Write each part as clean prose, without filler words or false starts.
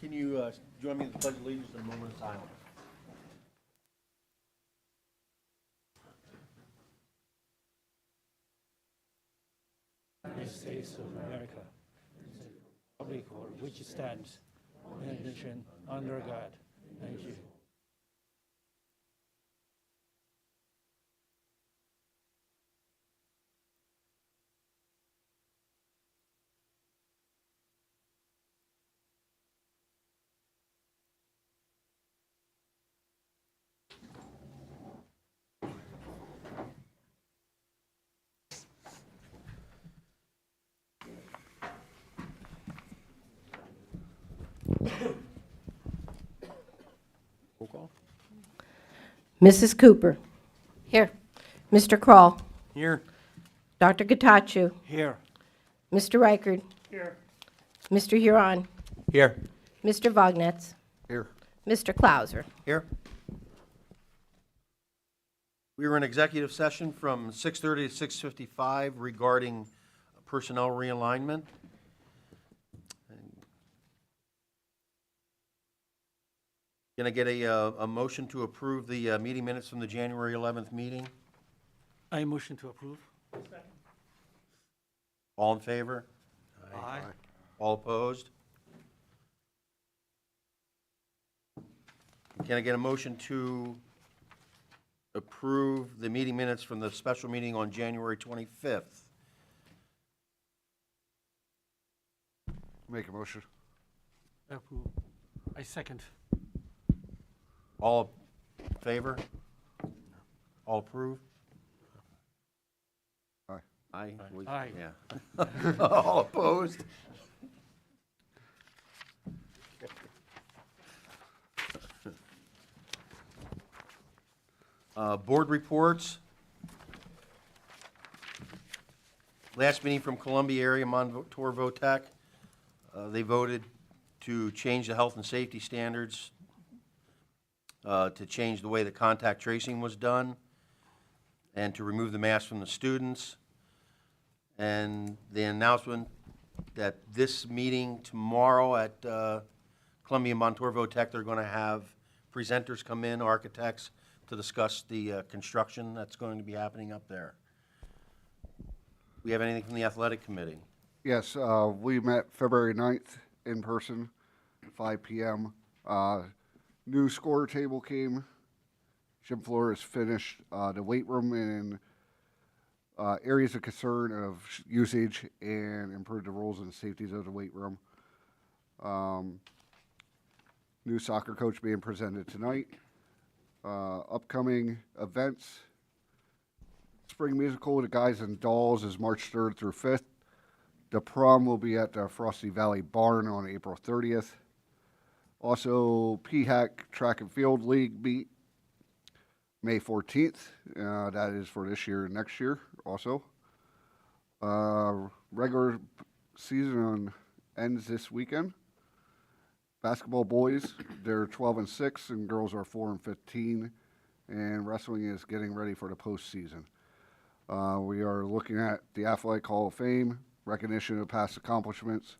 can you join me in the Pledge of Allegiance in a moment of silence? United States of America, republic for which it stands, one nation, under God. Thank you. Roll call. Mrs. Cooper. Here. Mr. Kroll. Here. Dr. Gatachu. Here. Mr. Reichard. Here. Mr. Huron. Here. Mr. Vognetz. Here. Mr. Clauser. Here. We were in executive session from 6:30 to 6:55 regarding personnel realignment. Can I get a motion to approve the meeting minutes from the January 11th meeting? I motion to approve. All in favor? Aye. All opposed? Can I get a motion to approve the meeting minutes from the special meeting on January 25th? Make a motion. Approve. I second. All in favor? All approve? Aye. Aye? Aye. Yeah. All opposed? Board reports. Last meeting from Columbia area, Montour Votech. They voted to change the health and safety standards, to change the way the contact tracing was done, and to remove the mask from the students. And the announcement that this meeting tomorrow at Columbia Montour Votech, they're going to have presenters come in, architects, to discuss the construction that's going to be happening up there. We have anything from the athletic committee? Yes, we met February 9th in person, 5 p.m. New score table came. Gym floor is finished. The weight room and areas of concern of usage and improve the rules and safeties of the weight room. New soccer coach being presented tonight. Upcoming events. Spring musical, The Guys and Dolls, is March 3rd through 5th. The prom will be at the Frosty Valley Barn on April 30th. Also, Hvac Track and Field League meet May 14th. That is for this year and next year also. Regular season ends this weekend. Basketball boys, they're 12 and 6, and girls are 4 and 15. And wrestling is getting ready for the postseason. We are looking at the Athletic Hall of Fame, recognition of past accomplishments.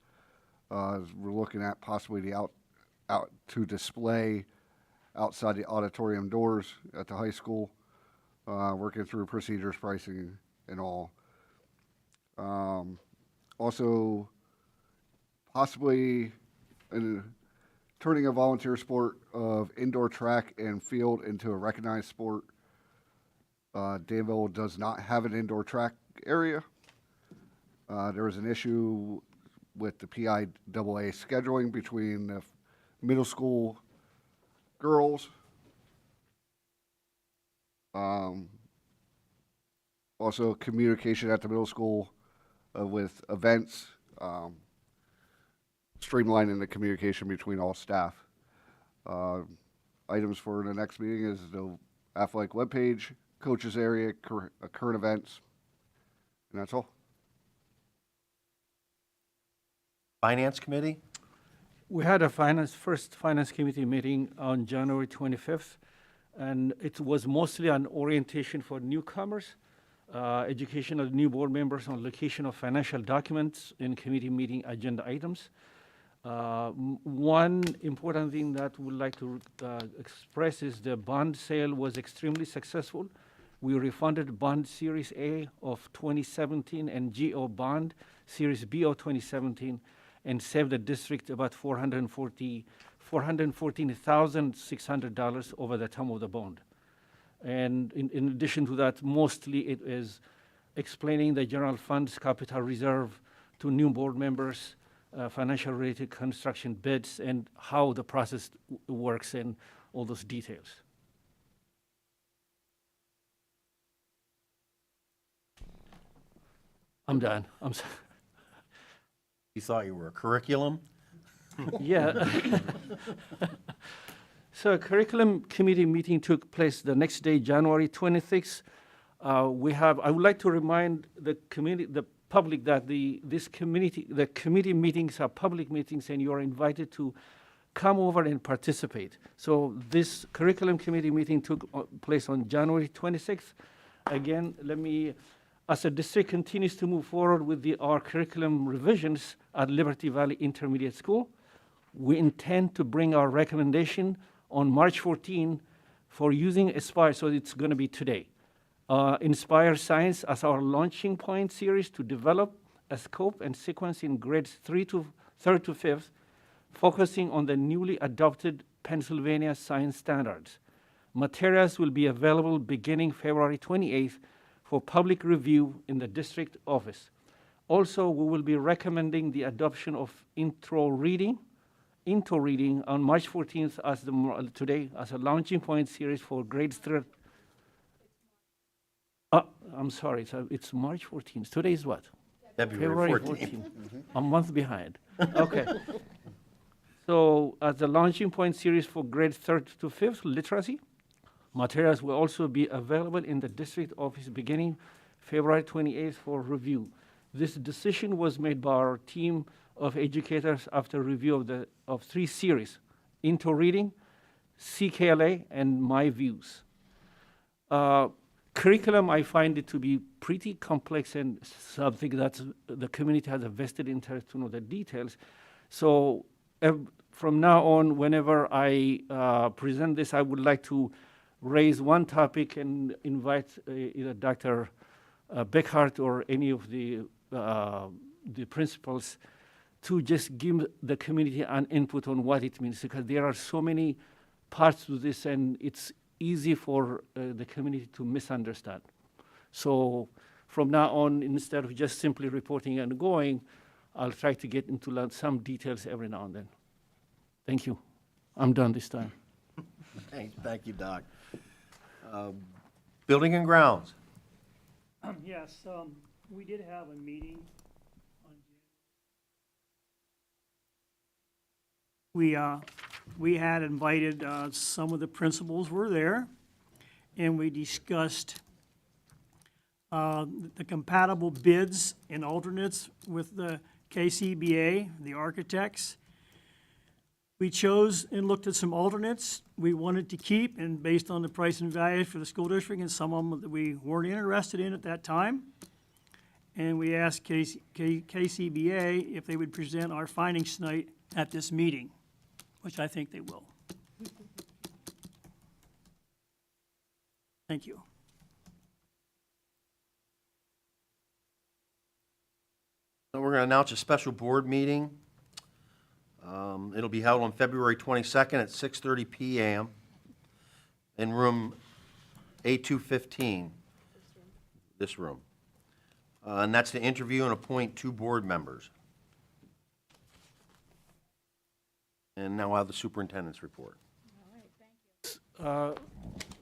We're looking at possibly the out to display outside the auditorium doors at the high school, working through procedures, pricing, and all. Also, possibly turning a volunteer sport of indoor track and field into a recognized sport. Danville does not have an indoor track area. There was an issue with the PIAA scheduling between the middle school girls. Also, communication at the middle school with events, streamlining the communication between all staff. Items for the next meeting is the athletic webpage, coaches area, current events, and that's all. Finance committee? We had a first finance committee meeting on January 25th, and it was mostly an orientation for newcomers, education of new board members on location of financial documents in committee meeting agenda items. One important thing that we'd like to express is the bond sale was extremely successful. We refunded bond Series A of 2017 and GO bond Series B of 2017 and saved the district about $414,600 over the term of the bond. And in addition to that, mostly it is explaining the general fund's capital reserve to new board members, financial related construction bids, and how the process works and all those details. I'm done. I'm sorry. You thought you were a curriculum? Yeah. So a curriculum committee meeting took place the next day, January 26th. I would like to remind the public that the committee meetings are public meetings and you are invited to come over and participate. So this curriculum committee meeting took place on January 26th. Again, as the district continues to move forward with our curriculum revisions at Liberty Valley Intermediate School, we intend to bring our recommendation on March 14 for using Aspire, so it's going to be today. Inspire Science as our launching point series to develop a scope and sequence in grades 3rd to 5th, focusing on the newly adopted Pennsylvania science standards. Materials will be available beginning February 28th for public review in the district office. Also, we will be recommending the adoption of Into Reading on March 14th today as a launching point series for grades 3. I'm sorry, so it's March 14th. Today is what? February 14th. A month behind. Okay. So as the launching point series for grades 3rd to 5th, literacy, materials will also be available in the district office beginning February 28th for review. This decision was made by our team of educators after review of 3 series, Into Reading, CKLA, and My Views. Curriculum, I find it to be pretty complex and something that the community has a vested interest to know the details. So from now on, whenever I present this, I would like to raise one topic and invite either Dr. Beckhart or any of the principals to just give the community an input on what it means, because there are so many parts to this and it's easy for the community to misunderstand. So from now on, instead of just simply reporting and going, I'll try to get into some details every now and then. Thank you. I'm done this time. Thank you, Doc. Building and grounds. Yes, we did have a meeting on we had invited some of the principals were there, and we discussed the compatible bids and alternates with the KCBA, the architects. We chose and looked at some alternates we wanted to keep, and based on the price and value for the school district, and some of them that we weren't interested in at that time. And we asked KCBA if they would present our findings tonight at this meeting, which I think they will. Thank you. So we're going to announce a special board meeting. It'll be held on February 22nd at 6:30 p.m. in room A215, this room. And that's to interview and appoint 2 board members. And now I'll have the superintendent's report.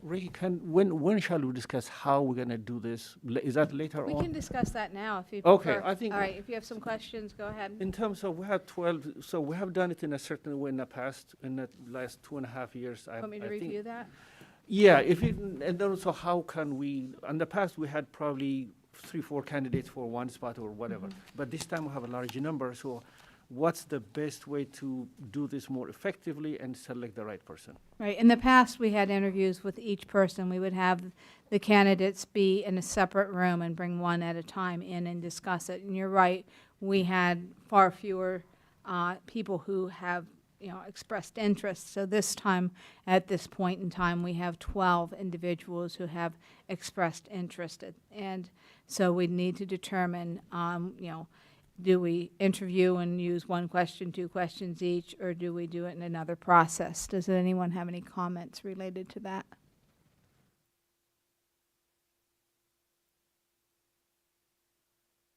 Ricky, when shall we discuss how we're going to do this? Is that later We on? can discuss that now if you Okay, prefer. I think- All right, if you have some questions, go ahead. In terms of, we have 12, so we have done it in a certain way in the past, in the last 2.5 years. Want me to I think- review that? Yeah, and then also how can we, in the past, we had probably 3-4 candidates for one spot or whatever. But this time we have a large number, so what's the best way to do this more effectively and select the right person? Right, in the past, we had interviews with each person. We would have the candidates be in a separate room and bring one at a time in and discuss it. And you're right, we had far fewer people who have, expressed interest. So this time, at this point in time, we have 12 individuals who have expressed interest. And so we need to determine, do we interview and use one question, two questions each, or do we do it in another process? Does anyone have any comments related to that?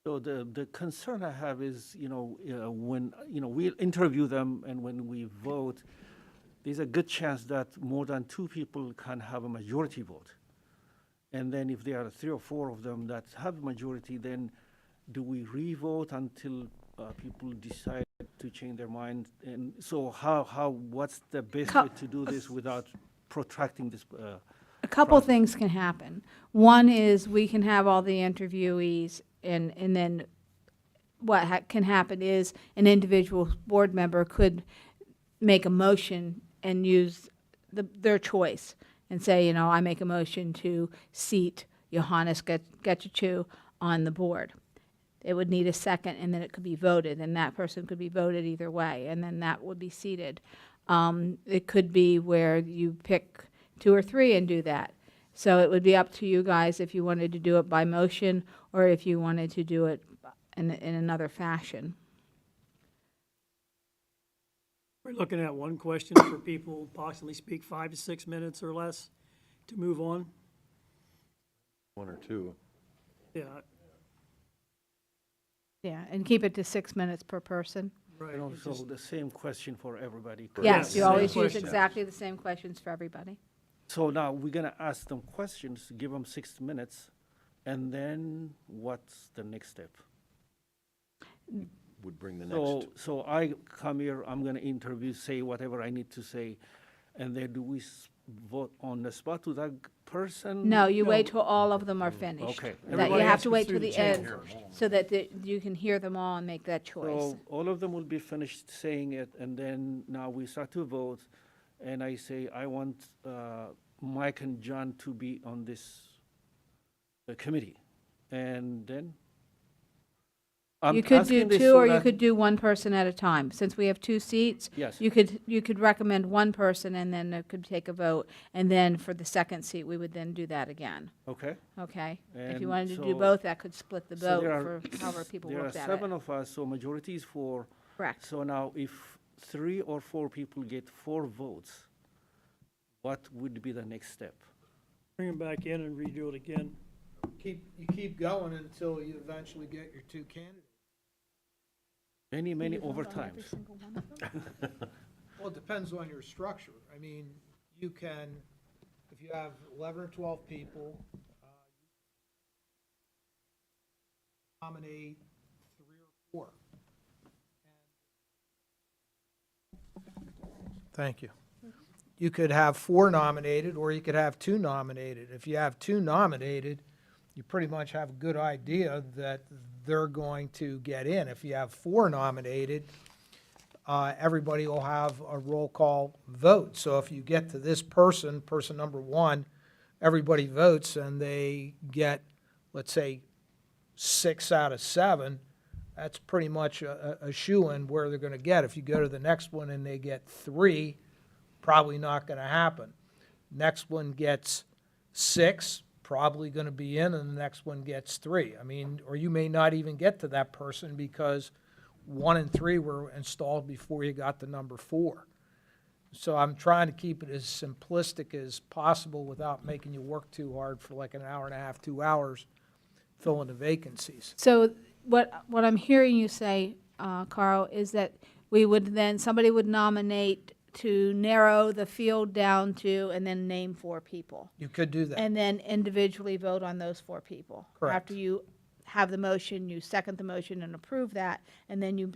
So the concern I have is, when, we interview them and when we vote, there's a good chance that more than two people can have a majority vote. And then if there are 3 or 4 of them that have majority, then do we re-vote until people decide to change their mind? And so what's the best way to do this without protracting this? A couple things can happen. One is we can have all the interviewees, and then what can happen is an individual board member could make a motion and use their choice and say, I make a motion to seat Johannes Getchachu on the board. It would need a second, and then it could be voted, and that person could be voted either way, and then that would be seated. It could be where you pick 2 or 3 and do that. So it would be up to you guys if you wanted to do it by motion or if you wanted to do it in another fashion. We're looking at one question for people possibly speak 5 to 6 minutes or less to move on. 1 or 2. Yeah, Yeah, and keep it to 6 minutes per person. right. And It's also just- the same question for everybody. Yes, you Same always use question. exactly the same questions for everybody. So now we're gonna ask them questions, give them 6 minutes, and then what's the next step? Would bring the So, next. so I come here, I'm gonna interview, say whatever I need to say, and then do we vote on the spot with that person? No, you wait till all of them are finished. Okay. That you Everybody have has to go wait through till the the end channel. so that you can hear them all and make that choice. So all of them will be finished saying it, and then now we start to vote, and I say, I want Mike and John to be on this committee. And then? I'm You could do asking this 2, so or you that- could do 1 person at a time. Since we have 2 seats, Yes. you could recommend 1 person, and then it could take a vote. And then for the second seat, we would then do that again, Okay. okay? If you And wanted to do so- both, that could split the so vote there are- for however people There are looked at 7 it. of us, so majority is 4. Correct. So now if 3 or 4 people get 4 votes, what would be the next step? Bring them back in and redo it again. You keep going until you eventually get your 2 candidates. Many overtimes. Well, it depends on your structure. I mean, you can, if you have 11 or 12 people, nominate 3 or 4. Thank you. You could have 4 nominated, or you could have 2 nominated. If you have 2 nominated, you pretty much have a good idea that they're going to get in. If you have 4 nominated, everybody will have a roll call vote. So if you get to this person number 1, everybody votes and they get, let's say, 6 out of 7, that's pretty much a shoo-in where they're going to get. If you go to the next one and they get 3, probably not going to happen. Next one gets 6, probably going to be in, and the next one gets 3. I mean, or you may not even get to that person because 1 and 3 were installed before you got to number 4. So I'm trying to keep it as simplistic as possible without making you work too hard for like an hour and a half, 2 hours filling the vacancies. So what I'm hearing you say, Carl, is that somebody would nominate to narrow the field down to, and then name 4 people. You could do that. And then individually vote on those 4 people. Correct. After you have the motion, you second the motion and approve that, and then you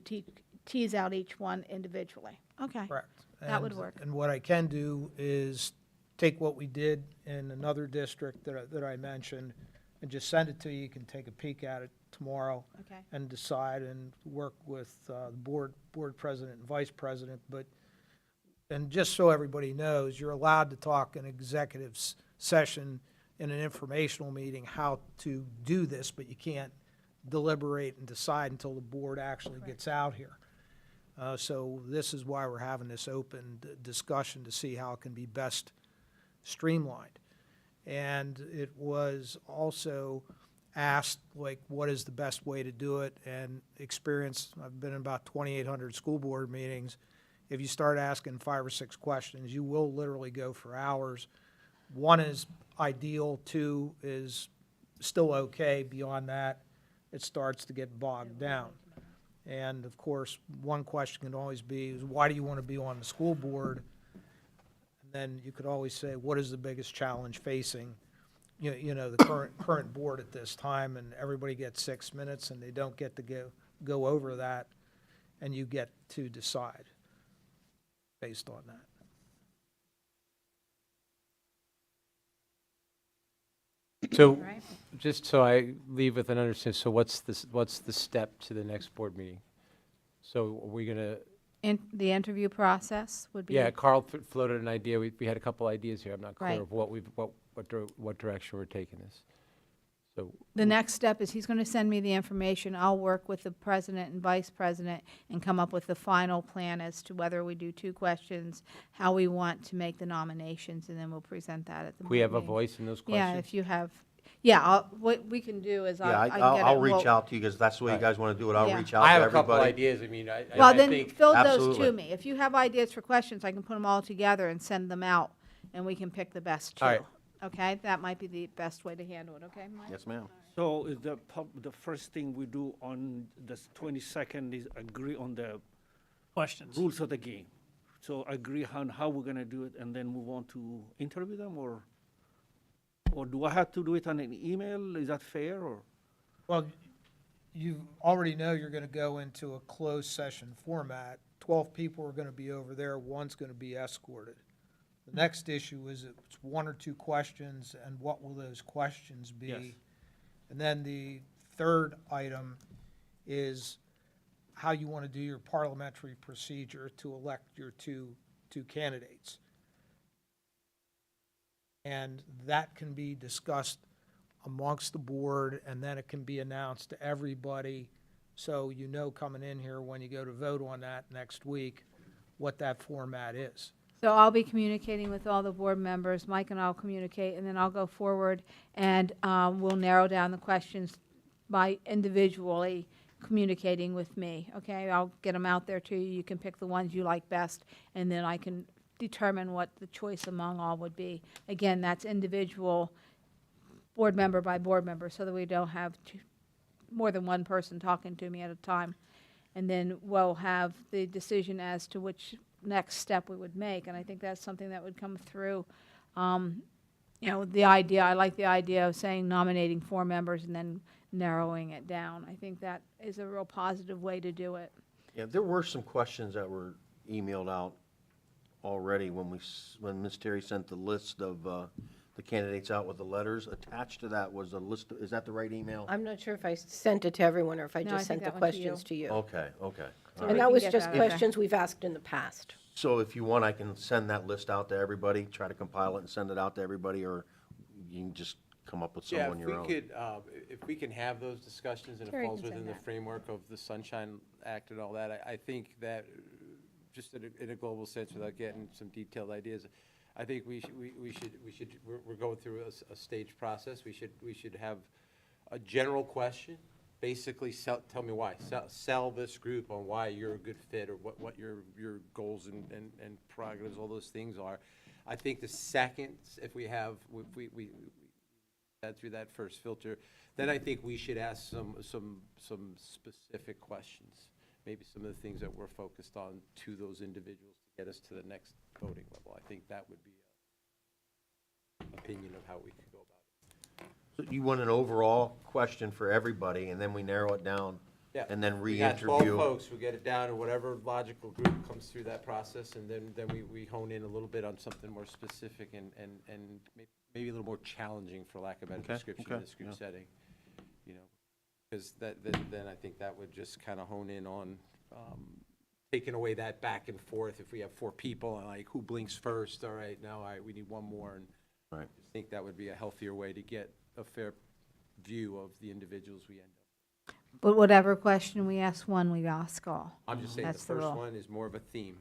tease out each one individually. Okay. Correct. That would And- work. And what I can do is take what we did in another district that I mentioned and just send it to you. You can take a peek at it tomorrow Okay. and decide and work with the board president and vice president. And just so everybody knows, you're allowed to talk in executive session in an informational meeting how to do this, but you can't deliberate and decide until the board actually gets out here. So this is why we're having this open discussion to see how it can be best streamlined. And it was also asked, like, what is the best way to do it? And experience, I've been in about 2,800 school board meetings. If you start asking 5 or 6 questions, you will literally go for hours. 1 is ideal, 2 is still okay. Beyond that, it starts to get bogged down. And of course, one question can always be, is why do you want to be on the school board? And then you could always say, what is the biggest challenge facing, you know, the current board at this time? And everybody gets 6 minutes, and they don't get to go over that, and you get to decide based on that. So, Right. just so I leave with an understanding, so what's the step to the next board meeting? So are we gonna, The interview process would be. yeah, Carl floated an idea, we had a couple ideas here, I'm not clear Right. of what direction we're taking this. So, The next step is he's going to send me the information. I'll work with the president and vice president and come up with the final plan as to whether we do 2 questions, how we want to make the nominations, and then we'll present that at the board we have a meeting. voice in those Yeah, questions? if you have, yeah, what we can do is Yeah, I can get I'll it- reach well- out to you, because that's the way you Right. guys want to do it. I'll Yeah. reach out I to have a couple everybody. ideas, I mean, I Well, then think, fill those Absolutely. to me. If you have ideas for questions, I can put them all together and send them out, and we can pick the best 2. All right. Okay, that might be the best way to handle it, okay, Mike? Yes, ma'am. So is the first thing we do on the 22nd is agree on the Questions? rules of the game. So agree on how we're gonna do it and then move on to interview them, or do I have to do it on an email? Is that fair, or? Well, you already know you're going to go into a closed session format. 12 people are going to be over there, 1's going to be escorted. The next issue is it's 1 or 2 questions, and what will those questions be? Yes. And then the third item is how you want to do your parliamentary procedure to elect your two candidates. And that can be discussed amongst the board, and then it can be announced to everybody, so you know coming in here when you go to vote on that next week, what that format is. So I'll be communicating with all the board members, Mike and I'll communicate, and then I'll go forward and we'll narrow down the questions by individually communicating with me, okay? I'll get them out there to you, you can pick the ones you like best, and then I can determine what the choice among all would be. Again, that's individual, board member by board member, so that we don't have more than one person talking to me at a time. And then we'll have the decision as to which next step we would make, and I think that's something that would come through. You know, the idea, I like the idea of saying nominating 4 members and then narrowing it down. I think that is a real positive way to do it. Yeah, there were some questions that were emailed out already when when Ms. Terry sent the list of the candidates out with the letters. Attached to that was a list, is that the right email? I'm not sure if I sent it to everyone or if I No, I just think sent the that went to you. questions to you. Okay, okay. So All we And right. that can was get just that, okay. questions we've asked in the past. So if you want, I can send that list out to everybody, try to compile it and send it out to everybody, or you can just come up with some on your own. if we can have those discussions and it Terry falls can send within the that. framework of the Sunshine Act and all that, I think that, just in a global sense, without getting some detailed ideas, I think we're going through a staged process. We should have a general question, basically tell me why. Sell this group on why you're a good fit, or what your goals and prerogatives, all those things are. I think the second, if we got through that first filter, then I think we should ask some specific questions. Maybe some of the things that we're focused on to those individuals to get us to the next voting level. I think that would be an opinion of how we could go about it. So you want an overall question for everybody, and then we narrow it down, Yeah. and then We got 12 re-interview. folks, we get it down to whatever logical group comes through that process, and then we hone in a little bit on something more specific and maybe a little more challenging, for lack of a better Okay, description, in okay, this group yeah. setting. You know, because then I think that would just kind of hone in on taking away that back and forth. If we have 4 people, and like, who blinks first? All right, now we need 1 more, and Right. I think that would be a healthier way to get a fair view of the individuals we end up. But whatever question we ask one, we ask all. I'm just saying the That's the first rule. one is more of a theme.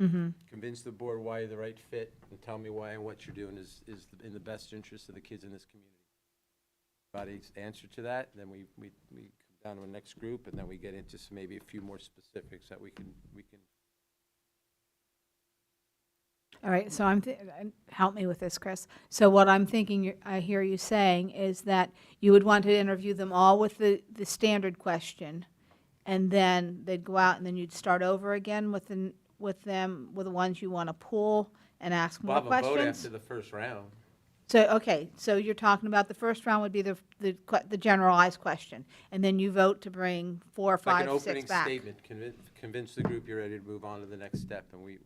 Mm-hmm. Convince the board why you're the right fit, and tell me why and what you're doing is in the best interest of the kids in this community. Everybody's answer to that, then we come down to the next group, and then we get into some, maybe a few more specifics that we can. All right, so help me with this, Chris. So what I'm thinking, I hear you saying, is that you would want to interview them all with the standard question, and then they'd go out, and then you'd start over again with them, with the ones you want to pull and ask more We'll have a vote questions? after the first round. So, okay, so you're talking about the first round would be the generalized question, and then you vote to bring 4, It's like 5, an 6 opening back. statement, convince the group you're ready to move on to the next step, and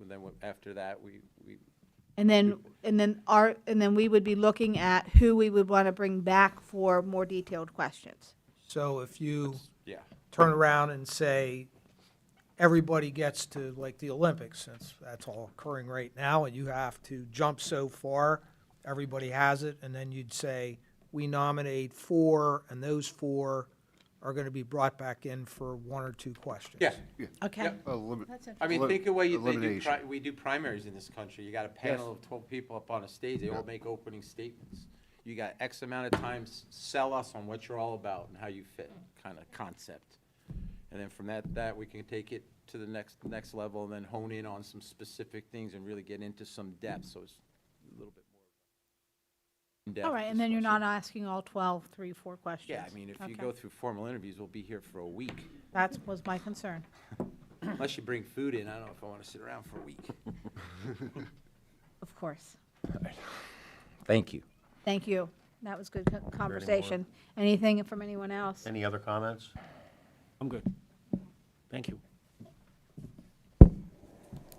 after that, we. And then we would be looking at who we would want to bring back for more detailed questions. So if you Yeah. turn around and say, everybody gets to, like, the Olympics, since that's all occurring right now, and you have to jump so far, everybody has it, and then you'd say, we nominate 4, and those 4 are going to be brought back in for 1 or 2 questions. Yeah. Okay. Yep. That's I mean, Elim- think of the way elimination. we do primaries in this country. You got a panel of 12 people up on a stage. They all make opening statements. You got X amount of time, sell us on what you're all about and how you fit, kind of concept. And then from that we can take it to the next level and then hone in on some specific things and really get into some depth. So it's a little bit more in-depth All right, and then you're discussion. not asking all 12, 3, 4 questions. Yeah, I mean, if you Okay. go through formal interviews, we'll be here for a week. That was my concern. Unless you bring food in, I don't know if I want to sit around for a week. Of course. Thank you. Thank you. That was good conversation. Anything from anyone else? Any other comments? I'm good. Thank you.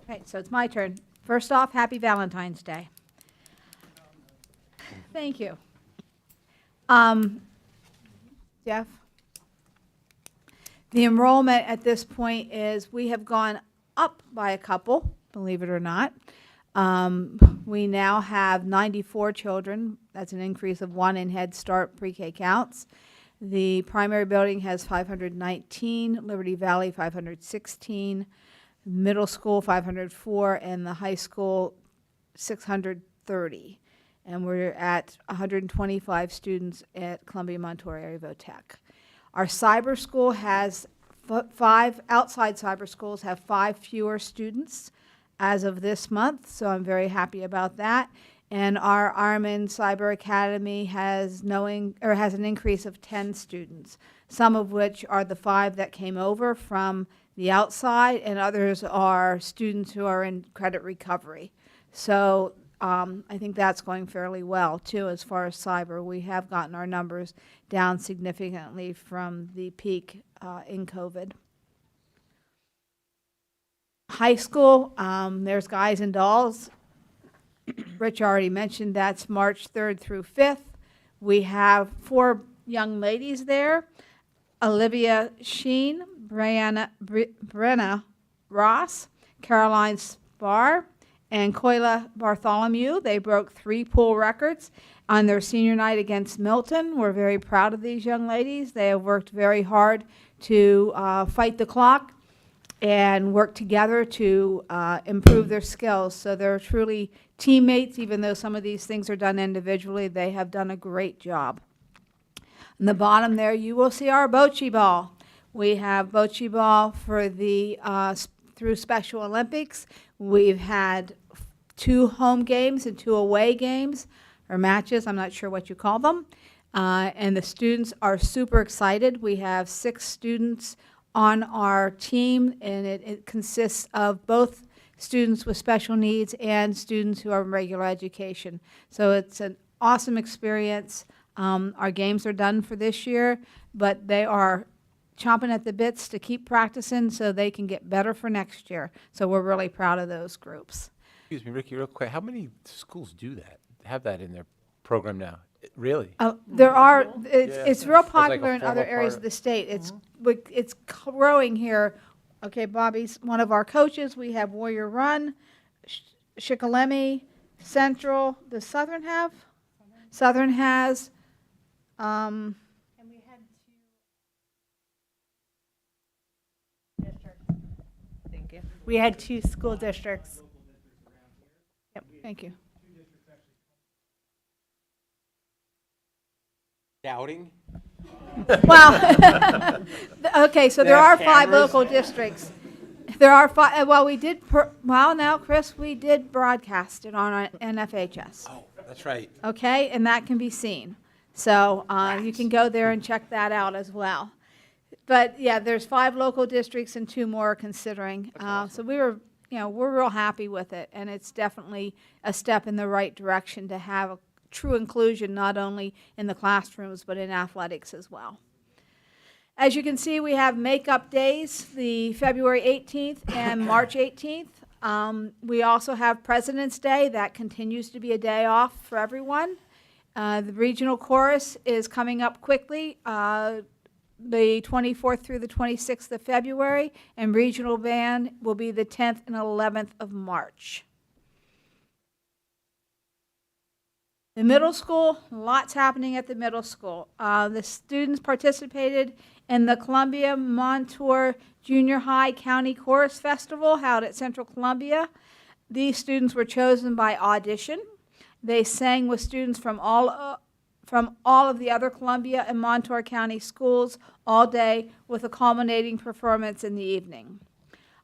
Okay, so it's my turn. First off, happy Valentine's Day. Thank you. Jeff? The enrollment at this point is, we have gone up by a couple, believe it or not. We now have 94 children. That's an increase of 1 in Head Start pre-K counts. The primary building has 519, Liberty Valley 516, middle school 504, and the high school 630. And we're at 125 students at Columbia Montour Area Votech. Our cyber school has 5, outside cyber schools have 5 fewer students as of this month, so I'm very happy about that. And our Armin Cyber Academy has an increase of 10 students, some of which are the 5 that came over from the outside, and others are students who are in credit recovery. So I think that's going fairly well, too, as far as cyber. We have gotten our numbers down significantly from the peak in COVID. High school, there's guys and dolls. Rich already mentioned that's March 3rd through 5th. We have 4 young ladies there. Olivia Sheen, Brenna Ross, Caroline Spar, and Koila Bartholomew. They broke 3 pool records on their senior night against Milton. We're very proud of these young ladies. They have worked very hard to fight the clock and work together to improve their skills. So they're truly teammates, even though some of these things are done individually. They have done a great job. On the bottom there, you will see our bocce ball. We have bocce ball for the through Special Olympics. We've had 2 home games and 2 away games, or matches, I'm not sure what you call them. And the students are super excited. We have 6 students on our team, and it consists of both students with special needs and students who are in regular education. So it's an awesome experience. Our games are done for this year, but they are chomping at the bits to keep practicing so they can get better for next year. So we're really proud of those groups. Excuse me, Ricky, real quick. How many schools do that? Have that in their program now? Really? There are, it's real like a popular in other formal areas part of the state. It's growing here. Okay, Bobby's one of our coaches. We have Warrior Run, Shikellamy, Central. Does Southern have? Southern has. you. We had 2 school districts. Thank you. Doubting? Well, okay, so there They are have 5 cameras? local districts. There are 5, well, we did, well, now, Chris, we did broadcast it on our NFHS, Oh, that's right. okay? And that can be seen. So you can go there and check that out as well. But, yeah, there's 5 local districts and 2 more considering. So we were, we're real happy with it, and it's definitely a step in the right direction to have a true inclusion, not only in the classrooms, but in athletics as well. As you can see, we have makeup days, the February 18th and March 18th. We also have President's Day. That continues to be a day off for everyone. The regional chorus is coming up quickly, the 24th through the 26th of February, and regional band will be the 10th and 11th of March. The middle school, lots happening at the middle school. The students participated in the Columbia Montour Junior High County Chorus Festival held at Central Columbia. These students were chosen by audition. They sang with students from all of the other Columbia and Montour County schools all day, with a culminating performance in the evening.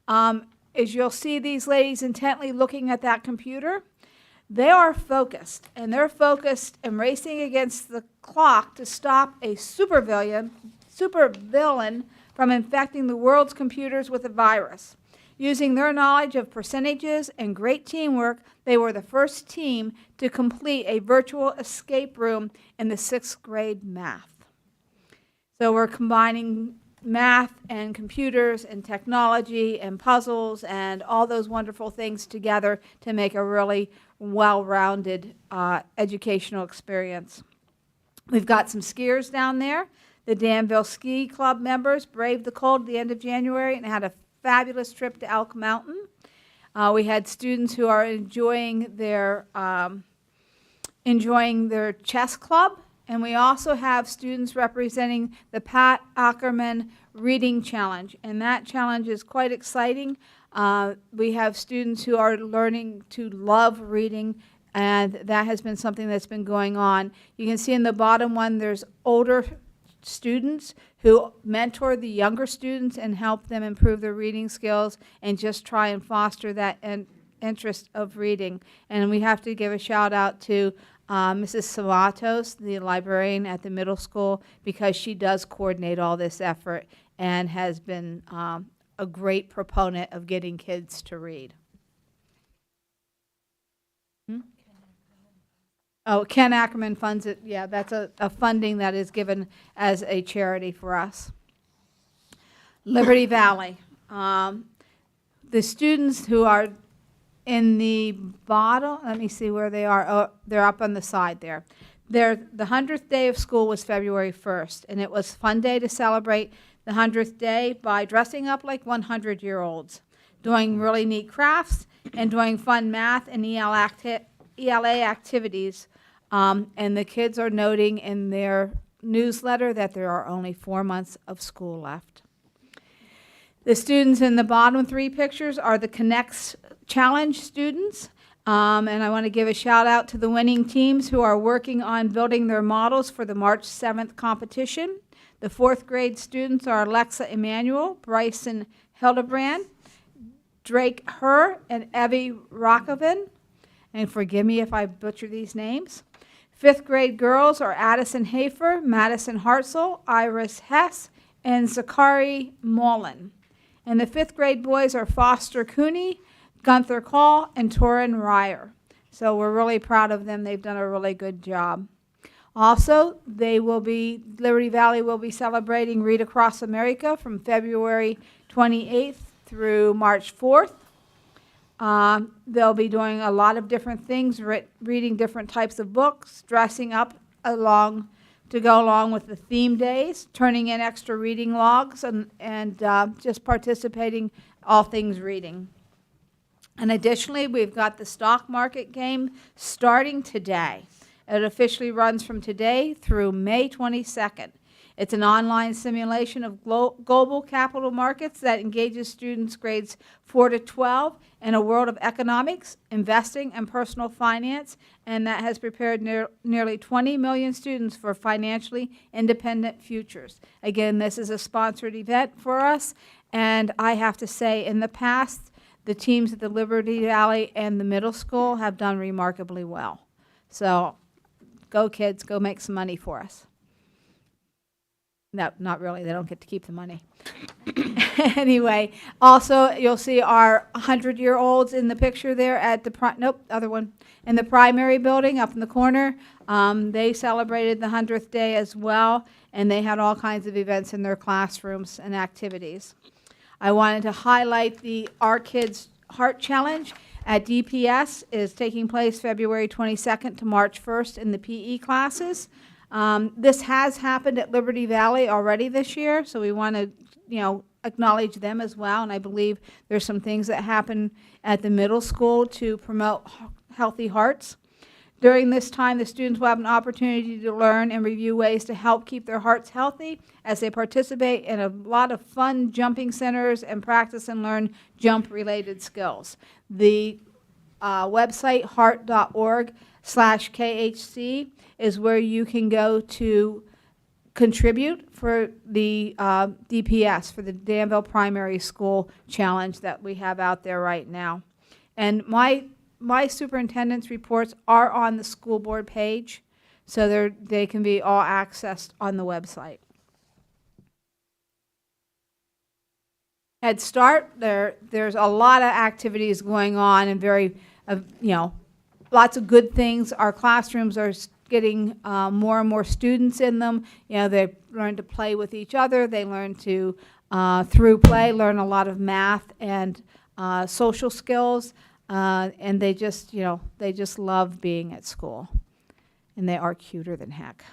As you'll see these ladies intently looking at that computer, they are focused, and they're focused and racing against the clock to stop a supervillain from infecting the world's computers with a virus. Using their knowledge of percentages and great teamwork, they were the first team to complete a virtual escape room in the 6th grade math. So we're combining math and computers and technology and puzzles and all those wonderful things together to make a really well-rounded educational experience. We've got some skiers down there. The Danville Ski Club members braved the cold at the end of January and had a fabulous trip to Elk Mountain. We had students who are enjoying their chess club, and we also have students representing the Pat Ackerman Reading Challenge, and that challenge is quite exciting. We have students who are learning to love reading, and that has been something that's been going on. You can see in the bottom one, there's older students who mentor the younger students and help them improve their reading skills and just try and foster that interest of reading. And we have to give a shout out to Mrs. Savatos, the librarian at the middle school, because she does coordinate all this effort and has been a great proponent of getting kids to read. Oh, Ken Ackerman funds it. Yeah, that's a funding that is given as a charity for us. Liberty Valley. The students who are in the bottom, let me see where they are. Oh, they're up on the side there. The 100th day of school was February 1st, and it was a fun day to celebrate the 100th day by dressing up like 100-year-olds, doing really neat crafts, and doing fun math and ELA activities. And the kids are noting in their newsletter that there are only 4 months of school left. The students in the bottom 3 pictures are the Connects Challenge students. And I want to give a shout out to the winning teams who are working on building their models for the March 7th competition. The 4th grade students are Alexa Emanuel, Bryson Hildebrand, Drake Herr, and Evie Rockoven. And forgive me if I butcher these names. 5th grade girls are Addison Hafer, Madison Hartzell, Iris Hess, and Zachary Mullen. And the 5th grade boys are Foster Cooney, Gunther Call, and Torin Ryer. So we're really proud of them. They've done a really good job. Also, Liberty Valley will be celebrating Read Across America from February 28th through March 4th. They'll be doing a lot of different things, reading different types of books, dressing up to go along with the theme days, turning in extra reading logs, and just participating all things reading. And additionally, we've got the stock market game starting today. It officially runs from today through May 22nd. It's an online simulation of global capital markets that engages students grades 4 to 12 in a world of economics, investing, and personal finance, and that has prepared nearly 20 million students for financially independent futures. Again, this is a sponsored event for us, and I have to say, in the past, the teams at the Liberty Valley and the middle school have done remarkably well. So go kids, go make some money for us. No, not really, they don't get to keep the money. Anyway, also you'll see our 100-year-olds in the picture there at the, nope, other one, in the primary building up in the corner. They celebrated the 100th day as well, and they had all kinds of events in their classrooms and activities. I wanted to highlight the Our Kids Heart Challenge at DPS is taking place February 22nd to March 1st in the PE classes. This has happened at Liberty Valley already this year, so we want to, acknowledge them as well. And I believe there's some things that happen at the middle school to promote healthy hearts. During this time, the students will have an opportunity to learn and review ways to help keep their hearts healthy as they participate in a lot of fun jumping centers and practice and learn jump-related skills. The website, heart.org/KHC, is where you can go to contribute for the DPS, for the Danville Primary School Challenge that we have out there right now. And my superintendent's reports are on the school board page, so they can be all accessed on the website. Head Start, there's a lot of activities going on and lots of good things. Our classrooms are getting more and more students in them. They learn to play with each other. They learn to, through play, learn a lot of math and social skills. And they just love being at school. And they are cuter than heck.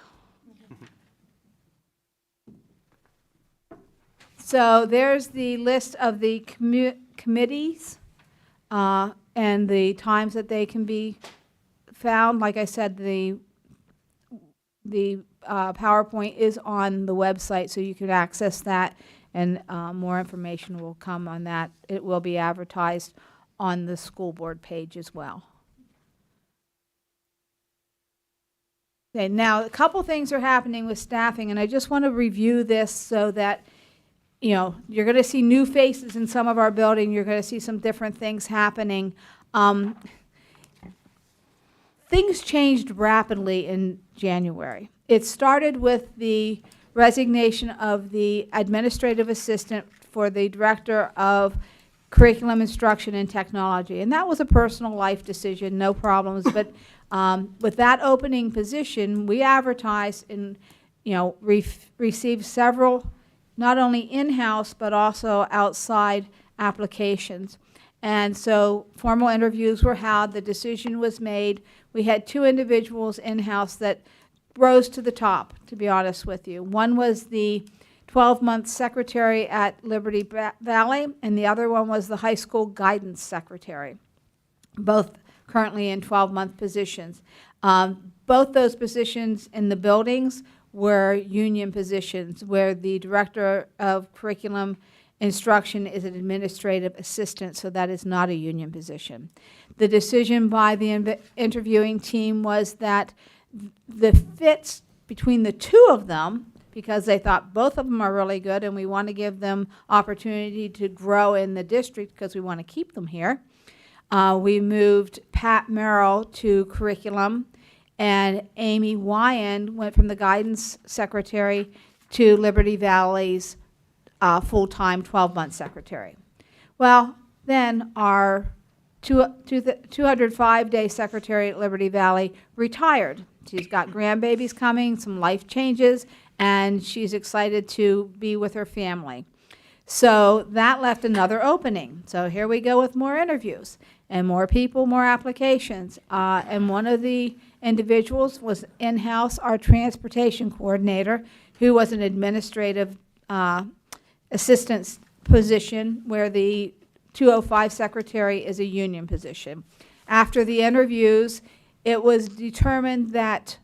So there's the list of the committees and the times that they can be found. Like I said, the PowerPoint is on the website, so you can access that, and more information will come on that. It will be advertised on the school board page as well. Okay, now a couple things are happening with staffing, and I just want to review this so that you're going to see new faces in some of our building. You're going to see some different things happening. Things changed rapidly in January. It started with the resignation of the administrative assistant for the director of curriculum instruction and technology, and that was a personal life decision, no problems. But with that opening position, we advertised and received several, not only in-house but also outside applications. And so formal interviews were held. The decision was made. We had 2 individuals in-house that rose to the top, to be honest with you. One was the 12-month secretary at Liberty Valley, and the other one was the high school guidance secretary, both currently in 12-month positions. Both those positions in the buildings were union positions, where the director of curriculum instruction is an administrative assistant, so that is not a union position. The decision by the interviewing team was that the fits between the 2 of them, because they thought both of them are really good and we want to give them opportunity to grow in the district because we want to keep them here. We moved Pat Merrill to curriculum, and Amy Wyand went from the guidance secretary to Liberty Valley's full-time 12-month secretary. Well, then our 205-day secretary at Liberty Valley retired. She's got grandbabies coming, some life changes, and she's excited to be with her family. So that left another opening. So here we go with more interviews and more people, more applications. And one of the individuals was in-house, our transportation coordinator, who was an administrative assistant position, where the 205 secretary is a union position. After the interviews, it was determined that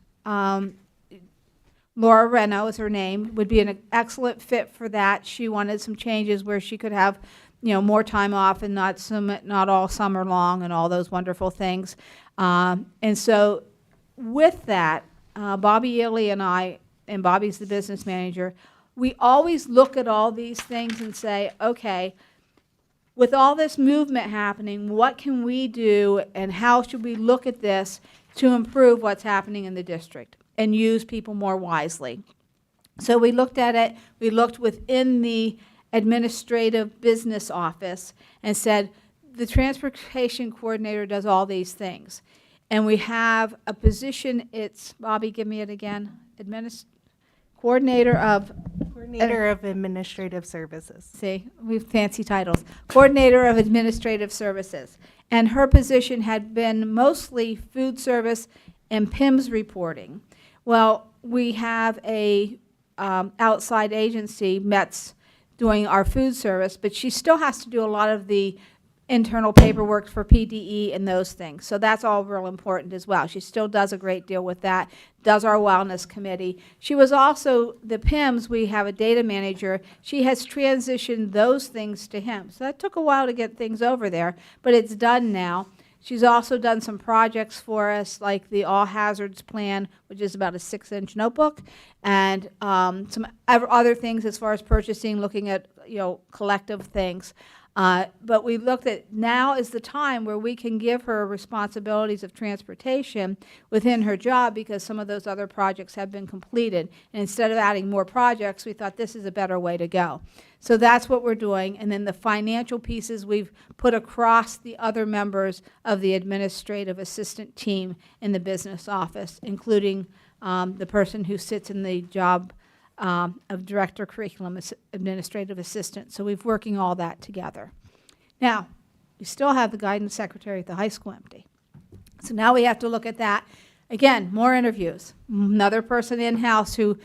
Laura Reno is her name, would be an excellent fit for that. She wanted some changes where she could have, more time off and not all summer long and all those wonderful things. And so with that, Bobby Ely and I, and Bobby's the business manager, we always look at all these things and say, okay, with all this movement happening, what can we do and how should we look at this to improve what's happening in the district and use people more wisely? So we looked at it, we looked within the administrative business office and said, the transportation coordinator does all these things. And we have a position, it's, Bobby, give me it again, coordinator of Administrative Services. See, we have fancy titles. Coordinator of Administrative Services. And her position had been mostly food service and PIMS reporting. Well, we have a outside agency, METS, doing our food service, but she still has to do a lot of the internal paperwork for PDE and those things. So that's all real important as well. She still does a great deal with that, does our wellness committee. She was also, the PIMS, we have a data manager. She has transitioned those things to him. So that took a while to get things over there, but it's done now. She's also done some projects for us, like the All Hazards Plan, which is about a 6-inch notebook, and some other things as far as purchasing, looking at, collective things. But we looked at now is the time where we can give her responsibilities of transportation within her job because some of those other projects have been completed. And instead of adding more projects, we thought this is a better way to go. So that's what we're doing. And then the financial pieces we've put across the other members of the administrative assistant team in the business office, including the person who sits in the job of Director Curriculum Administrative Assistant. So we've working all that together. Now, we still have the guidance secretary at the high school empty. So now we have to look at that. Again, more interviews. Another person in-house who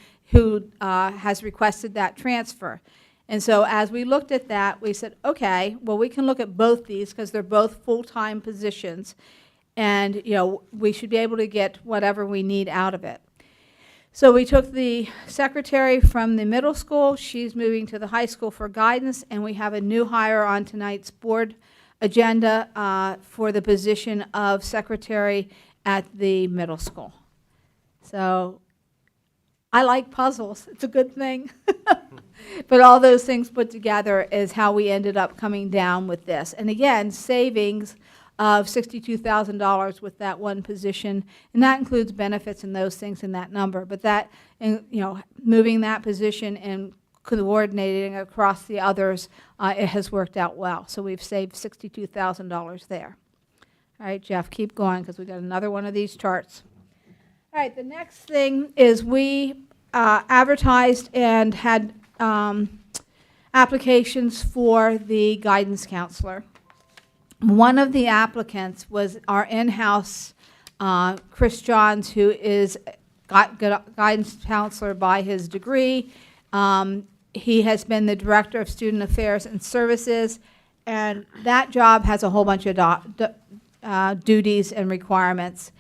has requested that transfer. And so as we looked at that, we said, okay, well, we can look at both these because they're both full-time positions. And, we should be able to get whatever we need out of it. So we took the secretary from the middle school. She's moving to the high school for guidance, and we have a new hire on tonight's board agenda for the position of secretary at the middle school. So I like puzzles. It's a good thing. But all those things put together is how we ended up coming down with this. And again, savings of $62,000 with that one position, and that includes benefits and those things in that number. But that, moving that position and coordinating across the others, it has worked out well. So we've saved $62,000 there. All right, Jeff, keep going because we got another one of these charts. All right, the next thing is we advertised and had applications for the guidance counselor. One of the applicants was our in-house Chris Johns, who is guidance counselor by his degree. He has been the director of student affairs and services, and that job has a whole bunch of duties and requirements.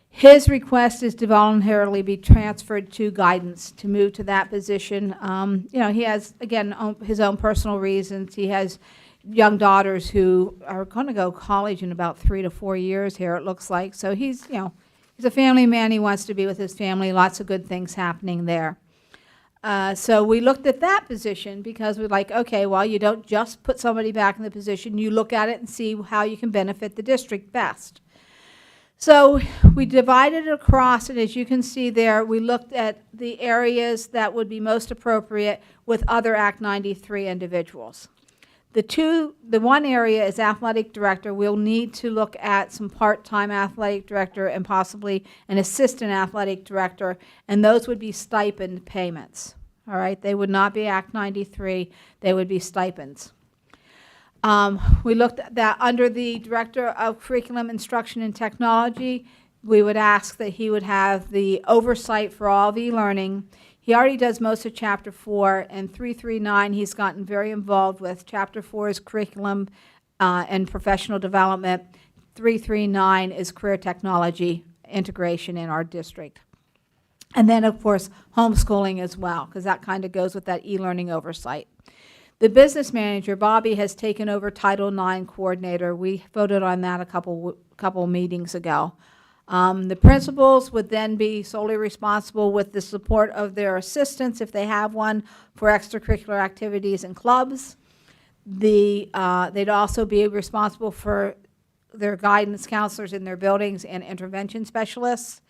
His request is to voluntarily be transferred to guidance, to move to that position. He has, again, his own personal reasons. He has young daughters who are going to go to college in about 3 to 4 years here, it looks like. So he's a family man. He wants to be with his family. Lots of good things happening there. So we looked at that position because we're like, okay, well, you don't just put somebody back in the position. You look at it and see how you can benefit the district best. So we divided it across, and as you can see there, we looked at the areas that would be most appropriate with other Act 93 individuals. The one area is athletic director. We'll need to look at some part-time athletic director and possibly an assistant athletic director, and those would be stipend payments. All right, they would not be Act 93. They would be stipends. We looked at that under the director of curriculum, instruction, and technology. We would ask that he would have the oversight for all of e-learning. He already does most of Chapter 4, and 339 he's gotten very involved with. Chapter 4 is curriculum and professional development. 339 is career technology integration in our district. And then, of course, homeschooling as well, because that kind of goes with that e-learning oversight. The business manager, Bobby, has taken over Title IX coordinator. We voted on that a couple meetings ago. The principals would then be solely responsible with the support of their assistants, if they have one, for extracurricular activities and clubs. They'd also be responsible for their guidance counselors in their buildings and intervention specialists.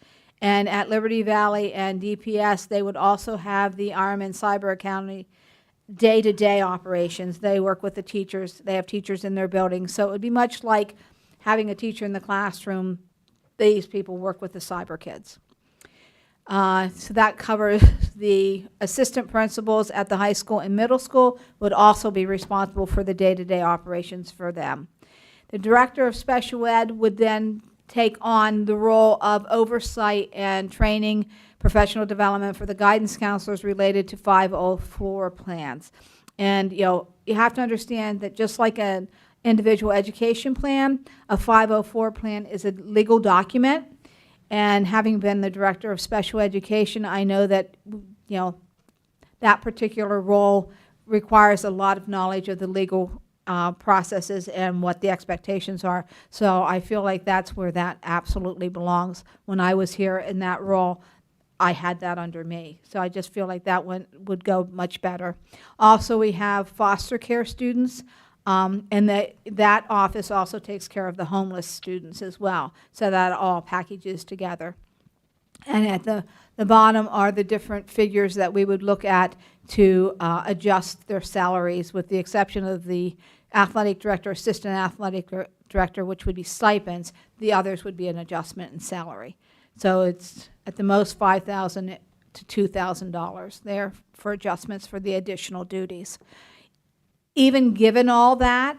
And at Liberty Valley and DPS, they would also have the Ironman Cyber Academy day-to-day operations. They work with the teachers. They have teachers in their buildings. So it would be much like having a teacher in the classroom. These people work with the cyber kids. So that covers the assistant principals at the high school and middle school would also be responsible for the day-to-day operations for them. The director of special ed would then take on the role of oversight and training, professional development for the guidance counselors related to 504 plans. And you have to understand that just like an individual education plan, a 504 plan is a legal document. And having been the director of special education, I know that that particular role requires a lot of knowledge of the legal processes and what the expectations are. So I feel like that's where that absolutely belongs. When I was here in that role, I had that under me. So I just feel like that one would go much better. Also, we have foster care students, and that office also takes care of the homeless students as well. So that all packages together. And at the bottom are the different figures that we would look at to adjust their salaries, with the exception of the athletic director, assistant athletic director, which would be stipends. The others would be an adjustment in salary. So it's at the most $5,000 to $2,000 there for adjustments for the additional duties. Even given all that,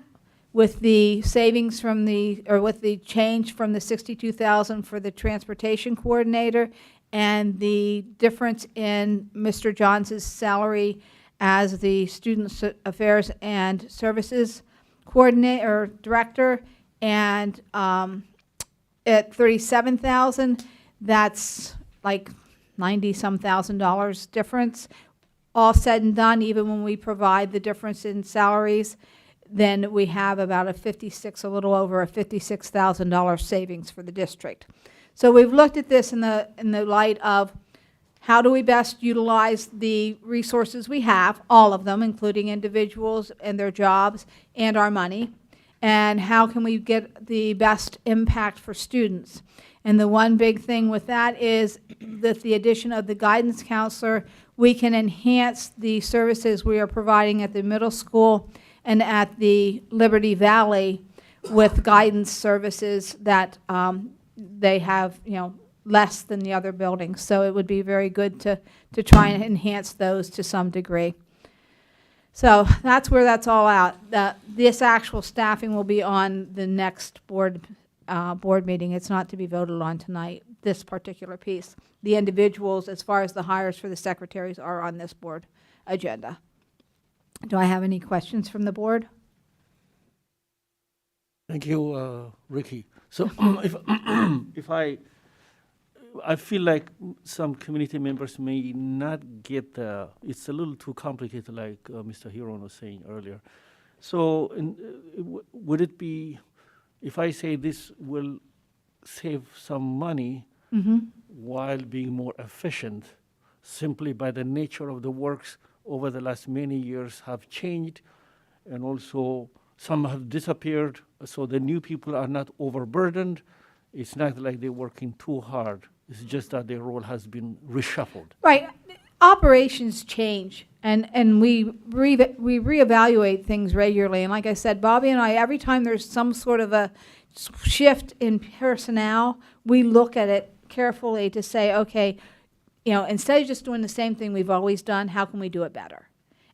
with the savings from with the change from the $62,000 for the transportation coordinator and the difference in Mr. Johns' salary as the Student Affairs and Services coordinator or director, and at $37,000, that's like $90-some thousand difference. All said and done, even when we provide the difference in salaries, then we have about a little over a $56,000 savings for the district. So we've looked at this in the light of how do we best utilize the resources we have, all of them, including individuals and their jobs and our money, and how can we get the best impact for students. And the one big thing with that is that the addition of the guidance counselor, we can enhance the services we are providing at the middle school and at the Liberty Valley with guidance services that they have, less than the other buildings. So it would be very good to try and enhance those to some degree. So that's where that's all out. This actual staffing will be on the next board meeting. It's not to be voted on tonight, this particular piece. The individuals, as far as the hires for the secretaries, are on this board agenda. Do I have any questions from the board? Thank you, Ricky. So if I feel like some community members may not get it's a little too complicated, like Mr. Huron was saying earlier. So would it be, if I say this will save some money while being more efficient, simply by the nature of the works over the last many years have changed, and also some have disappeared, so the new people are not overburdened. It's not like they're working too hard. It's just that their role has been reshuffled. Right. Operations change, and we reevaluate things regularly. And like I said, Bobby and I, every time there's some sort of a shift in personnel, we look at it carefully to say, okay, instead of just doing the same thing we've always done, how can we do it better?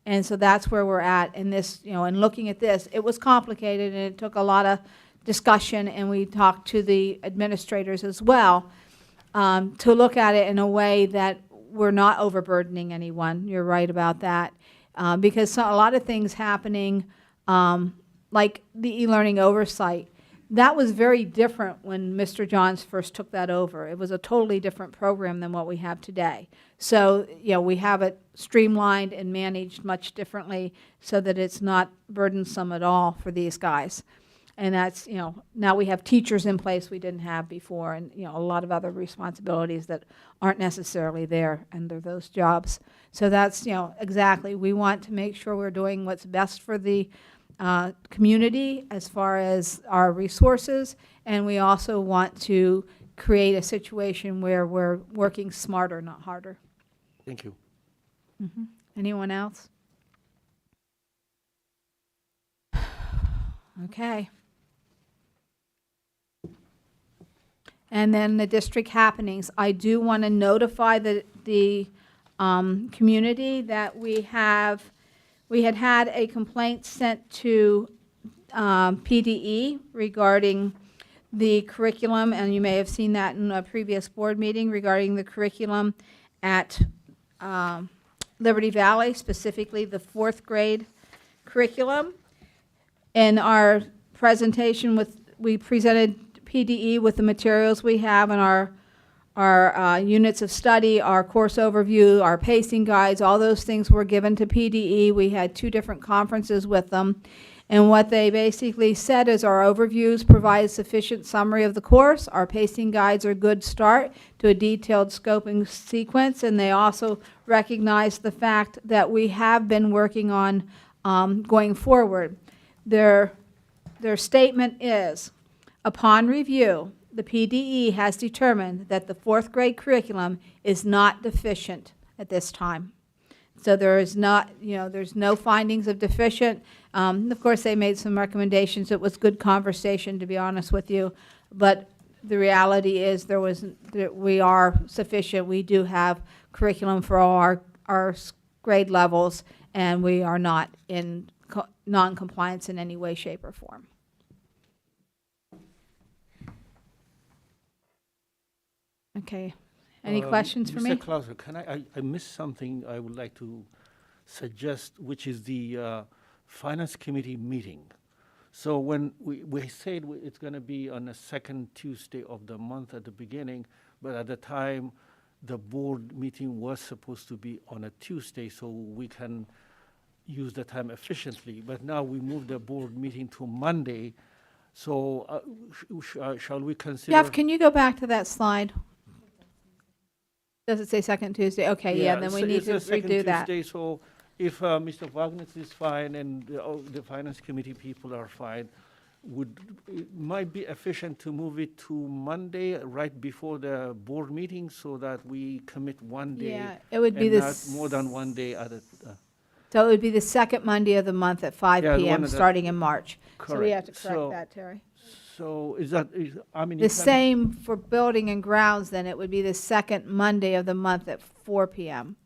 And so that's where we're at in this, and looking at this. It was complicated, and it took a lot of discussion, and we talked to the administrators as well to look at it in a way that we're not overburdening anyone. You're right about that. Because a lot of things happening, like the e-learning oversight, that was very different when Mr. Johns first took that over. It was a totally different program than what we have today. So, you know, we have it streamlined and managed much differently so that it's not burdensome at all for these guys. And that's, you know, now we have teachers in place we didn't have before, and, you know, a lot of other responsibilities that aren't necessarily there under those jobs. So that's, you know, exactly, we want to make sure we're doing what's best for the community as far as our resources, and we also want to create a situation where we're working smarter, not harder. Thank you. Anyone else? Okay. And then the district happenings. I do want to notify the community that we had a complaint sent to PDE regarding the curriculum, and you may have seen that in a previous board meeting regarding the curriculum at Liberty Valley, specifically the 4th grade curriculum. In our presentation, we presented PDE with the materials we have in our units of study, our course overview, our pacing guides, all those things were given to PDE. We had 2 different conferences with them. And what they basically said is our overviews provide sufficient summary of the course. Our pacing guides are a good start to a detailed scoping sequence. And they also recognize the fact that we have been working on going forward. Their statement is, upon review, the PDE has determined that the 4th grade curriculum is not deficient at this time. So there is not, you know, there's no findings of deficient. Of course, they made some recommendations. It was good conversation, to be honest with you. But the reality is we are sufficient. We do have curriculum for all our grade levels, and we are not in non-compliance in any way, shape, or form. Okay. Any questions for me? Mr. Clauser, can I missed something I would like to suggest, which is the Finance Committee meeting. So when we said it's going to be on the 2nd Tuesday of the month at the beginning, but at the time, the board meeting was supposed to be on a Tuesday so we can use the time efficiently. But now we moved the board meeting to Monday. So shall we consider? Jeff, can you go back to that slide? Does it say 2nd Tuesday? Okay, yeah, then we need to redo that. Tuesday, so if Mr. Wagner is fine and the Finance Committee people are fine, it might be efficient to move it to Monday right before the board meeting so that we commit one day. Yeah, it would be and this. not more than one day at a. So it would be the 2nd Monday of the month at 5 Yeah, the p.m. one that- starting in March. So we have to Correct. correct that, Terry. So I mean. The same for building and grounds, then it would be the 2nd Monday of the month at 4 p.m.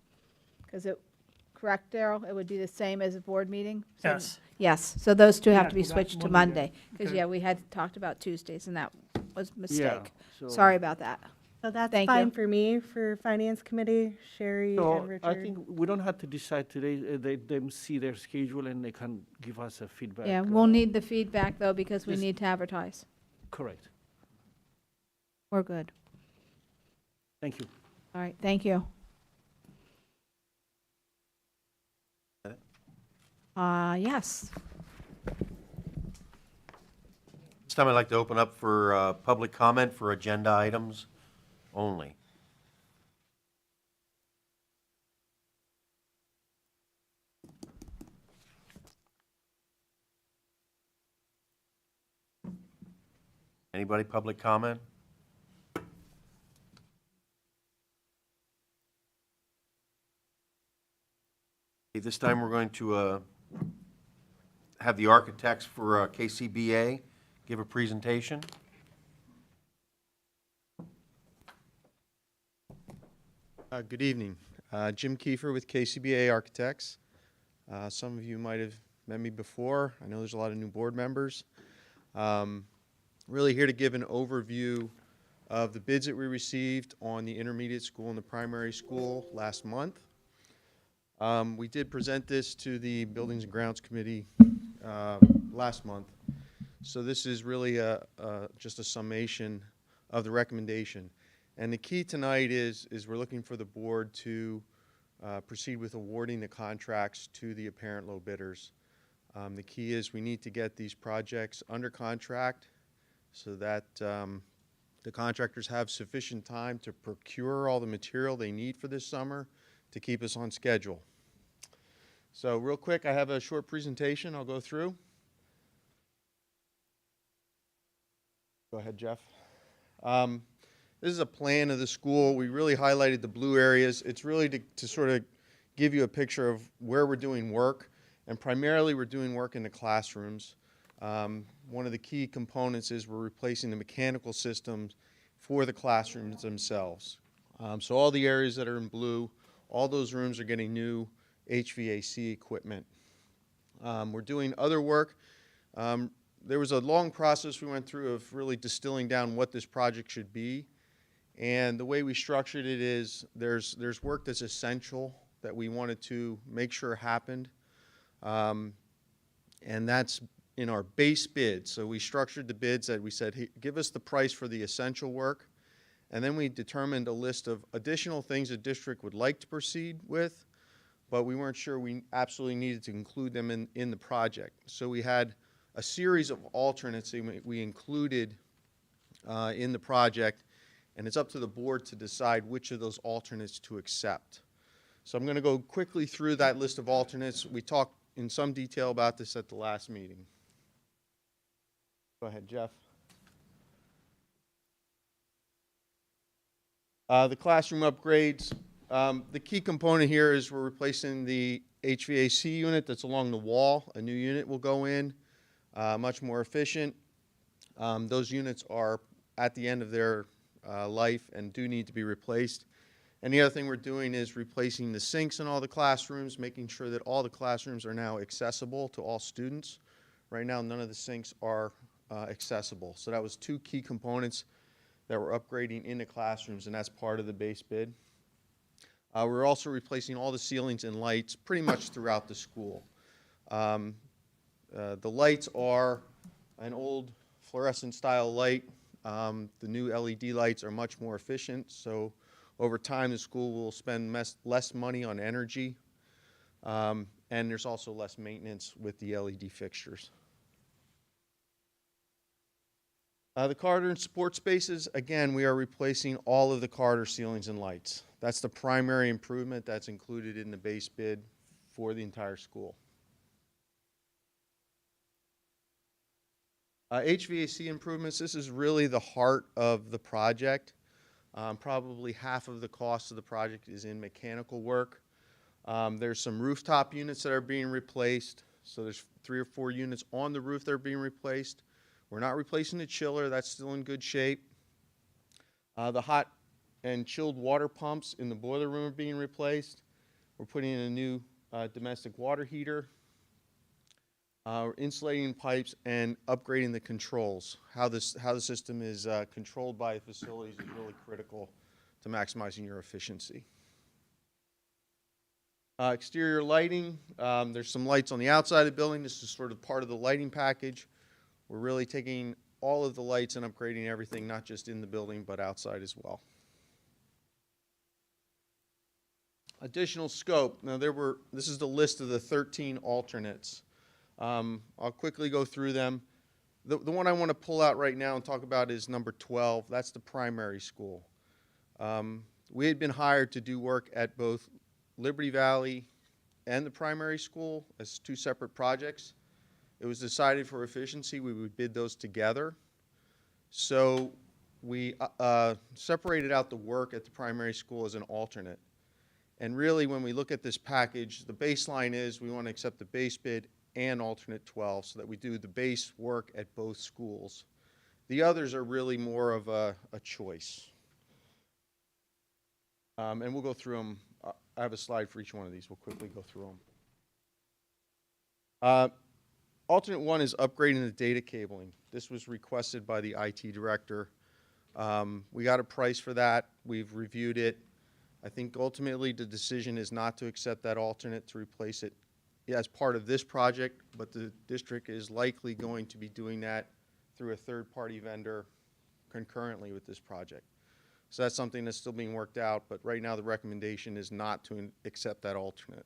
Correct, Daryl? It would be the same as a board meeting? So- Yes. Yes, so those two have to be go back switched to to Monday Monday. Because, Okay. yeah, we had talked about Tuesdays, and that was a Yeah, mistake. so- Sorry about that. So that's Thank fine you. for me, for Finance Committee, Sherry and So Richard. I think we don't have to decide today. They see their schedule and they can give us a feedback. Yeah, we'll need the feedback, though, because we Yes. need to advertise. Correct. We're good. Thank you. All right, thank you. Yes. This time I'd like to open up for public comment for agenda items only. Anybody public comment? Okay, this time we're going to have the architects for KCBA give a presentation. Good evening. Jim Kiefer with KCBA Architects. Some of you might have met me before. I know there's a lot of new board members. Really here to give an overview of the bids that we received on the intermediate school and the primary school last month. We did present this to the Buildings and Grounds Committee last month. So this is really just a summation of the recommendation. And the key tonight is we're looking for the board to proceed with awarding the contracts to the apparent low bidders. The key is we need to get these projects under contract so that the contractors have sufficient time to procure all the material they need for this summer to keep us on schedule. So real quick, I have a short presentation I'll go through. Go ahead, Jeff. This is a plan of the school. We really highlighted the blue areas. It's really to sort of give you a picture of where we're doing work, and primarily we're doing work in the classrooms. One of the key components is we're replacing the mechanical systems for the classrooms themselves. So all the areas that are in blue, all those rooms are getting new HVAC equipment. We're doing other work. There was a long process we went through of really distilling down what this project should be. And the way we structured it is there's work that's essential that we wanted to make sure happened. And that's in our base bid. So we structured the bids that we said, hey, give us the price for the essential work. And then we determined a list of additional things the district would like to proceed with, but we weren't sure we absolutely needed to include them in the project. So we had a series of alternates that we included in the project, and it's up to the board to decide which of those alternates to accept. So I'm going to go quickly through that list of alternates. We talked in some detail about this at the last meeting. Go ahead, Jeff. The classroom upgrades. The key component here is we're replacing the HVAC unit that's along the wall. A new unit will go in, much more efficient. Those units are at the end of their life and do need to be replaced. And the other thing we're doing is replacing the sinks in all the classrooms, making sure that all the classrooms are now accessible to all students. Right now, none of the sinks are accessible. So that was two key components that we're upgrading in the classrooms, and that's part of the base bid. We're also replacing all the ceilings and lights pretty much throughout the school. The lights are an old fluorescent style light. The new LED lights are much more efficient, so over time the school will spend less money on energy, and there's also less maintenance with the LED fixtures. The corridor and support spaces, again, we are replacing all of the corridor ceilings and lights. That's the primary improvement that's included in the base bid for the entire school. HVAC improvements, this is really the heart of the project. Probably half of the cost of the project is in mechanical work. There's some rooftop units that are being replaced. So there's 3 or 4 units on the roof that are being replaced. We're not replacing the chiller, that's still in good shape. The hot and chilled water pumps in the boiler room are being replaced. We're putting in a new domestic water heater. We're insulating pipes and upgrading the controls. How the system is controlled by facilities is really critical to maximizing your efficiency. Exterior lighting, there's some lights on the outside of the building. This is sort of part of the lighting package. We're really taking all of the lights and upgrading everything, not just in the building, but outside as well. Additional scope. Now this is the list of the 13 alternates. I'll quickly go through them. The one I want to pull out right now and talk about is number 12. That's the primary school. We had been hired to do work at both Liberty Valley and the primary school as 2 separate projects. It was decided for efficiency we would bid those together. So we separated out the work at the primary school as an alternate. And really, when we look at this package, the baseline is we want to accept the base bid and alternate 12 so that we do the base work at both schools. The others are really more of a choice. And we'll go through them. I have a slide for each one of these. We'll quickly go through them. Alternate 1 is upgrading the data cabling. This was requested by the IT director. We got a price for that. We've reviewed it. I think ultimately the decision is not to accept that alternate, to replace it as part of this project, but the district is likely going to be doing that through a third-party vendor concurrently with this project. So that's something that's still being worked out, but right now the recommendation is not to accept that alternate.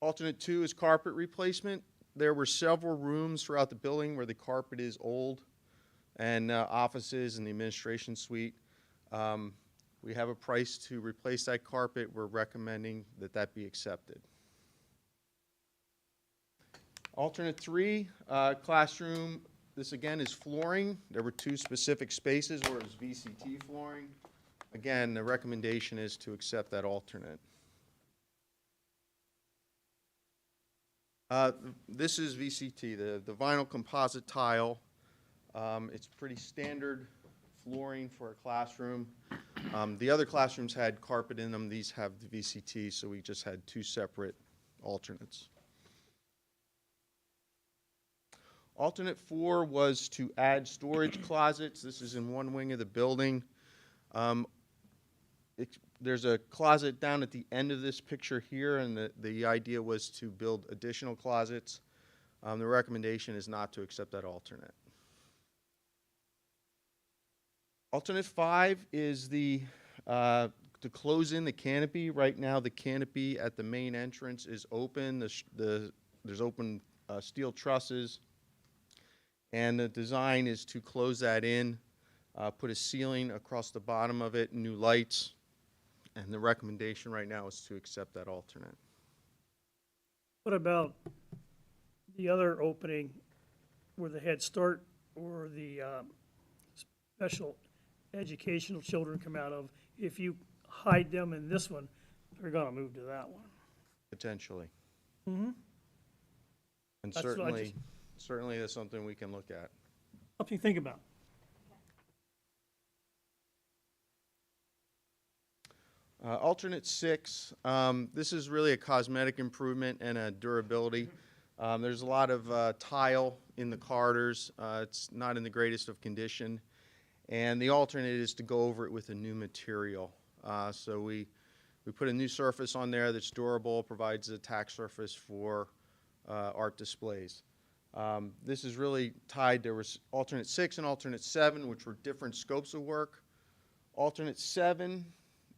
Alternate 2 is carpet replacement. There were several rooms throughout the building where the carpet is old, and offices and the administration suite. We have a price to replace that carpet. We're recommending that that be accepted. Alternate 3, classroom. This again is flooring. There were 2 specific spaces where it was VCT flooring. Again, the recommendation is to accept that alternate. This is VCT, the vinyl composite tile. It's pretty standard flooring for a classroom. The other classrooms had carpet in them. These have the VCT, so we just had 2 separate alternates. Alternate 4 was to add storage closets. This is in one wing of the building. There's a closet down at the end of this picture here, and the idea was to build additional closets. The recommendation is not to accept that alternate. Alternate 5 is to close in the canopy. Right now, the canopy at the main entrance is open. There's open steel trusses, and the design is to close that in, put a ceiling across the bottom of it, new lights, and the recommendation right now is to accept that alternate. What about the other opening where the Head Start or the special educational children come out of? If you hide them in this one, they're gonna move to that one. Potentially. Mm-hmm. And That's what I certainly that's something we can look at. Something to think about. Alternate 6, this is really a cosmetic improvement and a durability. There's a lot of tile in the corridors. It's not in the greatest of condition. And the alternate is to go over it with a new material. So we put a new surface on there that's durable, provides a tack surface for art displays. This is really tied. There was alternate 6 and alternate 7, which were different scopes of work. Alternate 7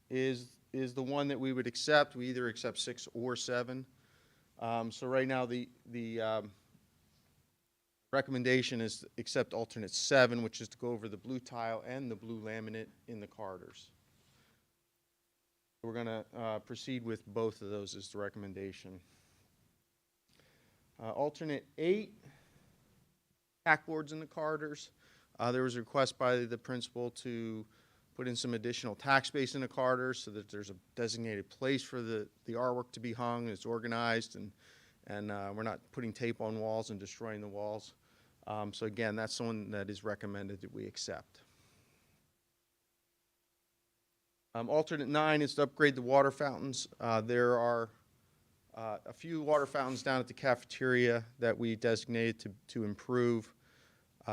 is the one that we would accept. We either accept 6 or 7. So right now the recommendation is to accept alternate 7, which is to go over the blue tile and the blue laminate in the corridors. We're going to proceed with both of those as the recommendation. Alternate 8, tack boards in the corridors. There was a request by the principal to put in some additional tack space in the corridors so that there's a designated place for the artwork to be hung. It's organized, and we're not putting tape on walls and destroying the walls. So again, that's one that is recommended that we accept. Alternate 9 is to upgrade the water fountains. There are a few water fountains down at the cafeteria that we designated to improve.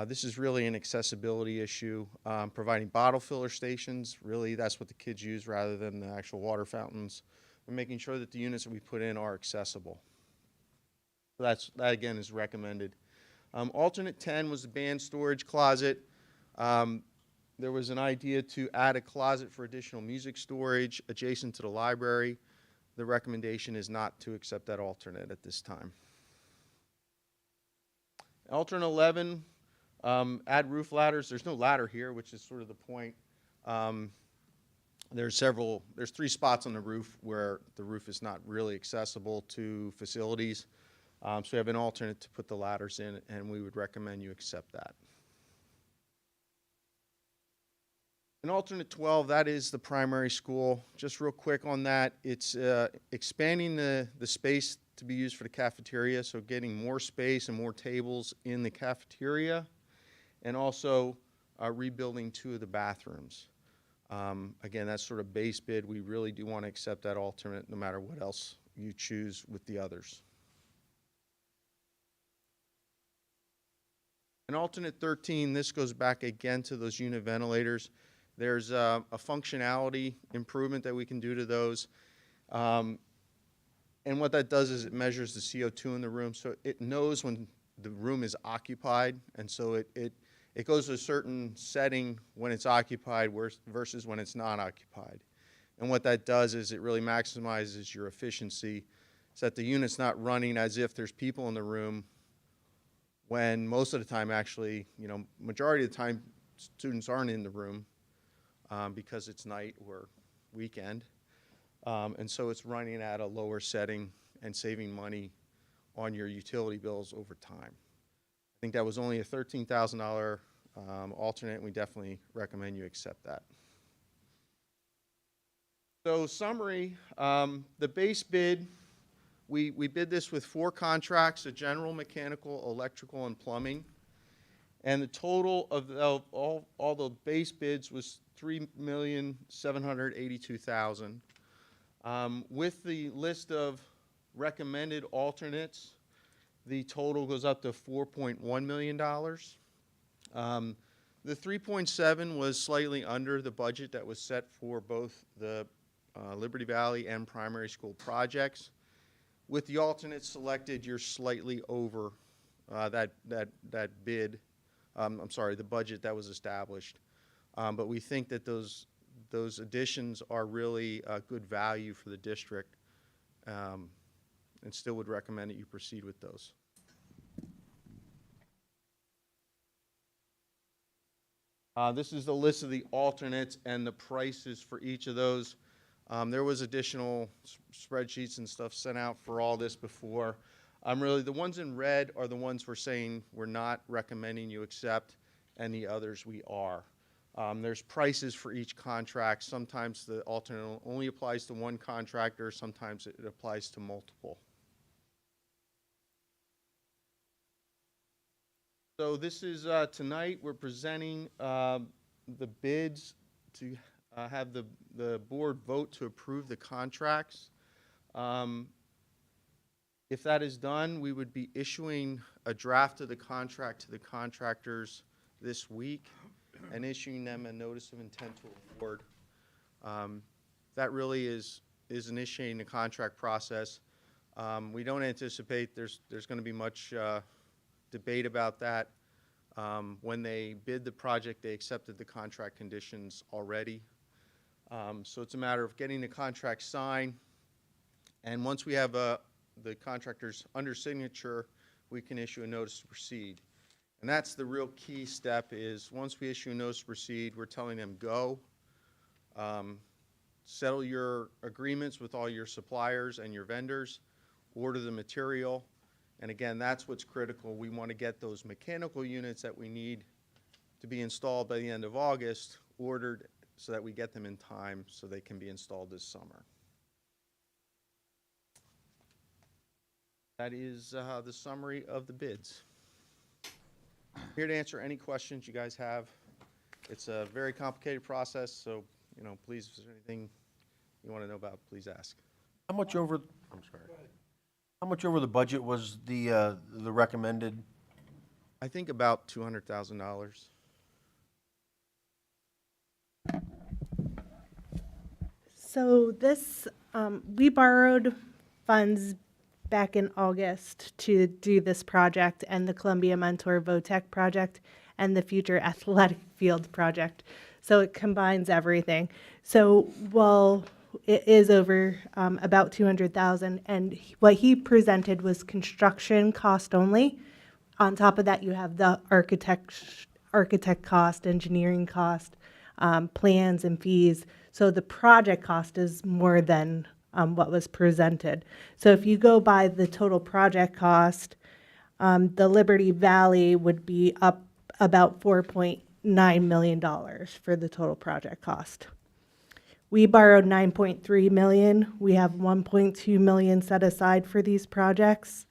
This is really an accessibility issue, providing bottle filler stations. Really, that's what the kids use rather than the actual water fountains. We're making sure that the units that we put in are accessible. So that again is recommended. Alternate 10 was the band storage closet. There was an idea to add a closet for additional music storage adjacent to the library. The recommendation is not to accept that alternate at this time. Alternate 11, add roof ladders. There's no ladder here, which is sort of the point. There's 3 spots on the roof where the roof is not really accessible to facilities. So we have an alternate to put the ladders in, and we would recommend you accept that. An alternate 12, that is the primary school. Just real quick on that, it's expanding the space to be used for the cafeteria, so getting more space and more tables in the cafeteria, and also rebuilding 2 of the bathrooms. Again, that's sort of base bid. We really do want to accept that alternate no matter what else you choose with the others. An alternate 13, this goes back again to those unit ventilators. There's a functionality improvement that we can do to those. And what that does is it measures the CO2 in the room, so it knows when the room is occupied, and so it goes to a certain setting when it's occupied versus when it's not occupied. And what that does is it really maximizes your efficiency, so that the unit's not running as if there's people in the room, when most of the time, actually, majority of the time, students aren't in the room because it's night or weekend. And so it's running at a lower setting and saving money on your utility bills over time. I think that was only a $13,000 alternate, and we definitely recommend you accept that. So summary, the base bid, we bid this with 4 contracts, a general, mechanical, electrical, and plumbing. And the total of all the base bids was $3,782,000. With the list of recommended alternates, the total goes up to $4.1 million. The 3.7 was slightly under the budget that was set for both the Liberty Valley and primary school projects. With the alternates selected, you're slightly over that bid. The budget that was established. But we think that those additions are really good value for the district, and still would recommend that you proceed with those. This is the list of the alternates and the prices for each of those. There was additional spreadsheets and stuff sent out for all this before. Really, the ones in red are the ones we're saying we're not recommending you accept, and the others we are. There's prices for each contract. Sometimes the alternate only applies to one contractor. Sometimes it applies to multiple. So this is tonight. We're presenting the bids to have the board vote to approve the contracts. If that is done, we would be issuing a draft of the contract to the contractors this week and issuing them a notice of intent to award. That really is initiating the contract process. We don't anticipate there's going to be much debate about that. When they bid the project, they accepted the contract conditions already. So it's a matter of getting the contract signed, and once we have the contractors under signature, we can issue a notice to proceed. And that's the real key step, is once we issue a notice to proceed, we're telling them go, settle your agreements with all your suppliers and your vendors, order the material, and again, that's what's critical. We want to get those mechanical units that we need to be installed by the end of August ordered so that we get them in time so they can be installed this summer. That is the summary of the bids. Here to answer any questions you guys have. It's a very complicated process, so please, if there's anything you want to know about, please ask. How much over, I'm sorry. How much over the budget was the recommended? I think about $200,000. So this, we borrowed funds back in August to do this project and the Columbia Mentor VOTEC project and the future athletic field project. So it combines everything. So while it is over about $200,000, and what he presented was construction cost only. On top of that, you have the architect cost, engineering cost, plans and fees. So the project cost is more than what was presented. So if you go by the total project cost, the Liberty Valley would be up about $4.9 million for the total project cost. We borrowed $9.3 million. We have $1.2 million set aside for these projects.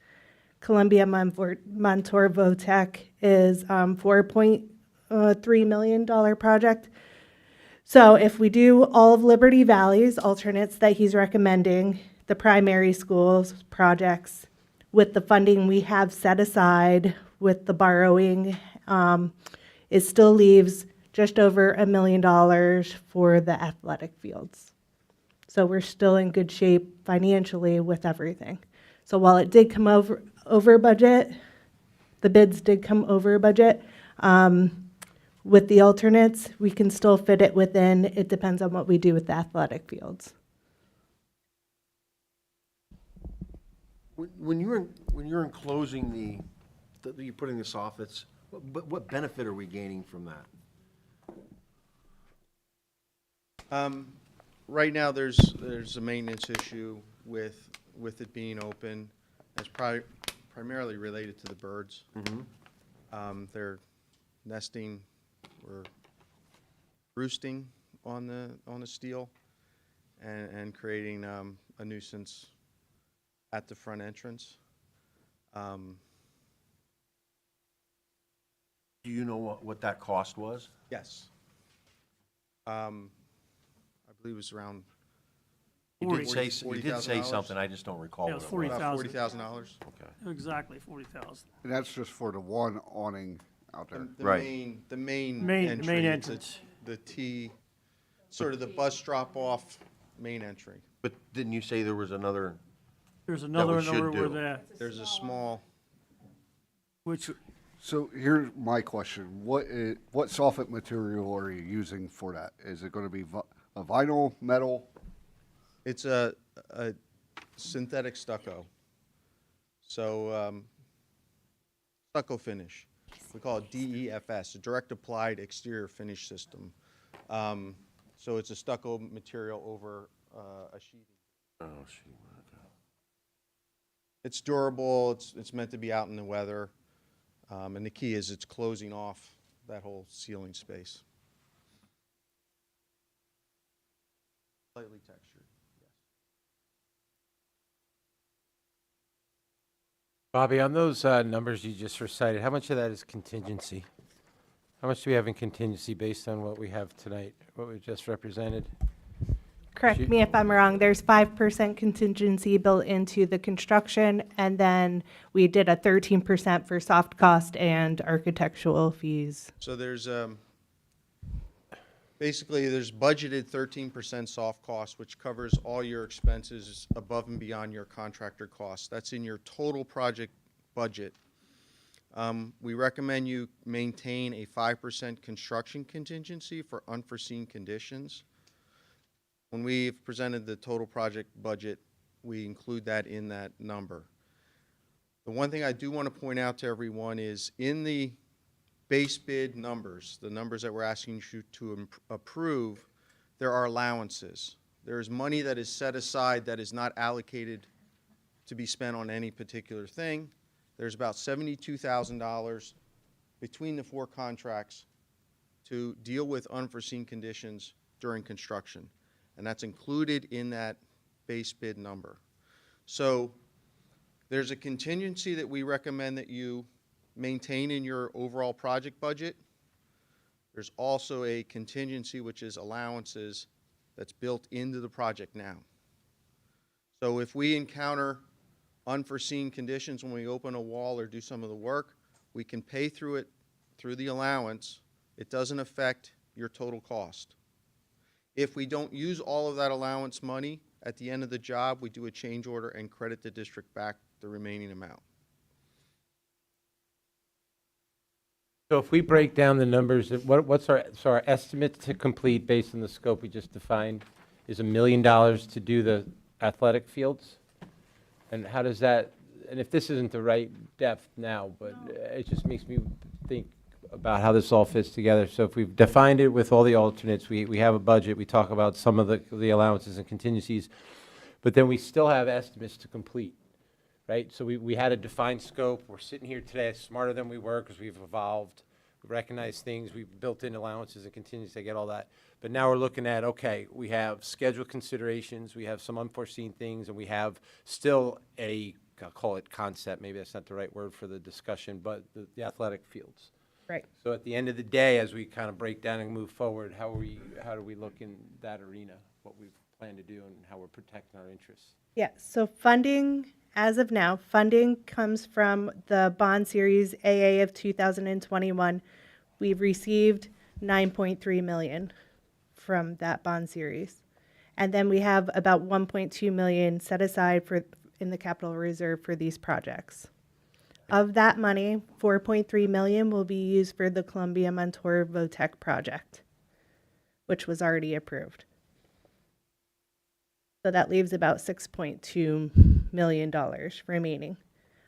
Columbia Mentor VOTEC is $4.3 million project. So if we do all of Liberty Valley's alternates that he's recommending, the primary schools projects, with the funding we have set aside with the borrowing, it still leaves just over $1 million for the athletic fields. So we're still in good shape financially with everything. So while it did come over budget, the bids did come over budget, with the alternates, we can still fit it within. It depends on what we do with the athletic fields. When you're enclosing you're putting the soffits, what benefit are we gaining from that? Right now, there's a maintenance issue with it being open. It's primarily related to the birds. They're nesting or roosting on the steel and creating a nuisance at the front entrance. Do you know what that cost was? Yes. I believe it was around You did say $40,000. something, I just don't recall Yeah, what it it was was. about $40,000. $40,000. Okay. Exactly, 40,000. And that's just for the one awning out there. The Right. main Main entry. It's entrance. the T, sort of the bus drop-off main entry. But didn't you say there was another? There's another should number where do. There's a small, which, So here's my question. What soffit material are you using for that? Is it going to be a vinyl, metal? it's a synthetic stucco. So, stucco finish. We call it DEFS, a direct applied exterior finish system. So it's a stucco material over a sheeting. Oh, shoot. It's durable, it's meant to be out in the weather, and the key is it's closing off that whole ceiling space. Slightly textured, yes. Bobby, on those numbers you just recited, how much of that is contingency? How much do we have in contingency based on what we have tonight, what we just represented? Correct me if I'm wrong, there's 5% contingency built into the construction, and then we did a 13% for soft cost and architectural fees. So there's, basically, there's budgeted 13% soft cost, which covers all your expenses above and beyond your contractor costs. That's in your total project budget. We recommend you maintain a 5% construction contingency for unforeseen conditions. When we've presented the total project budget, we include that in that number. The one thing I do want to point out to everyone is in the base bid numbers, the numbers that we're asking you to approve, there are allowances. There is money that is set aside that is not allocated to be spent on any particular thing. There's about $72,000 between the four contracts to deal with unforeseen conditions during construction. And that's included in that base bid number. So there's a contingency that we recommend that you maintain in your overall project budget. There's also a contingency, which is allowances, that's built into the project now. So if we encounter unforeseen conditions when we open a wall or do some of the work, we can pay through it through the allowance. It doesn't affect your total cost. If we don't use all of that allowance money, at the end of the job, we do a change order and credit the district back the remaining amount. So if we break down the numbers, what's our estimate to complete based on the scope we just defined is $1 million to do the athletic fields? And how does that, and if this isn't the right depth now, but it just makes me think about how this all fits together. So if we've defined it with all the alternates, we have a budget, we talk about some of the allowances and contingencies, but then we still have estimates to complete, right? So we had a defined scope. We're sitting here today smarter than we were because we've evolved. We recognize things. We've built in allowances and contingencies. I get all that. But now we're looking at, okay, we have schedule considerations, we have some unforeseen things, and we have still I'll call it concept, maybe that's not the right word for the discussion, but the athletic fields. Right. So at the end of the day, as we kind of break down and move forward, how do we look in that arena, what we plan to do and how we're protecting our interests? Yeah, so funding, as of now, funding comes from the bond series AA of 2021. We've received $9.3 million from that bond series. And then we have about 1.2 million set aside in the capital reserve for these projects. Of that money, 4.3 million will be used for the Columbia Montour VOTEC project, which was already approved. So that leaves about $6.2 million remaining.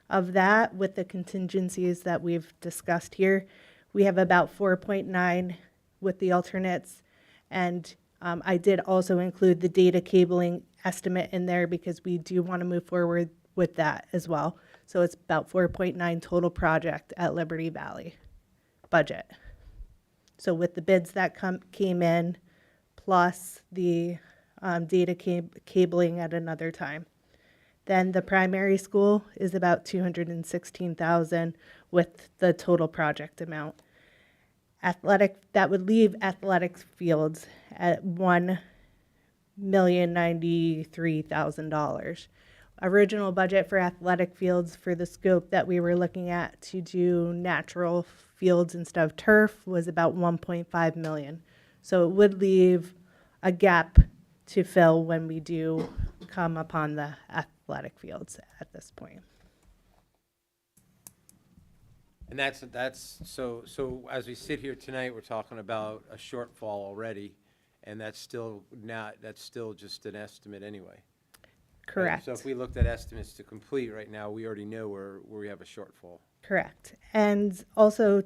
Of that, with the contingencies that we've discussed here, we have about 4.9 with the alternates. And I did also include the data cabling estimate in there because we do want to move forward with that as well. So it's about 4.9 total project at Liberty Valley budget. So with the bids that came in, plus the data cabling at another time. Then the primary school is about 216,000 with the total project amount. That would leave athletic fields at $1,093,000. Original budget for athletic fields for the scope that we were looking at to do natural fields instead of turf was about 1.5 million. So it would leave a gap to fill when we do come upon the athletic fields at this point. And that's, so as we sit here tonight, we're talking about a shortfall already, and that's still just an estimate anyway. Correct. So if we looked at estimates to complete right now, we already know where we have a shortfall. Correct. And also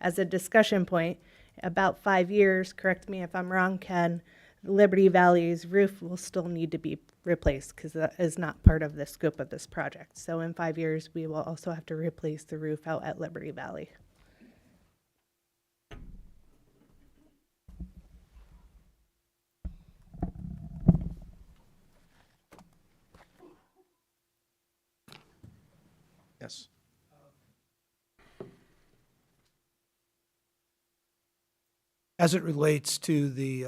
as a discussion point, about 5 years, correct me if I'm wrong, Ken, Liberty Valley's roof will still need to be replaced because that is not part of the scope of this project. So in 5 years, we will also have to replace the roof out at Liberty Valley. Yes. As it relates to the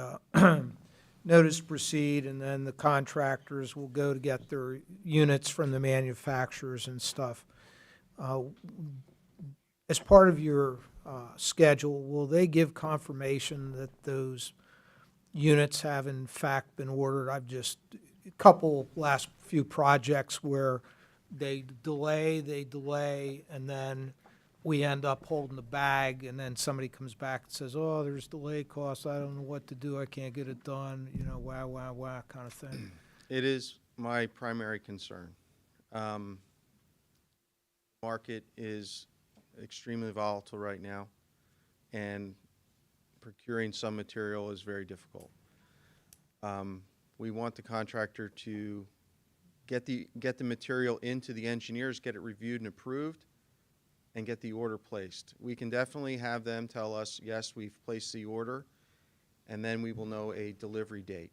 notice to proceed, and then the contractors will go to get their units from the manufacturers and stuff. As part of your schedule, will they give confirmation that those units have in fact been ordered? I've just, a couple last few projects where they delay, and then we end up holding the bag, and then somebody comes back and says, oh, there's delay costs, I don't know what to do, I can't get it done, wah, kind of thing. It is my primary concern. Market is extremely volatile right now, and procuring some material is very difficult. We want the contractor to get the material into the engineers, get it reviewed and approved, and get the order placed. We can definitely have them tell us, yes, we've placed the order, and then we will know a delivery date.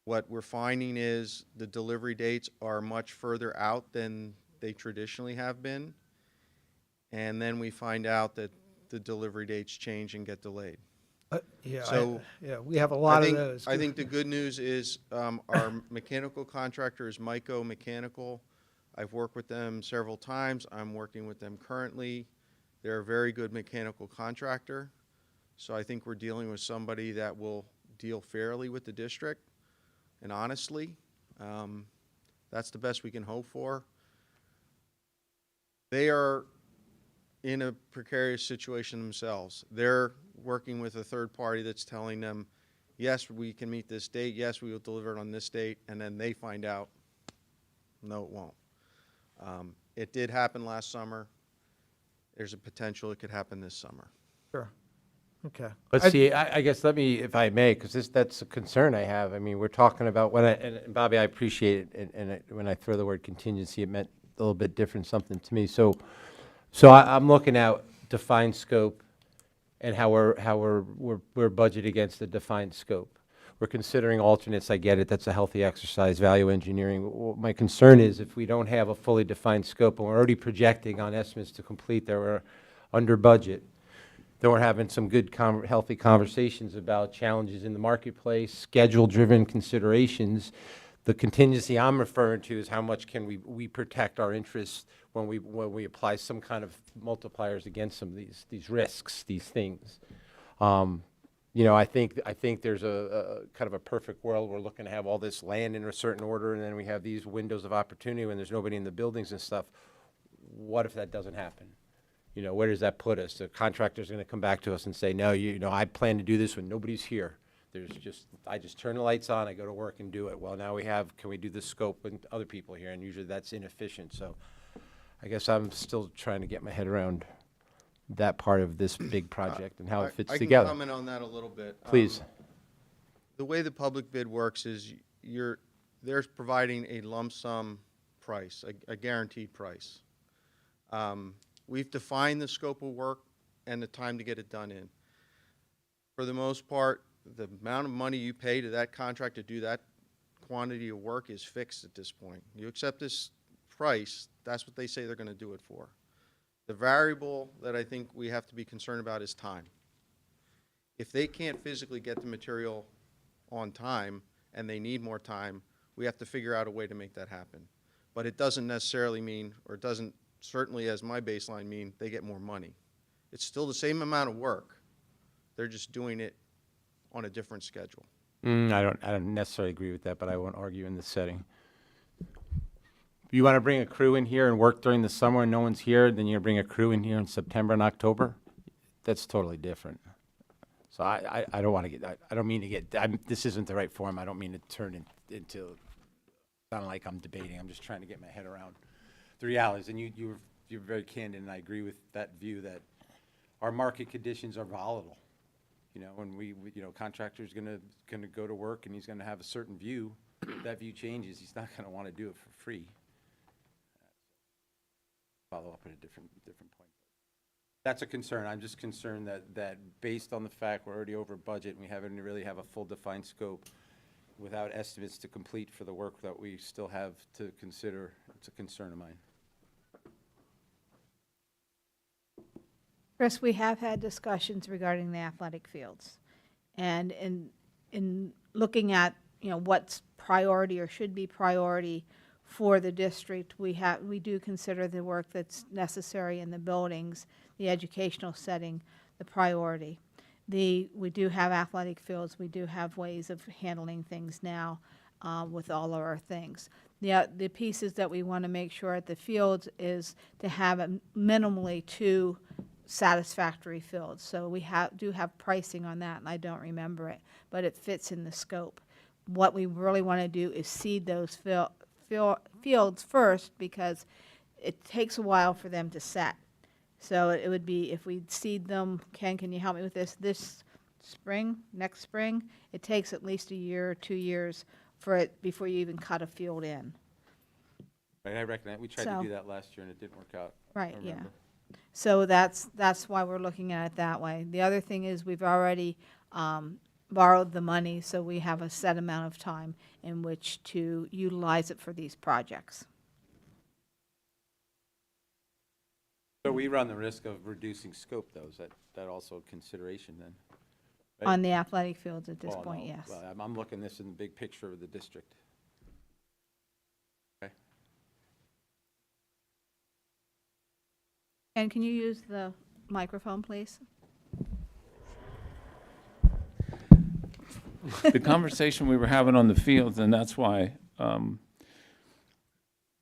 What we're finding is the delivery dates are much further out than they traditionally have been, and then we find out that the delivery dates change and get delayed. Yeah, we have a lot of those. I think the good news is our mechanical contractor is Myco Mechanical. I've worked with them several times. I'm working with them currently. They're a very good mechanical contractor. So I think we're dealing with somebody that will deal fairly with the district and honestly. That's the best we can hope for. They are in a precarious situation themselves. They're working with a third party that's telling them, yes, we can meet this date, yes, we will deliver it on this date, and then they find out, no, it won't. It did happen last summer. There's a potential it could happen this summer. Sure. Okay. But see, I guess let me, if I may, because that's a concern I have. I mean, we're talking about, and Bobby, I appreciate it, and when I throw the word contingency, it meant a little bit different something to me. So I'm looking at defined scope and how we're budgeted against the defined scope. We're considering alternates, I get it, that's a healthy exercise, value engineering. My concern is if we don't have a fully defined scope and we're already projecting on estimates to complete that we're under budget, then we're having some good, healthy conversations about challenges in the marketplace, schedule-driven considerations. The contingency I'm referring to is how much can we protect our interests when we apply some kind of multipliers against some of these risks, these things. You know, I think there's a kind of a perfect world. We're looking to have all this land in a certain order, and then we have these windows of opportunity when there's nobody in the buildings and stuff. What if that doesn't happen? You know, where does that put us? The contractor's going to come back to us and say, no, you know, I plan to do this when nobody's here. I just turn the lights on, I go to work and do it. Well, now can we do this scope when other people are here? And usually that's inefficient. So I guess I'm still trying to get my head around that part of this big project and how it fits I together. can comment on that a little bit. Please. The way the public bid works is they're providing a lump sum price, a guaranteed price. We've defined the scope of work and the time to get it done in. For the most part, the amount of money you pay to that contract to do that quantity of work is fixed at this point. You accept this price, that's what they say they're going to do it for. The variable that I think we have to be concerned about is time. If they can't physically get the material on time and they need more time, we have to figure out a way to make that happen. But it doesn't necessarily mean, or it doesn't certainly as my baseline mean, they get more money. It's still the same amount of work. They're just doing it on a different schedule. I don't necessarily agree with that, but I won't argue in this setting. You want to bring a crew in here and work during the summer and no one's here, then you're going to bring a crew in here in September and October? That's totally different. So I don't want to get, I don't mean to get, this isn't the right form. I don't mean to turn into, sound like I'm debating. I'm just trying to get my head around the realities. And you're very candid, and I agree with that view that our market conditions are volatile. You know, when we you know, contractor's gonna go to work and he's gonna have a certain view. If that view changes, he's not gonna want to do it for free. Follow up at a different point. That's a concern. I'm just concerned that based on the fact we're already over budget and we haven't really have a full defined scope without estimates to complete for the work that we still have to consider, it's a concern of mine. Chris, we have had discussions regarding the athletic fields. And in looking at, you know, what's priority or should be priority for the district, we do consider the work that's necessary in the buildings, the educational setting, the priority. We do have athletic fields. We do have ways of handling things now with all of our things. The pieces that we want to make sure at the fields is to have minimally 2 satisfactory fields. So we do have pricing on that, and I don't remember it, but it fits in the scope. What we really want to do is seed those fields first, because it takes a while for them to set. So it would be, if we seed them, Ken, can you help me with this spring, next spring? It takes at least a year or 2 years for it before you even cut a field in. Right, I recognize, we tried to do that last year and it didn't work out. Right, I yeah. remember. So that's why we're looking at it that way. The other thing is we've already borrowed the money, so we have a set amount of time in which to utilize it for these projects. So we run the risk of reducing scope, though. Is that also a consideration then? Right? On the athletic fields at this Well, point, no. yes. Well, I'm looking this in the big picture of the district. Okay. And can you use the microphone, please? The conversation we were having on the fields, and that's why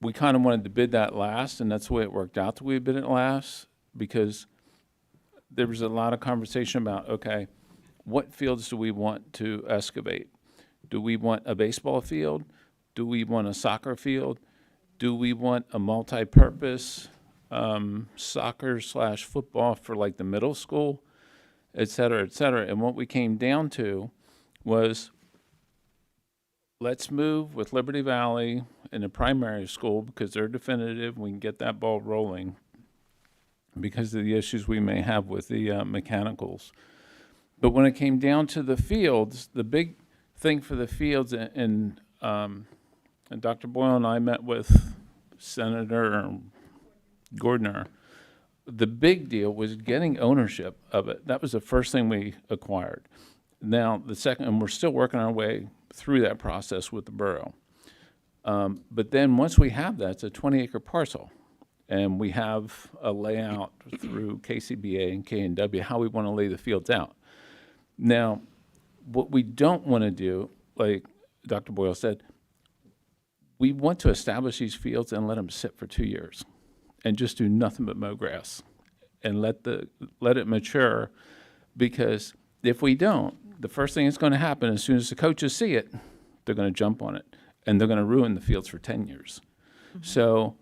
we kind of wanted to bid that last, and that's the way it worked out that we bid it last, because there was a lot of conversation about, okay, what fields do we want to excavate? Do we want a baseball field? Do we want a soccer field? Do we want a multi-purpose soccer/football for like the middle school, et cetera, et cetera? And what we came down to was, let's move with Liberty Valley in the primary school because they're definitive. We can get that ball rolling because of the issues we may have with the mechanicals. But when it came down to the fields, the big thing for the fields, and Dr. Boyle and I met with Senator Gordner, the big deal was getting ownership of it. That was the first thing we acquired. Now, the second, and we're still working our way through that process with the borough. But then once we have that, it's a 20-acre parcel. And we have a layout through KCBA and K&W how we want to lay the fields out. Now, what we don't want to do, like Dr. Boyle said, we want to establish these fields and let them sit for 2 years and just do nothing but mow grass and let it mature, because if we don't, the first thing that's going to happen as soon as the coaches see it, they're going to jump on it and they're going to ruin the fields for 10 years. So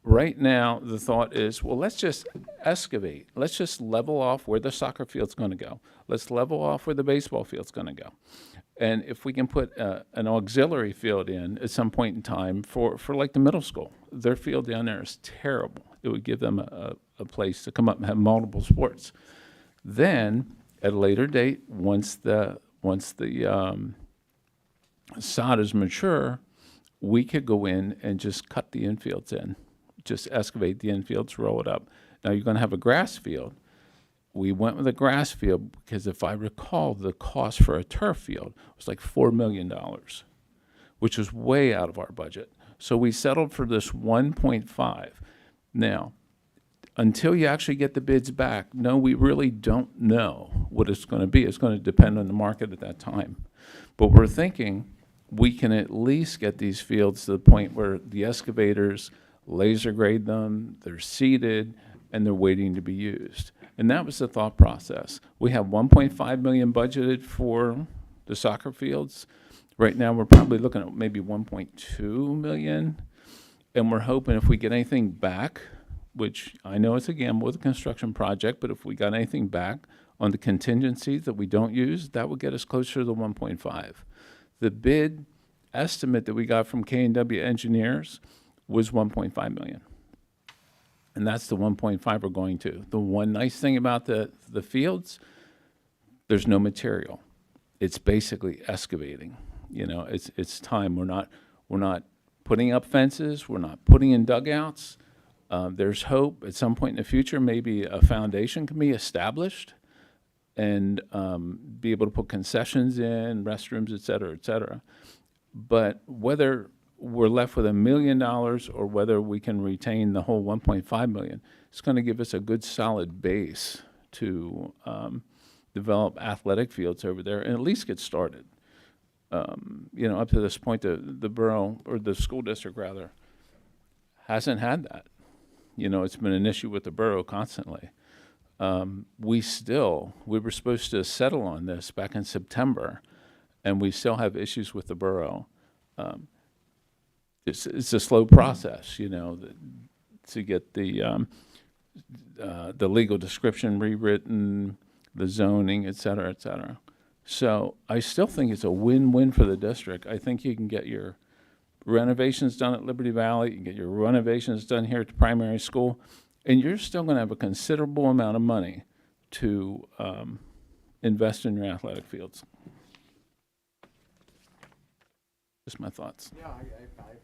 right now, the thought is, well, let's just excavate. Let's just level off where the soccer field's going to go. Let's level off where the baseball field's going to go. And if we can put an auxiliary field in at some point in time for like the middle school, their field down there is terrible. It would give them a place to come up and have multiple sports. Then, at a later date, once the sod is mature, we could go in and just cut the infields in, just excavate the infields, roll it up. Now you're going to have a grass field. We went with a grass field because if I recall, the cost for a turf field was like $4 million, which was way out of our budget. So we settled for this 1.5. Now, until you actually get the bids back, no, we really don't know what it's going to be. It's going to depend on the market at that time. But we're thinking we can at least get these fields to the point where the excavators laser grade them, they're seeded, and they're waiting to be used. And that was the thought process. We have 1.5 million budgeted for the soccer fields. Right now, we're probably looking at maybe 1.2 million. And we're hoping if we get anything back, which I know it's a gamble with a construction project, but if we got anything back on the contingencies that we don't use, that would get us closer to the 1.5. The bid estimate that we got from K&W Engineers was 1.5 million. And that's the 1.5 we're going to. The one nice thing about the fields, there's no material. It's basically excavating. You know, it's time. We're not putting up fences. We're not putting in dugouts. There's hope at some point in the future, maybe a foundation can be established and be able to put concessions in, restrooms, et cetera, et cetera. But whether we're left with $1 million or whether we can retain the whole 1.5 million, it's going to give us a good solid base to develop athletic fields over there and at least get started. You know, up to this point, the borough, or the school district rather, hasn't had that. You know, it's been an issue with the borough constantly. We were supposed to settle on this back in September, and we still have issues with the borough. It's a slow process, you know, to get the legal description rewritten, the zoning, et cetera, et cetera. So I still think it's a win-win for the district. I think you can get your renovations done at Liberty Valley, you can get your renovations done here at the primary school, and you're still going to have a considerable amount of money to invest in your athletic fields. Just my thoughts. Yeah, I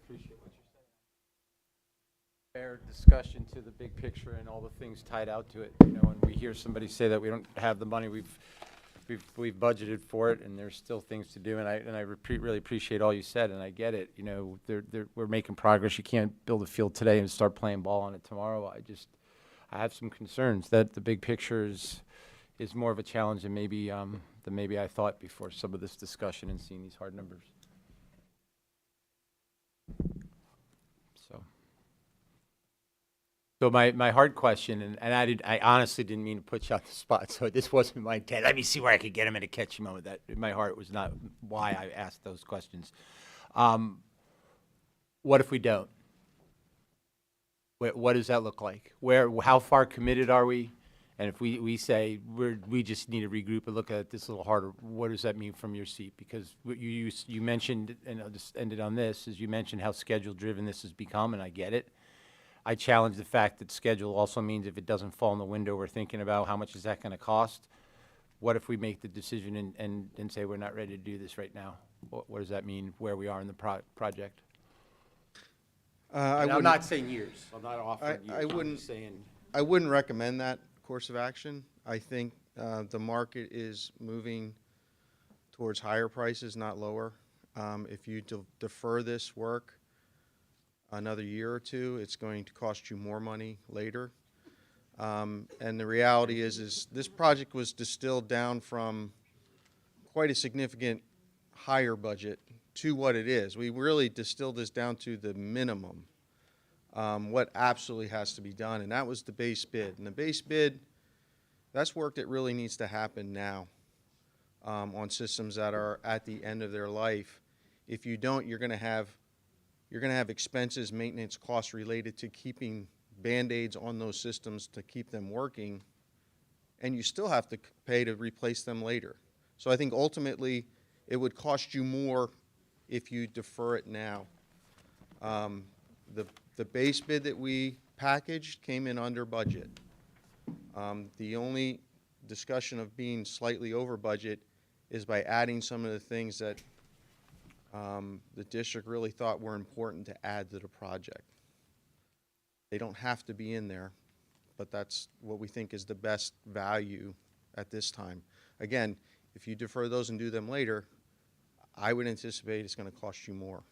appreciate what you're saying. Fair discussion to the big picture and all the things tied out to it. You know, when we hear somebody say that we don't have the money, we've budgeted for it, and there's still things to do. And I really appreciate all you said, and I get it. You know, we're making progress. You can't build a field today and start playing ball on it tomorrow. I have some concerns that the big picture is more of a challenge than maybe I thought before some of this discussion and seeing these hard numbers. So my hard question, and I honestly didn't mean to put you on the spot, so this wasn't my intent. Let me see where I could get him in a catchy moment. That in my heart was not why I asked those questions. What if we don't? What does that look like? How far committed are we? And if we say we just need to regroup and look at this a little harder, what does that mean from your seat? Because what you mentioned, and I'll just end it on this, is you mentioned how schedule driven this has become, and I get it. I challenge the fact that schedule also means if it doesn't fall in the window, we're thinking about how much is that going to cost. What if we make the decision and say we're not ready to do this right now? What does that mean where we are in the project? I'm not saying years. I'm not offering years. I'm just saying. I wouldn't recommend that course of action. I think the market is moving towards higher prices, not lower. If you defer this work another year or two, it's going to cost you more money later. And the reality is this project was distilled down from quite a significant higher budget to what it is. We really distilled this down to the minimum, what absolutely has to be done, and that was the base bid. And the base bid, that's work that really needs to happen now on systems that are at the end of their life. If you don't, you're going to have expenses, maintenance costs related to keeping Band-Aids on those systems to keep them working, and you still have to pay to replace them later. So I think ultimately it would cost you more if you defer it now. The base bid that we packaged came in under budget. The only discussion of being slightly over budget is by adding some of the things that the district really thought were important to add to the project. They don't have to be in there, but that's what we think is the best value at this time. Again, if you defer those and do them later, I would anticipate it's going to cost you more.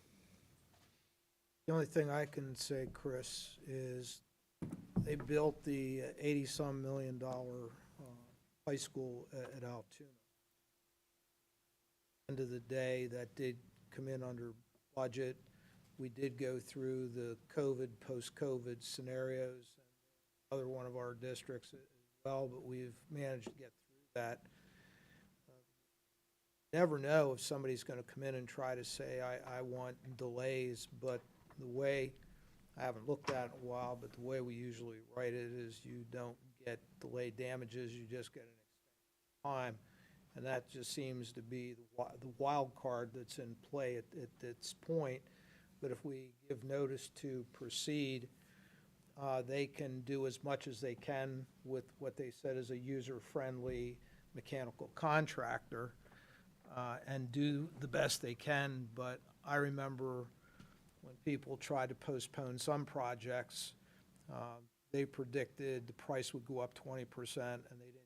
The only thing I can say, Chris, is they built the $80-some million high school at Altoona. End of the day, that did come in under budget. We did go through the COVID, post-COVID scenarios, another one of our districts as well, but we've managed to get through that. Never know if somebody's going to come in and try to say, I want delays, but the way, I haven't looked at it in a while, but the way we usually write it is you don't get delayed damages, you just get an extended time. And that just seems to be the wild card that's in play at this point. But if we give notice to proceed, they can do as much as they can with what they said is a user-friendly mechanical contractor and do the best they can. But I remember when people tried to postpone some projects, they predicted the price would go up 20%, and they didn't.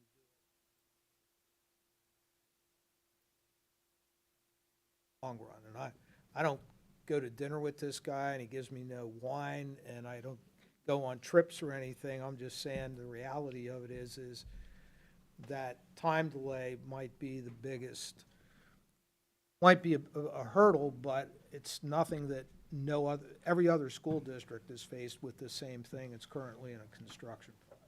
Long run, and I don't go to dinner with this guy, and he gives me no wine, and I don't go on trips or anything. I'm just saying the reality of it is that time delay might be the biggest, might be a hurdle, but it's nothing that every other school district is faced with the same thing. It's currently in a construction project.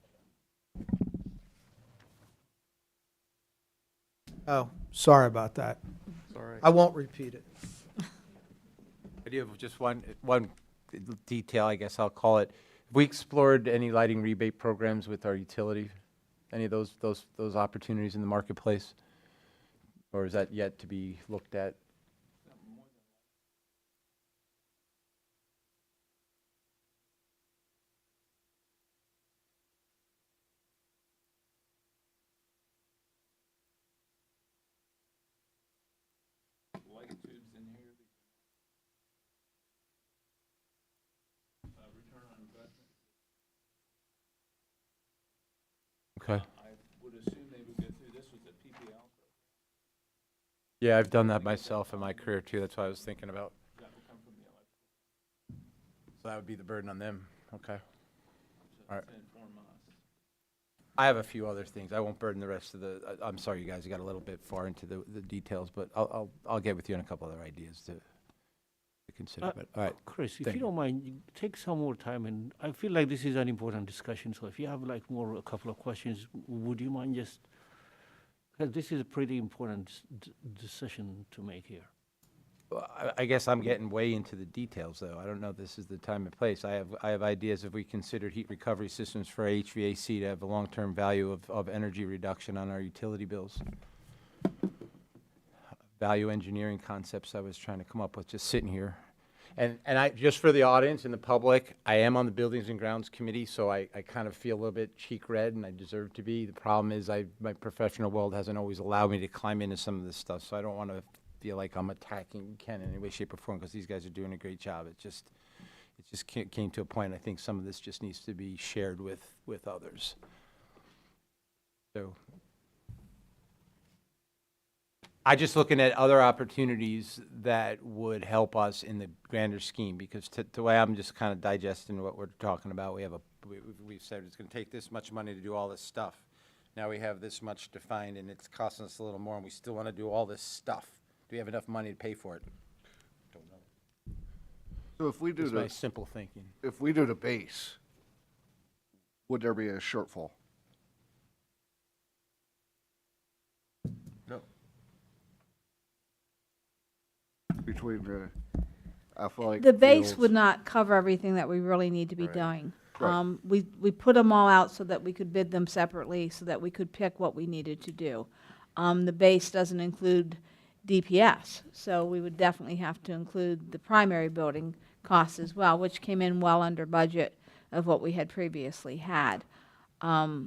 Oh, sorry about that. Sorry. I won't repeat it. I do have just one detail, I guess I'll call it. Have we explored any lighting rebate programs with our utility? Any of those opportunities in the marketplace? Or is that yet to be looked at? Light tubes in here. Return on investment. Okay. I would assume they would go through this with the PPL. Yeah, I've done that myself in my career too. That's what I was thinking about. That will come from the electrical. So that would be the burden on them. Okay. All right. To inform us. I have a few other things. I won't burden the rest of I'm sorry, you guys, you got a little bit far into the details, but I'll get with you on a couple other ideas to consider. But all right. Chris, if Thank you you. don't mind, you take some more time, and I feel like this is an important discussion, so if you have like a couple of questions, would you mind just, because this is a pretty important decision to make here. Well, I guess I'm getting way into the details, though. I don't know if this is the time and place. I have ideas if we considered heat recovery systems for HVAC to have a long-term value of energy reduction on our utility bills. Value engineering concepts I was trying to come up with just sitting here. And I, just for the audience and the public, I am on the Buildings and Grounds Committee, so I kind of feel a little bit cheek red, and I deserve to be. The problem is my professional world hasn't always allowed me to climb into some of this stuff, so I don't want to feel like I'm attacking Ken in any way, shape, or form, because these guys are doing a great job. It just came to a point. I think some of this just needs to be shared with others. So I just looking at other opportunities that would help us in the grander scheme, because the way I'm just kind of digesting what we're talking about, we've said it's going to take this much money to do all this stuff. now we have this much defined, and it's costing us a little more, and we still want to do all this stuff. Do we have enough money to pay for it? Don't know. So if we do That's my the, simple thinking. if we do the base, would there be a shortfall? No. Between the athletic The base fields? would not cover everything that we really need to be Right. doing. Right. We put them all out so that we could bid them separately, so that we could pick what we needed to do. The base doesn't include DPS, so we would definitely have to include the primary building costs as well, which came in well under budget of what we had previously had. I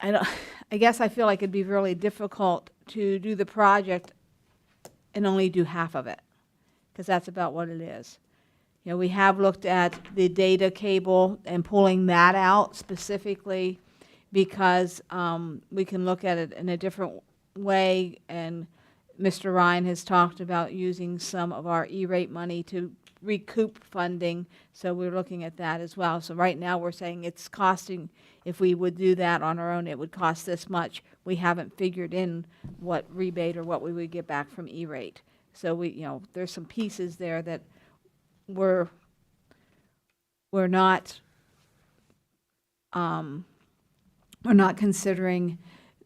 don't, I guess I feel like it'd be really difficult to do the project and only do half of it, because that's about what it is. You know, we have looked at the data cable and pulling that out specifically because we can look at it in a different way, and Mr. Ryan has talked about using some of our E-rate money to recoup funding, so we're looking at that as well. So right now, we're saying it's costing, if we would do that on our own, it would cost this much. We haven't figured in what rebate or what we would get back from E-rate. So we, you know, there's some pieces there that we're not considering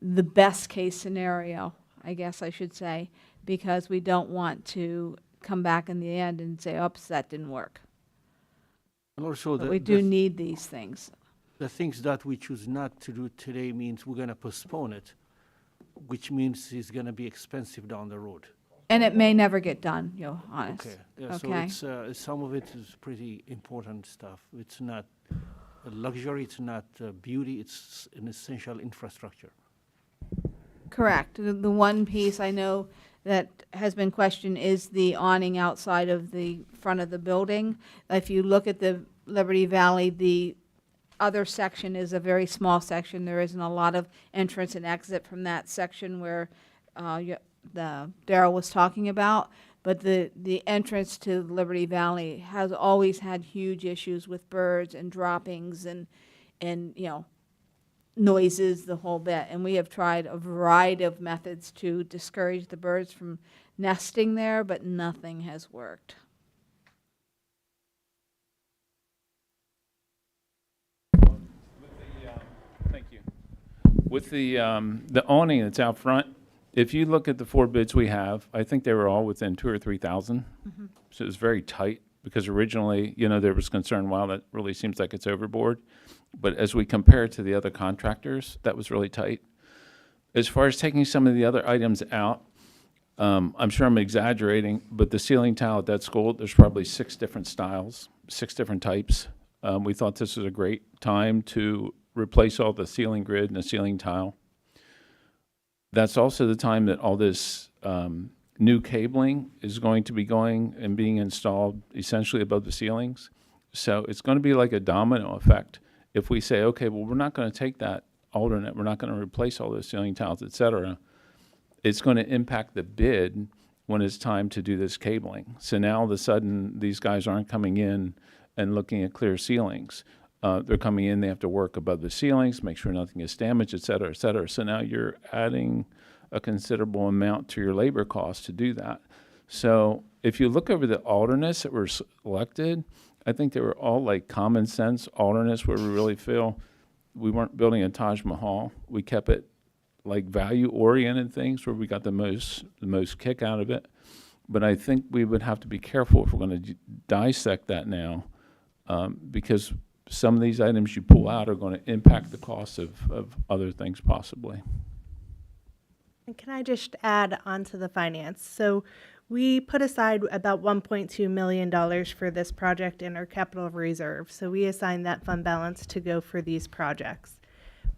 the best case scenario, I guess I should say, because we don't want to come back in the end and say, oops, that didn't work. And also, But we do need these things. the things that we choose not to do today means we're gonna postpone it, which means it's gonna be expensive down the road. And it may never get done, you know, honest. Okay, yeah, so Okay. it's, some of it is pretty important stuff. It's not a luxury, it's not beauty, it's an essential infrastructure. Correct. The one piece I know that has been questioned is the awning outside of the front of the building. If you look at the Liberty Valley, the other section is a very small section. There isn't a lot of entrance and exit from that section where Darryl was talking about. But the entrance to Liberty Valley has always had huge issues with birds and droppings and you know, noises, the whole bit. And we have tried a variety of methods to discourage the birds from nesting there, but nothing has worked. Thank you. With the awning that's out front, if you look at the 4 bids we have, I think they were all within 2,000 or 3,000. So it was very tight, because originally, you know, there was concern, wow, that really seems like it's overboard. But as we compare it to the other contractors, that was really tight. As far as taking some of the other items out, I'm sure I'm exaggerating, but the ceiling tile at that school, there's probably 6 different styles, 6 different types. We thought this was a great time to replace all the ceiling grid and the ceiling tile. That's also the time that all this new cabling is going to be going and being installed essentially above the ceilings. So it's going to be like a domino effect. If we say, okay, well, we're not going to take that alternate, we're not going to replace all those ceiling tiles, et cetera, it's going to impact the bid when it's time to do this cabling. So now all of a sudden, these guys aren't coming in and looking at clear ceilings. They're coming in, they have to work above the ceilings, make sure nothing is damaged, et cetera, et cetera. So now you're adding a considerable amount to your labor cost to do that. So if you look over the alternates that were selected, I think they were all like common sense alternates where we really feel we weren't building a Taj Mahal. We kept it like value oriented things where we got the most kick out of it. But I think we would have to be careful if we're going to dissect that now, because some of these items you pull out are going to impact the cost of other things possibly. And can I just add on to the finance? So we put aside about $1.2 million for this project in our capital reserve. So we assigned that fund balance to go for these projects.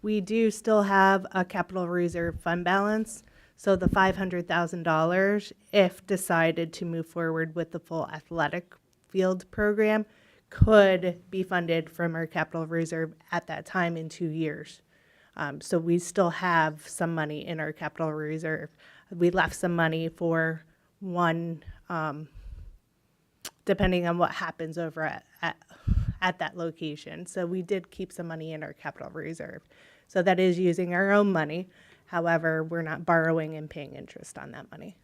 We do still have a capital reserve fund balance. So the $500,000, if decided to move forward with the full athletic field program, could be funded from our capital reserve at that time in 2 years. So we still have some money in our capital reserve. We left some money for one, depending on what happens over at at that location. So we did keep some money in our capital reserve. So that is using our own money. However, we're not borrowing and paying interest on that money.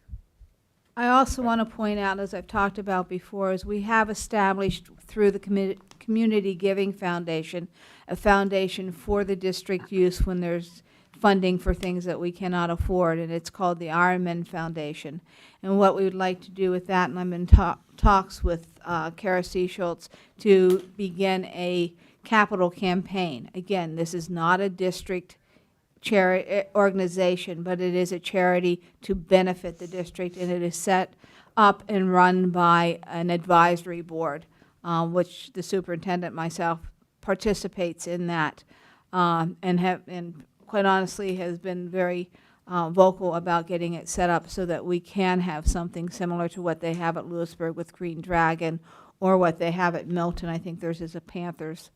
I also want to point out, as I've talked about before, is we have established through the Community Giving Foundation, a foundation for the district use when there's funding for things that we cannot afford, and it's called the Ironman Foundation. And what we would like to do with that, and I'm in talks with Kara C. Schultz to begin a capital campaign. Again, this is not a district charity organization, but it is a charity to benefit the district, and it is set up and run by an advisory board, which the superintendent myself participates in that, and quite honestly has been very vocal about getting it set up so that we can have something similar to what they have at Lewisburg with Green Dragon, or what they have at Milton. I think theirs is a Panthers.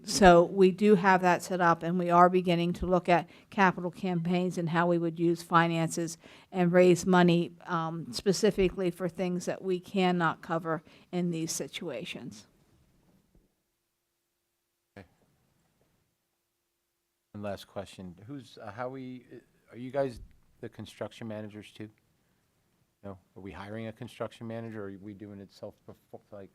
So we do have that set up, and we are beginning to look at capital campaigns and how we would use finances and raise money specifically for things that we cannot cover in these situations. One last question. Are you guys the construction managers too? No? Are we hiring a construction manager, or are we doing it self-oversight?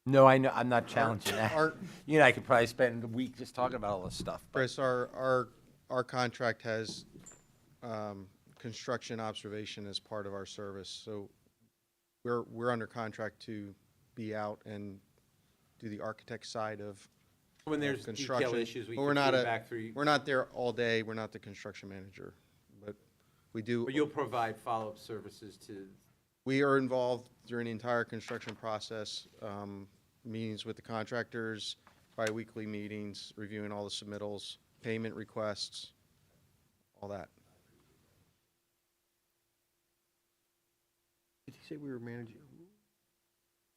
No, I know, I'm not challenging that. You know, I could probably spend a week just talking about all this stuff. Chris, our contract has construction observation as part of our service, so we're under contract to be out and do the architect side of When there's construction. detail issues, we But can we're not feed back through. we're not there all day. We're not the construction manager, but we do. But you'll provide follow-up services to. We are involved during the entire construction process, meetings with the contractors, bi-weekly meetings, reviewing all the submittals, payment requests, all that. Did you say we were managing?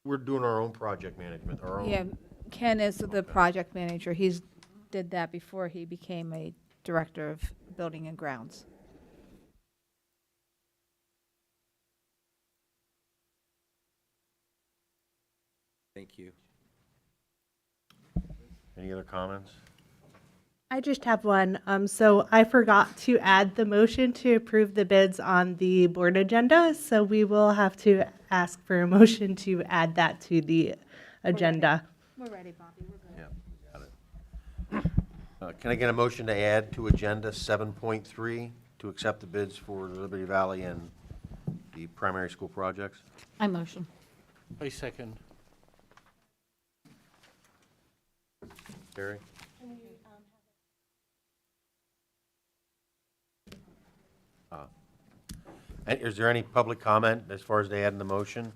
We're doing our own project management, our own. Yeah, Ken is the project manager. He's did that before he became a director of building and grounds. Thank you. Any other comments? I just have one. So I forgot to add the motion to approve the bids on the board agenda. So we will have to ask for a motion to add that to the agenda. We're ready, Bobby. We're good. Yeah, got it. Can I get a motion to add to agenda 7.3 to accept the bids for the Liberty Valley and the primary school projects? I motion. I second. Terry? And is there any public comment as far as they add in the motion?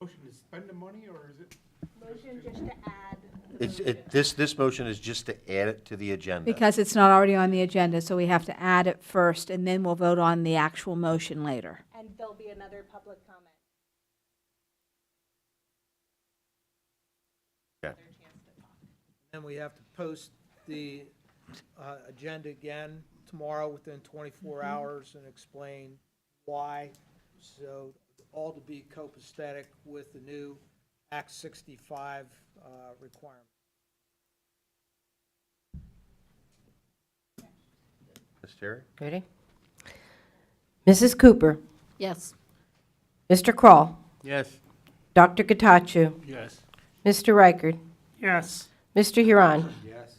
Motion to spend the money, or is it? Motion just to add. This motion is just to add it to the agenda. Because it's not already on the agenda, so we have to add it first, and then we'll vote on the actual motion later. And there'll be another public comment. Okay. Then we have to post the agenda again tomorrow within 24 hours and explain why. So all to be copacetic with the new Act 65 requirement. Ms. Terry? Ready? Mrs. Cooper, Yes. Mr. Kroll, Yes. Dr. Gatachu, Yes. Mr. Reichard, Yes. Mr. Huron, Yes.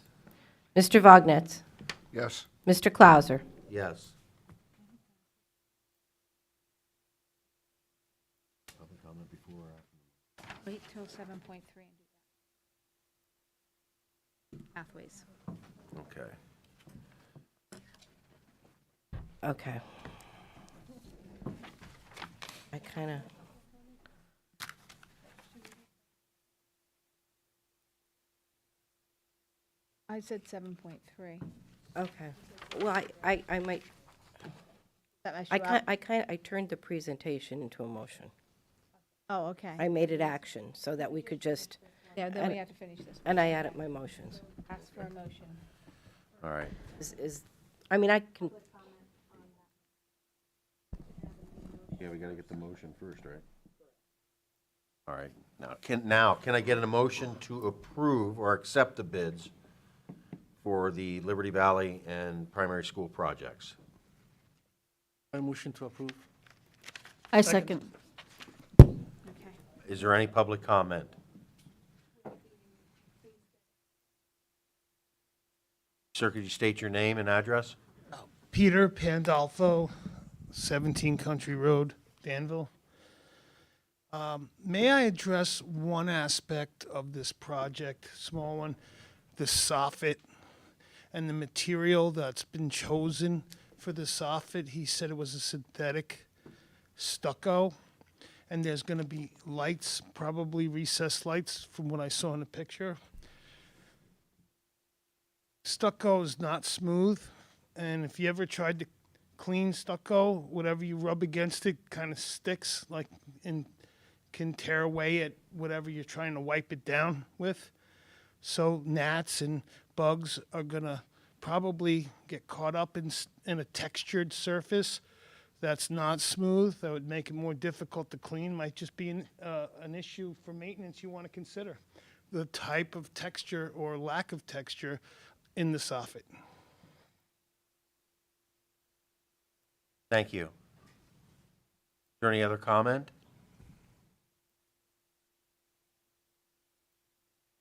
Mr. Vognetz, Yes. Mr. Clauser. Yes. Public comment before or after? Wait till 7.3 and do that. Pathways. Okay. Okay. I kind of. I said 7.3. Okay. Well, I might, I turned the presentation into a motion. Oh, okay. I made it action so that we could just, Yeah, then we have to finish this. and I added my motions. Ask for a motion. All right. I mean, I can, Yeah, we gotta get the motion first, right? All right, can I get a motion to approve or accept the bids for the Liberty Valley and primary school projects? I motion to approve. I second. Is there any public comment? Sir, could you state your name and address? Peter Pandolfo, 17 Country Road, Danville. May I address one aspect of this project, small one, the soffit and the material that's been chosen for the soffit? He said it was a synthetic stucco, and there's going to be lights, probably recessed lights from what I saw in the picture. Stucco is not smooth, and if you ever tried to clean stucco, whatever you rub against it kind of sticks, like, and can tear away at whatever you're trying to wipe it down with. So gnats and bugs are gonna probably get caught up in a textured surface that's not smooth. That would make it more difficult to clean. Might just be an issue for maintenance you want to consider. The type of texture or lack of texture in the soffit. Thank you. Is there any other comment?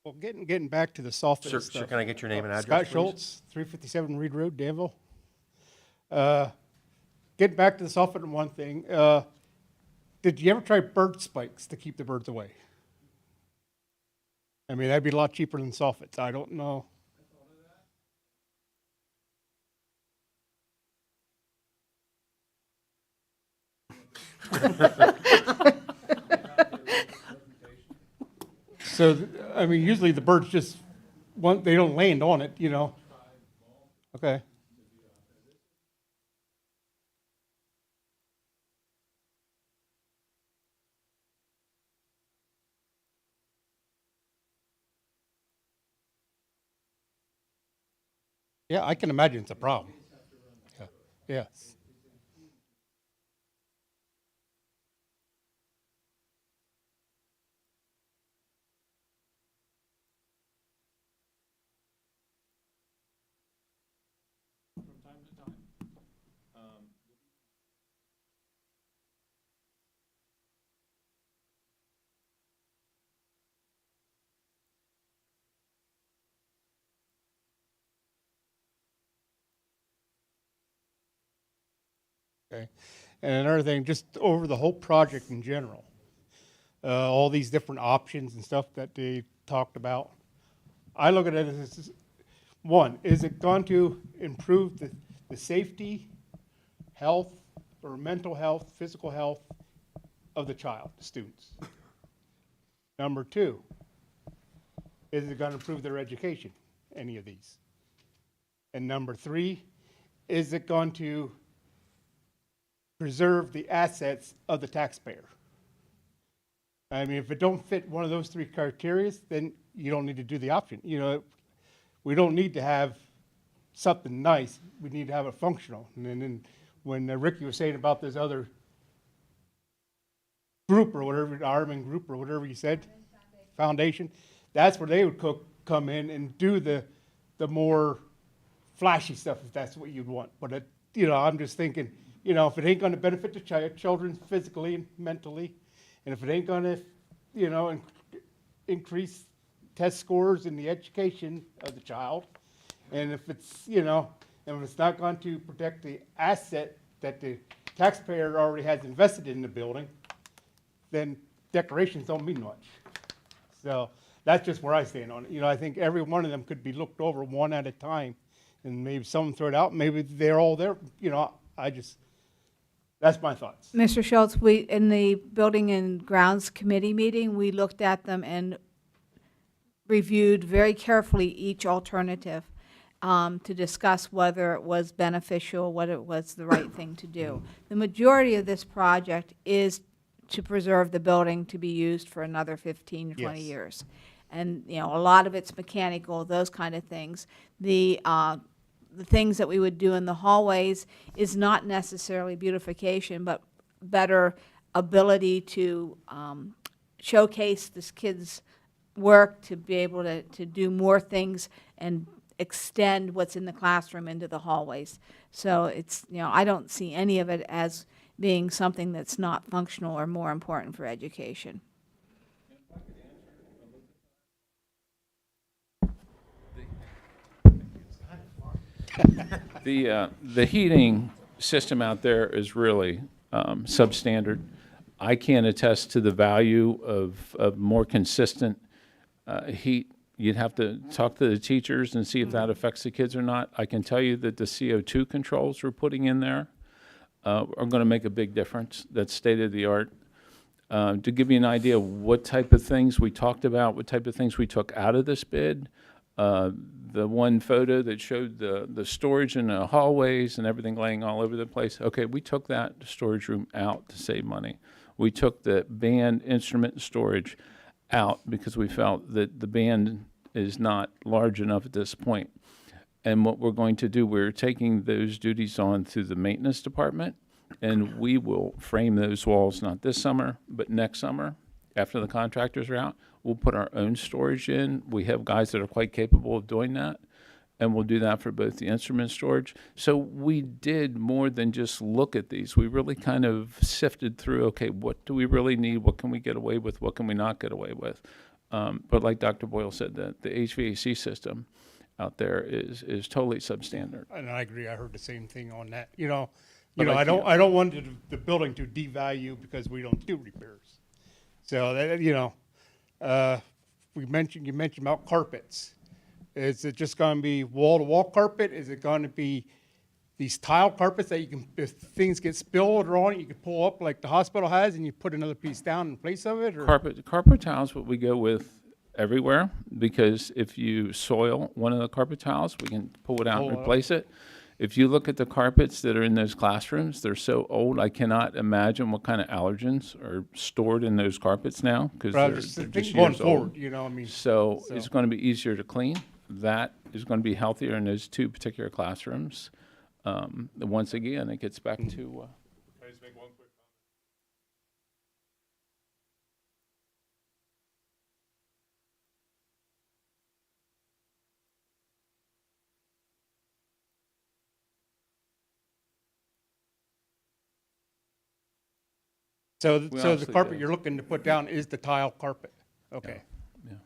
Well, getting back to the soffit Sir, stuff. can I get your name and address, Scott please? Schultz, 357 Reed Road, Danville. Getting back to the soffit and one thing, did you ever try bird spikes to keep the birds away? I mean, that'd be a lot cheaper than soffits. I don't know. So, I mean, usually the birds just, they don't land on it, you know. Okay. Yeah, I can imagine it's a problem. Yeah. Yeah. Okay. And another thing, just over the whole project in general, all these different options and stuff that they talked about, I look at it as, one, is it going to improve the safety, health, or mental health, physical health of the child, the students? Number two, is it going to improve their education, any of these? And number three, is it going to preserve the assets of the taxpayer? I mean, if it don't fit one of those three criteria, then you don't need to do the option. You know, we don't need to have something nice. We need to have it functional. And then when Ricky was saying about this other group or whatever, Ackerman group or whatever you said, foundation, that's where they would come in and do the more flashy stuff, if that's what you'd want. But you know, I'm just thinking, you know, if it ain't going to benefit the children physically and mentally, and if it ain't going to, you know, increase test scores in the education of the child, and if it's, you know, and if it's not going to protect the asset that the taxpayer already has invested in the building, then decorations don't mean much. So that's just where I stand on it. You know, I think every one of them could be looked over one at a time, and maybe some throw it out, maybe they're all there. You know, that's my thoughts. Mr. Schultz, in the Building and Grounds Committee meeting, we looked at them and reviewed very carefully each alternative to discuss whether it was beneficial, whether it was the right thing to do. The majority of this project is to preserve the building to be used for another 15 to 20 Yes. years. And, you know, a lot of it's mechanical, those kind of things. The things that we would do in the hallways is not necessarily beautification, but better ability to showcase this kid's work, to be able to do more things and extend what's in the classroom into the hallways. So it's, I don't see any of it as being something that's not functional or more important for education. The heating system out there is really substandard. I can't attest to the value of more consistent heat. You'd have to talk to the teachers and see if that affects the kids or not. I can tell you that the CO2 controls we're putting in there are going to make a big difference. That's state of the art. To give you an idea of what type of things we talked about, what type of things we took out of this bid, the one photo that showed the storage in the hallways and everything laying all over the place, okay, we took that storage room out to save money. We took the band instrument storage out because we felt that the band is not large enough at this point. And what we're going to do, we're taking those duties on through the maintenance department, and we will frame those walls not this summer, but next summer after the contractors are out. We'll put our own storage in. We have guys that are quite capable of doing that, and we'll do that for both the instrument storage. So we did more than just look at these. We really kind of sifted through, okay, what do we really need? What can we get away with? What can we not get away with? But like Dr. Boyle said, the HVAC system out there is totally substandard. And I agree. I heard the same thing on that. But I I don't want the building to devalue because we don't do repairs. So that, you mentioned about carpets. Is it just going to be wall-to-wall carpet? Is it going to be these tile carpets that you can, if things get spilled or on it, you can pull up like the hospital has and you put another piece down in place of it? Or? Carpet tiles, what we go with everywhere, because if you soil one of the carpet tiles, we can pull it out and replace it. If you look at the carpets that are in those classrooms, they're so old, I cannot imagine what kind of allergens are stored in those carpets now, because they're just going years forward, old. So it's going to be easier to clean. That is going to be healthier in those two particular classrooms. Once again, it gets back to. Can I just make one quick comment? So the obviously carpet did. you're looking to put down is the tile carpet? Okay. Yeah.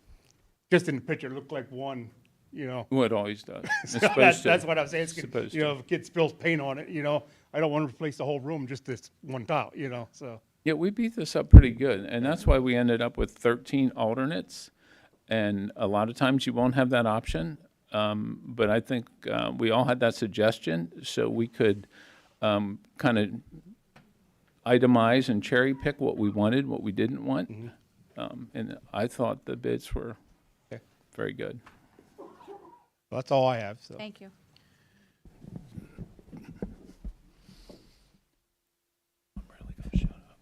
Just in the picture, it looked like one, Well, it always does. It's So supposed to. that's what I'm saying. It's, Supposed if a kid spills paint on it, I don't want to replace the whole room, just this one tile, so. Yeah, we beat this up pretty good, and that's why we ended up with 13 alternates. And a lot of times you won't have that option, but I think we all had that suggestion, so we could kind of itemize and cherry pick what we wanted, what we didn't want. And I thought the bids were Okay. very good. That's all I have, so. Thank you. I'm really gonna shut up.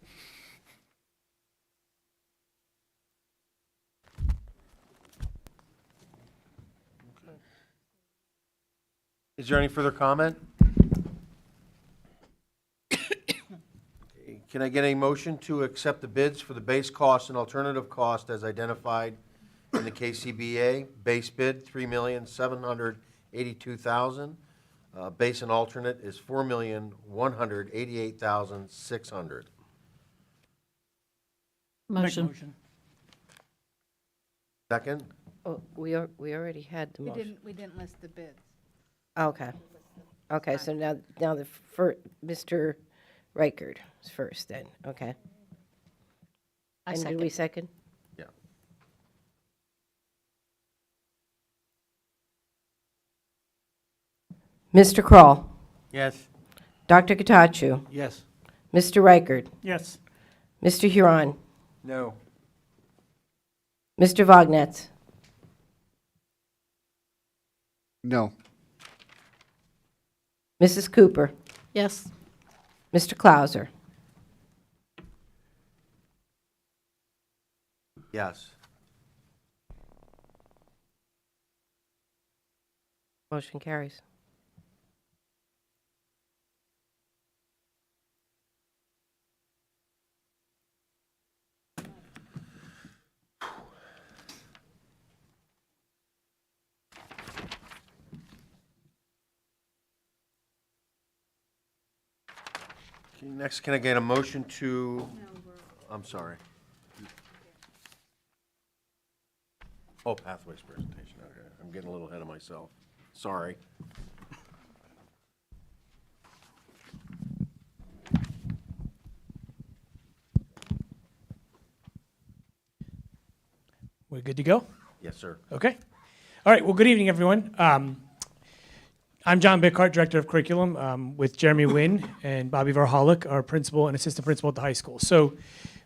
Is there any further comment? Can I get a motion to accept the bids for the base cost and alternative cost as identified in the KCBA? Base bid, $3,782,000. Base and alternate is $4,188,600. Motion. Second? Oh, we already had the motion. We didn't list the bids. Okay. Okay, so now Mr. Reichard is first then, okay. And did we second? Yeah. Mr. Kroll, Yes. Dr. Katachu, Yes. Mr. Reichard, Yes. Mr. Huron, No. Mr. Vognetz, No. Mrs. Cooper, Yes. Mr. Clauser. Yes. Motion carries. Okay, next, can I get a motion to, I'm sorry. Oh, pathways presentation, okay. I'm getting a little ahead of myself. Sorry. We're good to go? Yes, sir. Okay. All right, well, good evening, everyone. I'm John Bickhart, Director of Curriculum, with Jeremy Wynn and Bobby Varholic, our principal and assistant principal at the high school. So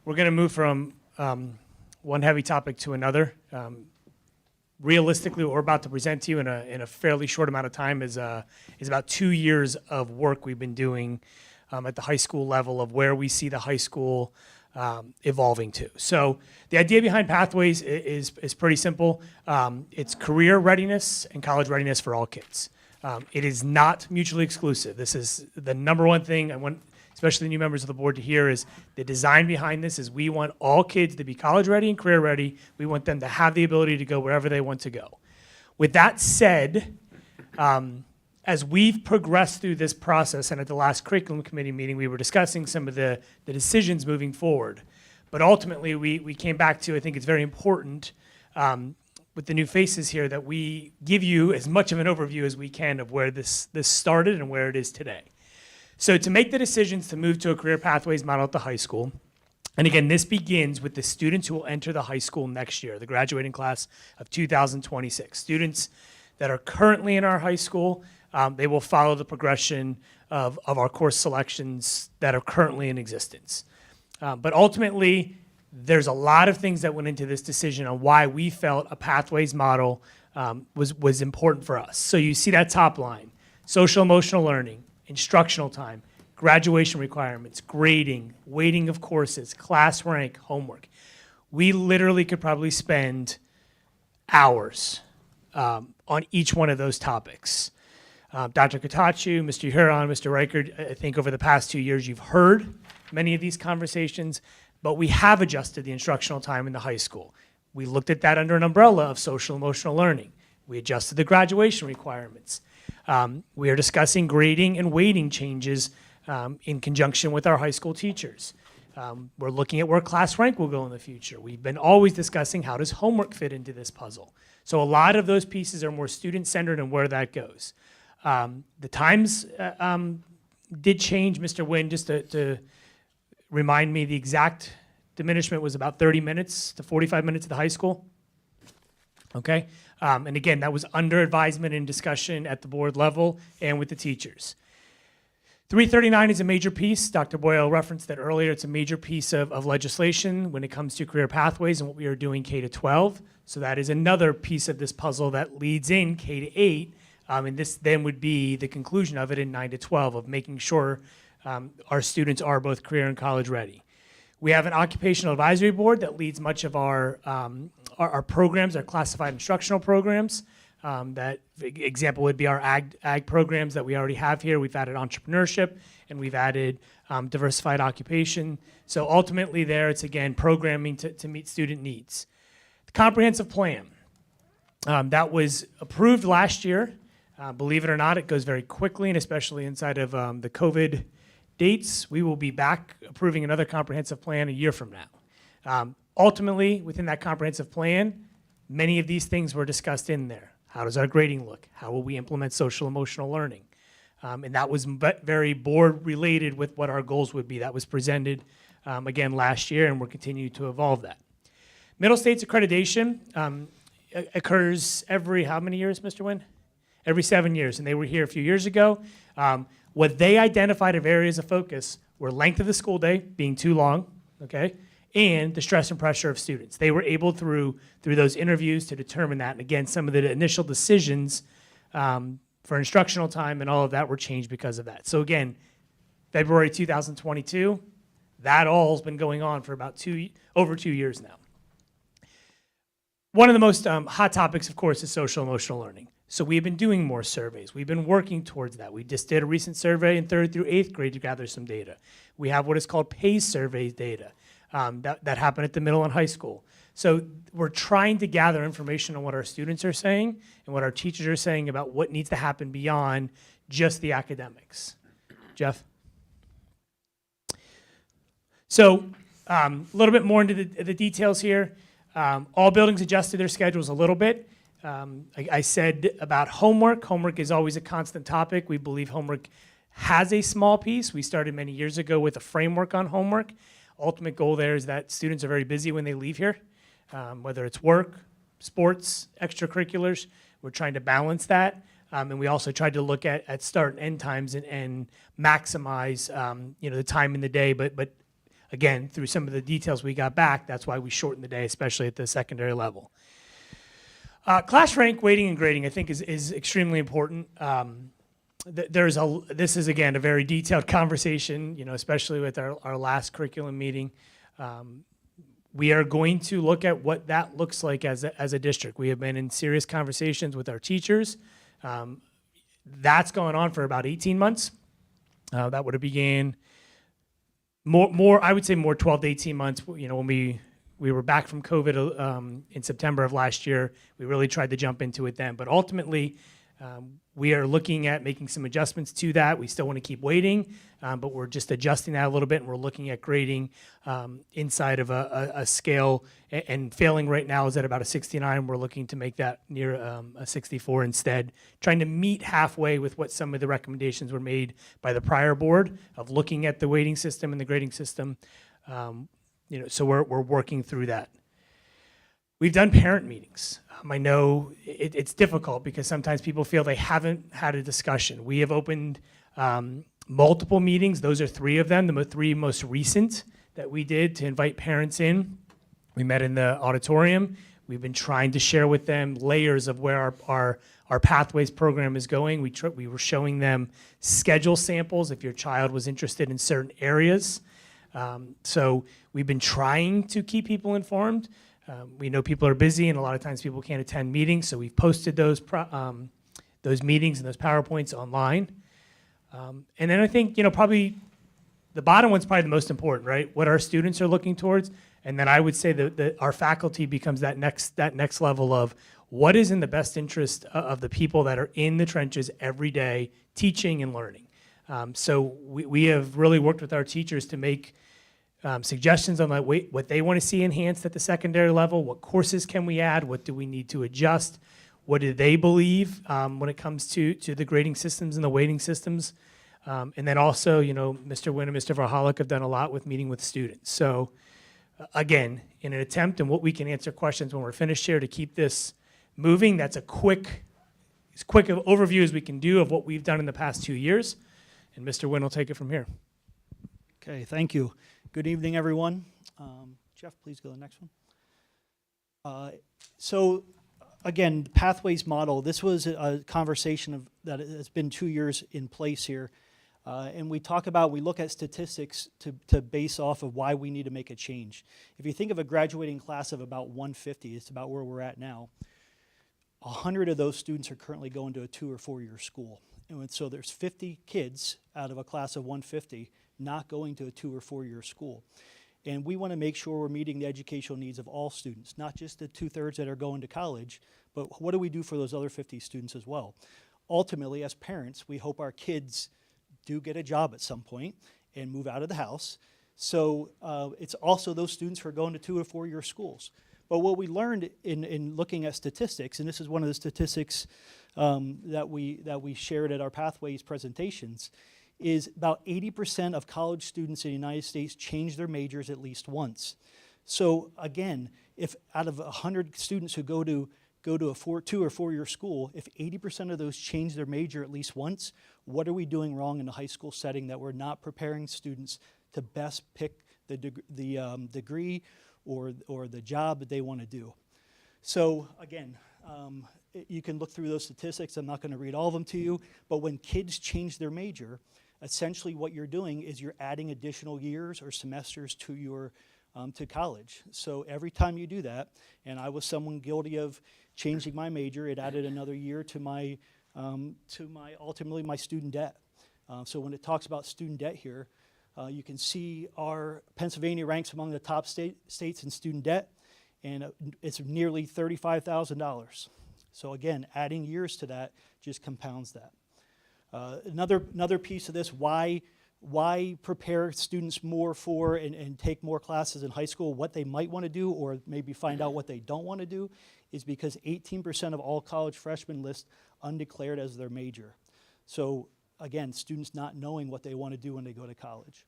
we're going to move from one heavy topic to another. Realistically, what we're about to present to you in a fairly short amount of time is about 2 years of work we've been doing at the high school level of where we see the high school evolving to. So the idea behind Pathways is pretty simple. It's career readiness and college readiness for all kids. It is not mutually exclusive. This is the number one thing I want, especially the new members of the board, to hear is the design behind this is we want all kids to be college ready and career ready. We want them to have the ability to go wherever they want to go. With that said, as we've progressed through this process, and at the last curriculum committee meeting, we were discussing some of the decisions moving forward. But ultimately, we came back to, I think it's very important with the new faces here that we give you as much of an overview as we can of where this started and where it is today. So to make the decisions to move to a career pathways model at the high school, and again, this begins with the students who will enter the high school next year, the graduating class of 2026. Students that are currently in our high school, they will follow the progression of our course selections that are currently in existence. But ultimately, there's a lot of things that went into this decision on why we felt a pathways model was important for us. So you see that top line: social emotional learning, instructional time, graduation requirements, grading, weighting of courses, class rank, homework. We literally could probably spend hours on each one of those topics. Dr. Katachu, Mr. Huron, Mr. Reichert, I think over the past 2 years you've heard many of these conversations, but we have adjusted the instructional time in the high school. We looked at that under an umbrella of social emotional learning. We adjusted the graduation requirements. We are discussing grading and weighting changes in conjunction with our high school teachers. We're looking at where class rank will go in the future. We've been always discussing how does homework fit into this puzzle. So a lot of those pieces are more student-centered and where that goes. The times did change, Mr. Wynn, just to remind me, the exact diminishment was about 30 minutes to 45 minutes at the high school. Okay? And again, that was under advisement and discussion at the board level and with the teachers. 339 is a major piece. Dr. Boyle referenced that earlier. It's a major piece of legislation when it comes to career pathways and what we are doing K-12. So that is another piece of this puzzle that leads in K-8. And this then would be the conclusion of it in 9-12 of making sure our students are both career and college ready. We have an occupational advisory board that leads much of our programs, our classified instructional programs. That example would be our ag programs that we already have here. We've added entrepreneurship and we've added diversified occupation. So ultimately there, it's again programming to meet student needs. The comprehensive plan that was approved last year. Believe it or not, it goes very quickly, and especially inside of the COVID dates, we will be back approving another comprehensive plan a year from now. Ultimately, within that comprehensive plan, many of these things were discussed in there. How does our grading look? How will we implement social emotional learning? And that was very board related with what our goals would be. That was presented again last year, and we're continuing to evolve that. Middle States accreditation occurs every how many years, Mr. Wynn? Every 7 years, and they were here a few years ago. What they identified of areas of focus were length of the school day being too long, okay, and the stress and pressure of students. They were able through those interviews to determine that, and again, some of the initial decisions for instructional time and all of that were changed because of that. So again, February 2022, that all has been going on for about over 2 years now. One of the most hot topics, of course, is social emotional learning. So we've been doing more surveys. We've been working towards that. We just did a recent survey in 3rd through 8th grade to gather some data. We have what is called PACE survey data that happened at the middle and high school. So we're trying to gather information on what our students are saying and what our teachers are saying about what needs to happen beyond just the academics. Jeff? So a little bit more into the details here. All buildings adjusted their schedules a little bit. I said about homework. Homework is always a constant topic. We believe homework has a small piece. We started many years ago with a framework on homework. Ultimate goal there is that students are very busy when they leave here, whether it's work, sports, extracurriculars. We're trying to balance that. And we also tried to look at start and end times and maximize the time in the day. But again, through some of the details we got back, that's why we shortened the day, especially at the secondary level. Class rank, weighting, and grading, I think, is extremely important. This is, again, a very detailed conversation, especially with our last curriculum meeting. We are going to look at what that looks like as a district. We have been in serious conversations with our teachers. That's gone on for about 18 months. That would have began more, I would say more 12 to 18 months, when we were back from COVID in September of last year. We really tried to jump into it then. But ultimately, we are looking at making some adjustments to that. We still want to keep weighting, but we're just adjusting that a little bit, and we're looking at grading inside of a scale. And failing right now is at about a 69. We're looking to make that near a 64 instead, trying to meet halfway with what some of the recommendations were made by the prior board of looking at the weighting system and the grading system. So we're working through that. We've done parent meetings. I know it's difficult because sometimes people feel they haven't had a discussion. We have opened multiple meetings. Those are 3 of them, the 3 most recent that we did to invite parents in. We met in the auditorium. We've been trying to share with them layers of where our Pathways program is going. We were showing them schedule samples if your child was interested in certain areas. So we've been trying to keep people informed. We know people are busy, and a lot of times people can't attend meetings, so we've posted those meetings and those PowerPoints online. And then I think, probably the bottom one's probably the most important, right? What our students are looking towards, and then I would say that our faculty becomes that next level of what is in the best interest of the people that are in the trenches every day, teaching and learning. So we have really worked with our teachers to make suggestions on what they want to see enhanced at the secondary level. What courses can we add? What do we need to adjust? What do they believe when it comes to the grading systems and the weighting systems? And then also, Mr. Wynn and Mr. Varhalik have done a lot with meeting with students. So again, in an attempt and what we can answer questions when we're finished here to keep this moving, that's as quick an overview as we can do of what we've done in the past 2 years. And Mr. Wynn will take it from here. Okay, thank you. Good evening, everyone. Jeff, please go to the next one. So, again, the Pathways model, this was a conversation that has been 2 years in place here. And we look at statistics to base off of why we need to make a change. If you think of a graduating class of about 150, it's about where we're at now. 100 of those students are currently going to a 2 or 4 year school. And so there's 50 kids out of a class of 150 not going to a 2 or 4 year school. And we want to make sure we're meeting the educational needs of all students, not just the 2/3 that are going to college, but what do we do for those other 50 students as well? Ultimately, as parents, we hope our kids do get a job at some point and move out of the house. So it's also those students who are going to 2 or 4 year schools. But what we learned in looking at statistics, and this is one of the statistics that we shared at our Pathways presentations, is about 80% of college students in the United States change their majors at least once. So again, if out of 100 students who go to a 2 or 4 year school, if 80% of those change their major at least once, what are we doing wrong in the high school setting that we're not preparing students to best pick the degree or the job that they want to do? So again, you can look through those statistics. I'm not going to read all of them to you, but when kids change their major, essentially what you're doing is you're adding additional years or semesters to your to college. So every time you do that, and I was someone guilty of changing my major, it added another year to my ultimately my student debt. So when it talks about student debt here, you can see our Pennsylvania ranks among the top states in student debt, and it's nearly $35,000. So again, adding years to that just compounds that. Another piece of this, why why prepare students more for and take more classes in high school, what they might want to do, or maybe find out what they don't want to do, is because 18% of all college freshmen list undeclared as their major. So again, students not knowing what they want to do when they go to college.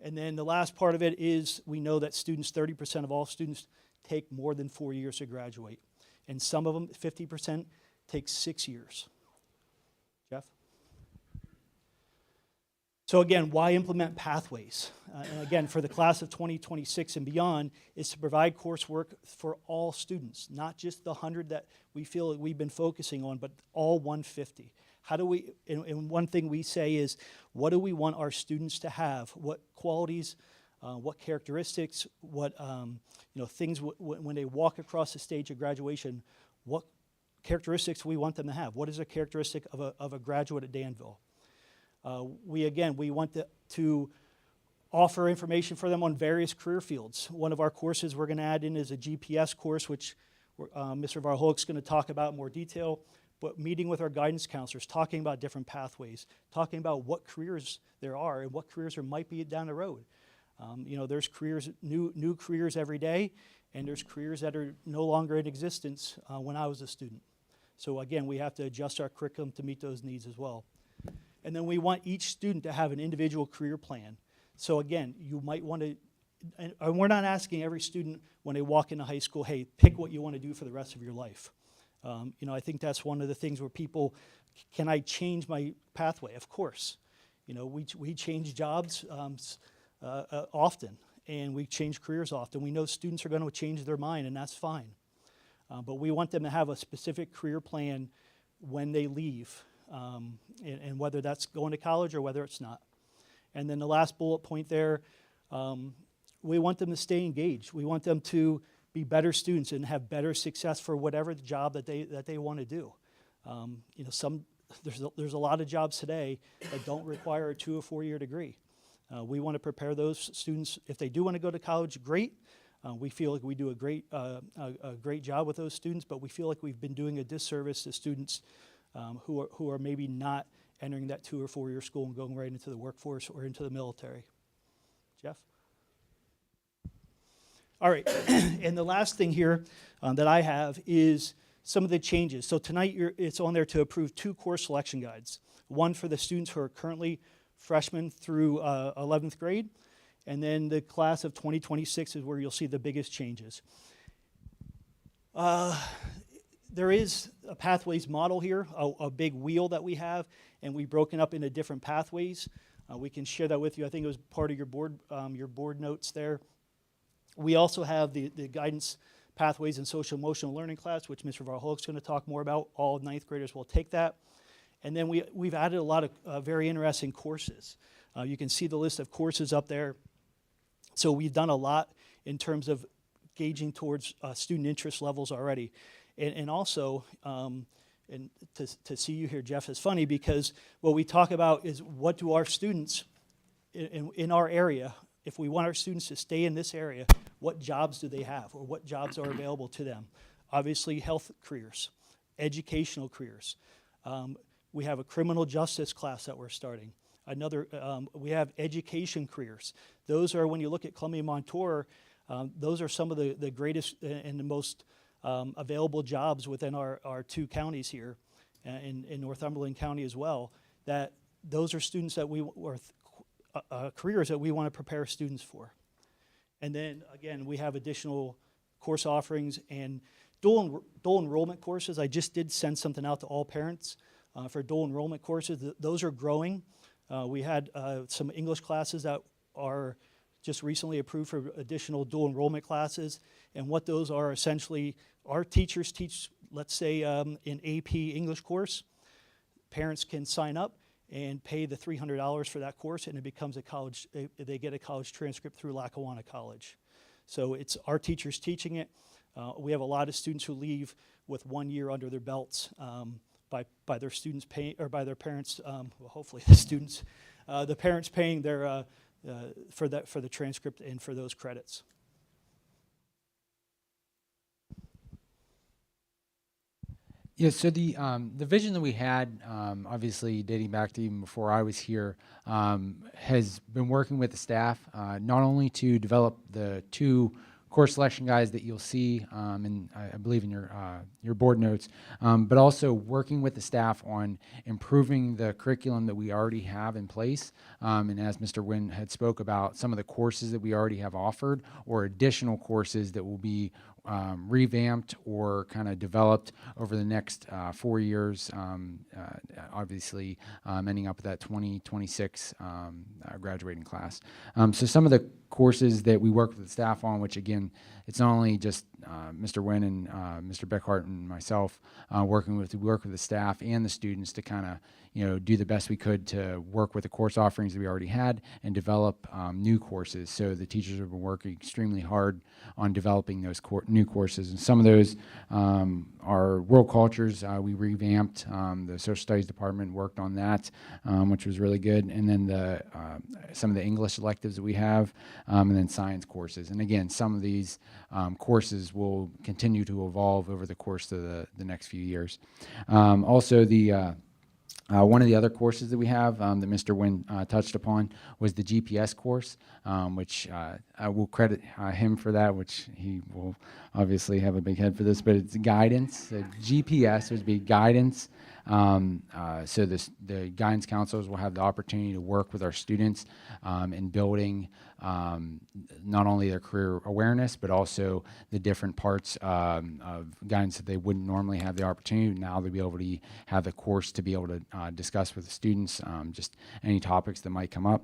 And then the last part of it is we know that students, 30% of all students take more than 4 years to graduate. And some of them, 50%, take 6 years. Jeff? So again, why implement pathways? And again, for the class of 2026 and beyond, is to provide coursework for all students, not just the 100 that we feel that we've been focusing on, but all 150. How do we, and one thing we say is, what do we want our students to have? What qualities, what characteristics, what things when they walk across the stage of graduation, what characteristics we want them to have? What is a characteristic of a graduate at Danville? We want to offer information for them on various career fields. One of our courses we're going to add in is a GPS course, which Mr. Varholk's going to talk about in more detail, but meeting with our guidance counselors, talking about different pathways, talking about what careers there are and what careers there might be down the road. There's careers, new careers every day, and there's careers that are no longer in existence when I was a student. So again, we have to adjust our curriculum to meet those needs as well. And then we want each student to have an individual career plan. So again, you might want to, and we're not asking every student when they walk into high school, hey, pick what you want to do for the rest of your life. I think that's one of the things where people, can I change my pathway? Of course. We change jobs often, and we change careers often. We know students are going to change their mind, and that's fine. But we want them to have a specific career plan when they leave, and whether that's going to college or whether it's not. And then the last bullet point there, we want them to stay engaged. We want them to be better students and have better success for whatever the job that they want to do. There's a lot of jobs today that don't require a 2 or 4 year degree. We want to prepare those students. If they do want to go to college, great. We feel like we do a great job with those students, but we feel like we've been doing a disservice to students who are maybe not entering that 2 or 4 year school and going right into the workforce or into the military. Jeff? All right, and the last thing here that I have is some of the changes. So tonight it's on there to approve 2 course selection guides. One for the students who are currently freshmen through 11th grade, and then the class of 2026 is where you'll see the biggest changes. There is a pathways model here, a big wheel that we have, and we've broken up into different pathways. We can share that with you. I think it was part of your board notes there. We also have the guidance pathways and social emotional learning class, which Mr. Varholk's going to talk more about. All 9th graders will take that. And then we've added a lot of very interesting courses. You can see the list of courses up there. So we've done a lot in terms of gauging towards student interest levels already. And also, and to see you here, Jeff, is funny because what we talk about is what do our students in our area, if we want our students to stay in this area, what jobs do they have or what jobs are available to them? Obviously, health careers, educational careers. We have a criminal justice class that we're starting. We have education careers. Those are, when you look at Columbia Montour, those are some of the greatest and the most available jobs within our 2 counties here, in Northumberland County as well, that those are students that careers that we want to prepare students for. And then, again, we have additional course offerings and dual enrollment courses. I just did send something out to all parents for dual enrollment courses. Those are growing. We had some English classes that are just recently approved for additional dual enrollment classes. And what those are essentially, our teachers teach, let's say, an AP English course. Parents can sign up and pay the $300 for that course, and it becomes they get a college transcript through Lackawanna College. So it's our teachers teaching it. We have a lot of students who leave with 1 year under their belts by their students paying, or by their parents, well, hopefully the parents paying their for the transcript and for those credits. Yeah, so the vision that we had, obviously dating back to even before I was here, has been working with the staff, not only to develop the 2 course selection guides that you'll see, and I believe in your board notes, but also working with the staff on improving the curriculum that we already have in place. And as Mr. Wynn had spoke about, some of the courses that we already have offered, or additional courses that will be revamped or kind of developed over the next 4 years, obviously ending up with that 2026 graduating class. So some of the courses that we work with the staff on, which again, it's not only just Mr. Wynn and Mr. Beckhart and myself working with the staff and the students to kind of do the best we could to work with the course offerings that we already had and develop new courses. So the teachers have been working extremely hard on developing those new courses, and some of those are world cultures. We revamped. The social studies department worked on that, which was really good. And then some of the English electives that we have, and then science courses. And again, some of these courses will continue to evolve over the course of the next few years. Also, one of the other courses that we have that Mr. Wynn touched upon was the GPS course, which I will credit him for that, which he will obviously have a big head for this, but it's guidance. So GPS would be guidance. So the guidance counselors will have the opportunity to work with our students in building not only their career awareness, but also the different parts of guidance that they wouldn't normally have the opportunity. Now they'll be able to have the course to be able to discuss with the students just any topics that might come up.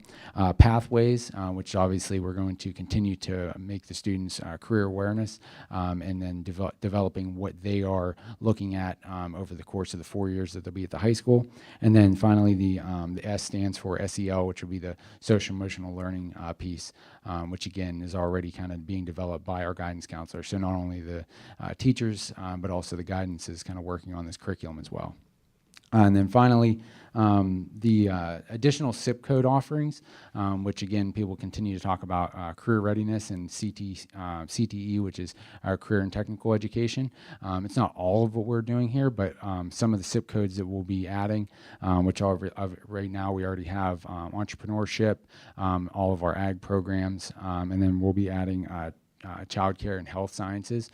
Pathways, which obviously we're going to continue to make the students career awareness, and then developing what they are looking at over the course of the 4 years that they'll be at the high school. And then finally, the S stands for SEL, which will be the social emotional learning piece, which again is already kind of being developed by our guidance counselors. So not only the teachers, but also the guidance is kind of working on this curriculum as well. And then finally, the additional SIP code offerings, which again, people continue to talk about career readiness and CTE, which is our career and technical education. It's not all of what we're doing here, but some of the SIP codes that we'll be adding, which are right now we already have entrepreneurship, all of our ag programs, and then we'll be adding child care and health sciences,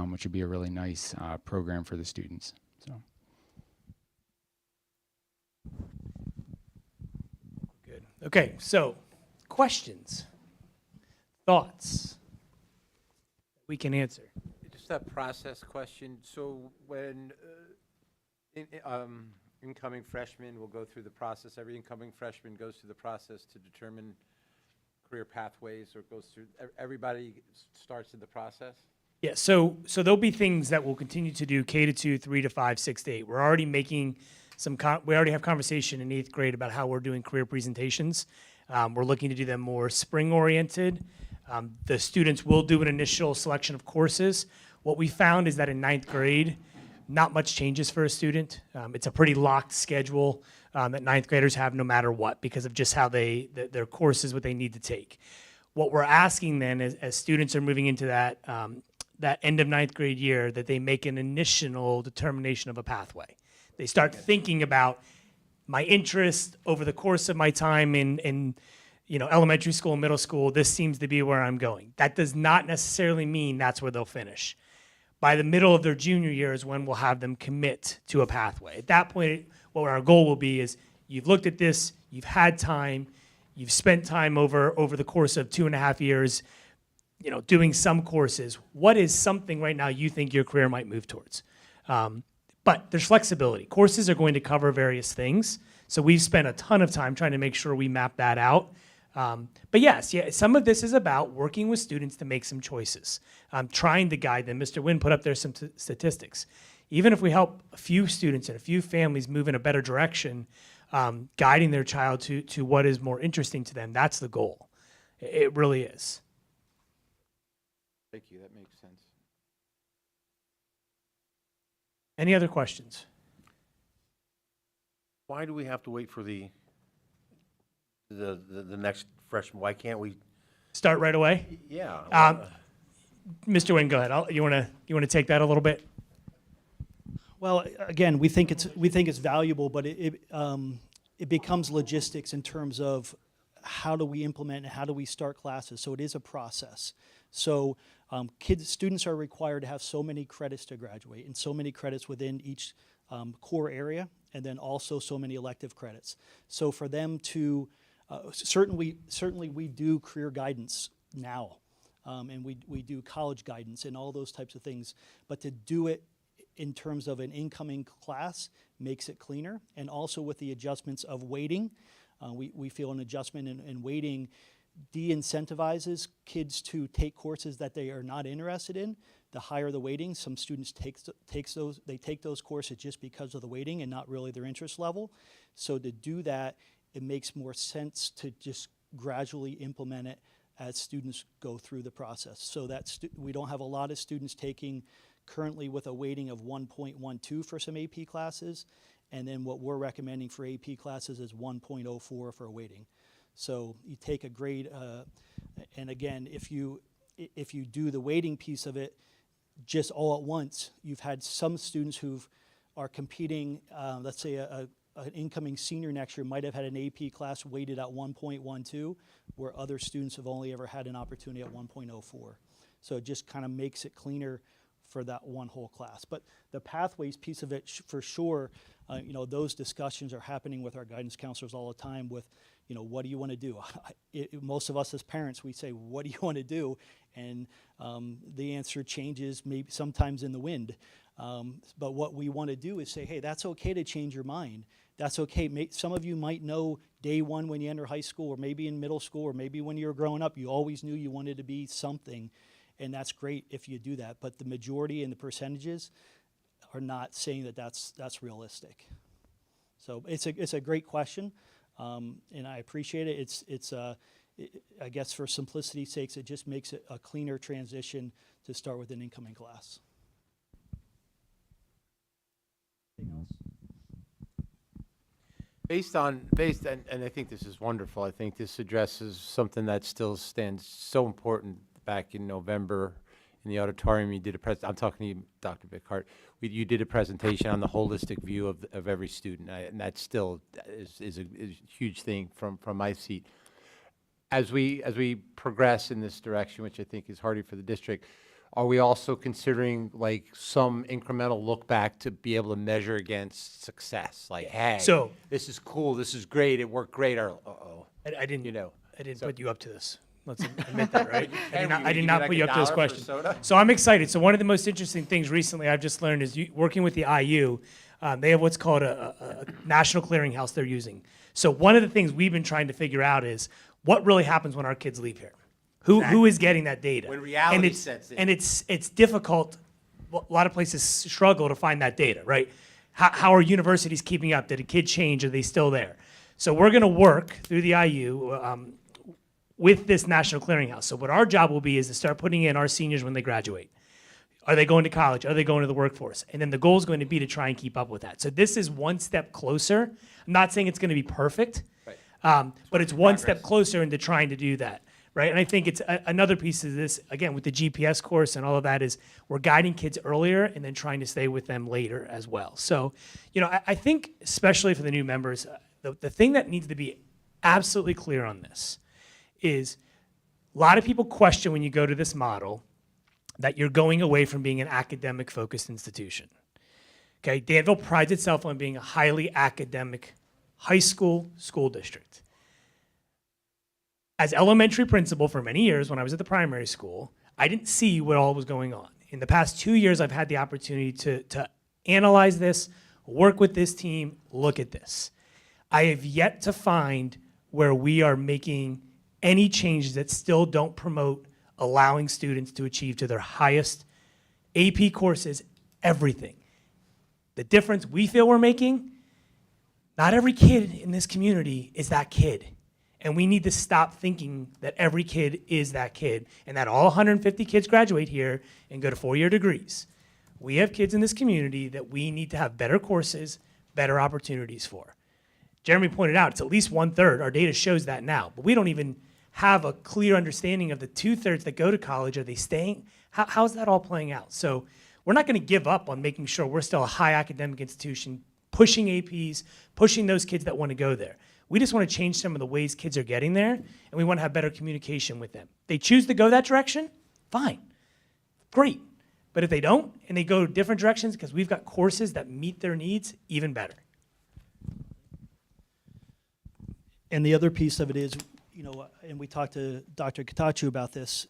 which would be a really nice program for the students. So. Good. Okay, so questions, thoughts we can answer. Just that process question. So when incoming freshmen will go through the process, every incoming freshman goes through the process to determine career pathways, or goes through, everybody starts in the process? Yeah, so there'll be things that we'll continue to do K to 2, 3 to 5, 6 to 8. We're already making we already have conversation in 8th grade about how we're doing career presentations. We're looking to do them more spring-oriented. The students will do an initial selection of courses. What we found is that in 9th grade, not much changes for a student. It's a pretty locked schedule that 9th graders have no matter what, because of just how their courses, what they need to take. What we're asking then is, as students are moving into that end of 9th grade year, that they make an initial determination of a pathway. They start thinking about my interest over the course of my time in elementary school, middle school. This seems to be where I'm going. That does not necessarily mean that's where they'll finish. By the middle of their junior year is when we'll have them commit to a pathway. At that point, what our goal will be is, you've looked at this, you've had time, you've spent time over the course of 2.5 years, doing some courses. What is something right now you think your career might move towards? But there's flexibility. Courses are going to cover various things. So we've spent a ton of time trying to make sure we map that out. But yes, some of this is about working with students to make some choices, trying to guide them. Mr. Wynn put up there some statistics. Even if we help a few students and a few families move in a better direction, guiding their child to what is more interesting to them, that's the goal. It really is. Thank you, that makes sense. Any other questions? Why do we have to wait for the next freshman? Why can't we Start right away? Yeah. Mr. Wynn, go ahead. You want to take that a little bit? Well, again, we think it's valuable, but it becomes logistics in terms of how do we implement and how do we start classes. So it is a process. So students are required to have so many credits to graduate, and so many credits within each core area, and then also so many elective credits. So for them to certainly we do career guidance now, and we do college guidance and all those types of things. But to do it in terms of an incoming class makes it cleaner, and also with the adjustments of weighting, we feel an adjustment in weighting de-incentivizes kids to take courses that they are not interested in. The higher the weighting, some students take those courses just because of the weighting and not really their interest level. So to do that, it makes more sense to just gradually implement it as students go through the process. So that we don't have a lot of students taking currently with a weighting of 1.12 for some AP classes, and then what we're recommending for AP classes is 1.04 for a weighting. So you take a grade, and again, if you do the weighting piece of it just all at once, you've had some students who are competing, let's say an incoming senior next year might have had an AP class weighted at 1.12, where other students have only ever had an opportunity at 1.04. So it just kind of makes it cleaner for that one whole class. But the pathways piece of it, for sure, those discussions are happening with our guidance counselors all the time with, what do you want to do? Most of us as parents, we say, what do you want to do? And the answer changes maybe sometimes in the wind. But what we want to do is say, hey, that's okay to change your mind. That's okay. Some of you might know day one when you enter high school, or maybe in middle school, or maybe when you were growing up, you always knew you wanted to be something. And that's great if you do that. But the majority and the percentages are not saying that that's realistic. So it's a great question, and I appreciate it. I guess for simplicity's sakes, it just makes it a cleaner transition to start with an incoming class. Anything else? And I think this is wonderful. I think this addresses something that still stands so important. Back in November in the auditorium, you did I'm talking to you, Dr. Bickart. You did a presentation on the holistic view of every student, and that still is a huge thing from my seat. As we progress in this direction, which I think is harder for the district, are we also considering like some incremental look back to be able to measure against success? Like, hey, So- this is cool, this is great, it worked great, or I didn't I didn't put you up to this. Let's admit that, right? Hey, I did you not like put you up to this $1 for question. soda? So I'm excited. So one of the most interesting things recently I've just learned is working with the IU, they have what's called a national clearinghouse they're using. So one of the things we've been trying to figure out is what really happens when our kids leave here. Who is getting that data? When reality sets in. And it's difficult. A lot of places struggle to find that data, right? How are universities keeping up? Did a kid change? Are they still there? So we're going to work through the IU with this national clearinghouse. So what our job will be is to start putting in our seniors when they graduate. Are they going to college? Are they going to the workforce? And then the goal is going to be to try and keep up with that. So this is one step closer. I'm not saying it's going to be perfect, Right. but it's one step closer into trying to do that, right? And I think it's another piece of this, again, with the GPS course and all of that, is we're guiding kids earlier and then trying to stay with them later as well. So, I think especially for the new members, the thing that needs to be absolutely clear on this is a lot of people question when you go to this model that you're going away from being an academic-focused institution. Okay, Danville prides itself on being a highly academic high school district. As elementary principal for many years when I was at the primary school, I didn't see what all was going on. In the past 2 years, I've had the opportunity to analyze this, work with this team, look at this. I have yet to find where we are making any changes that still don't promote allowing students to achieve to their highest AP courses, everything. The difference we feel we're making, not every kid in this community is that kid. And we need to stop thinking that every kid is that kid and that all 150 kids graduate here and go to 4-year degrees. We have kids in this community that we need to have better courses, better opportunities for. Jeremy pointed out it's at least 1/3. Our data shows that now, but we don't even have a clear understanding of the 2/3 that go to college. Are they staying? How's that all playing out? So We're not going to give up on making sure we're still a high academic institution, pushing APs, pushing those kids that want to go there. We just want to change some of the ways kids are getting there, and we want to have better communication with them. They choose to go that direction, fine, great. But if they don't, and they go different directions because we've got courses that meet their needs, even better. And the other piece of it is, you know, and we talked to Dr. Katachu about this,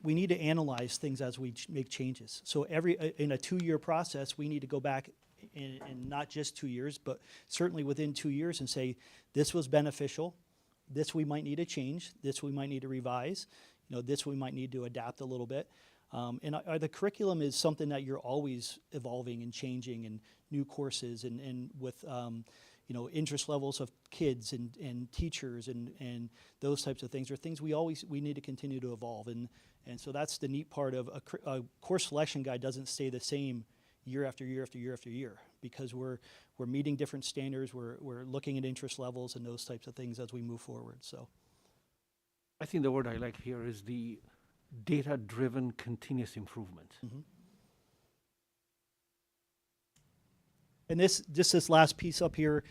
we need to analyze things as we make changes. So in a 2-year process, we need to go back in not just 2 years, but certainly within 2 years and say, this was beneficial, this we might need to change, this we might need to revise, you know, this we might need to adapt a little bit. And the curriculum is something that you're always evolving and changing, and new courses and with you know, interest levels of kids and teachers and those types of things are things we need to continue to evolve. And so that's the neat part of a course selection guide doesn't stay the same year after year after year after year, because we're meeting different standards, we're looking at interest levels and those types of things as we move forward. So I think the word I like here is the data-driven continuous improvement. mm-hmm. And this last piece up here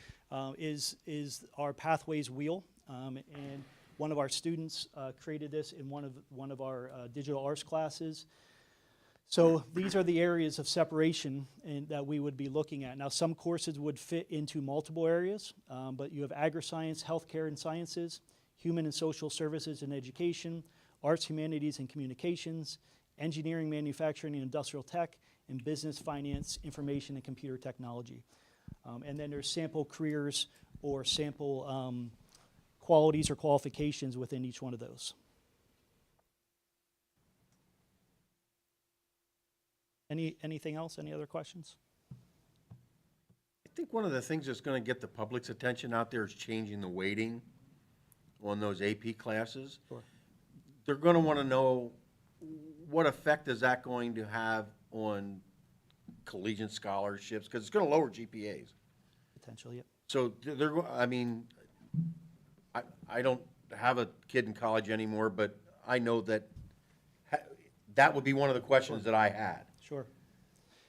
is our Pathways wheel, and one of our students created this in one of our digital arts classes. So these are the areas of separation that we would be looking at. Now, some courses would fit into multiple areas, but you have agri-science, healthcare and sciences, human and social services and education, arts, humanities and communications, engineering, manufacturing and industrial tech, and business, finance, information and computer technology. And then there's sample careers or sample qualities or qualifications within each one of those. Anything else? Any other questions? I think one of the things that's going to get the public's attention out there is changing the weighting on those AP classes. Sure. They're going to want to know what effect is that going to have on collegiate scholarships, because it's going to lower GPAs. Potentially, yep. So I mean, I don't have a kid in college anymore, but I know that that would be one of the questions that I had. Sure.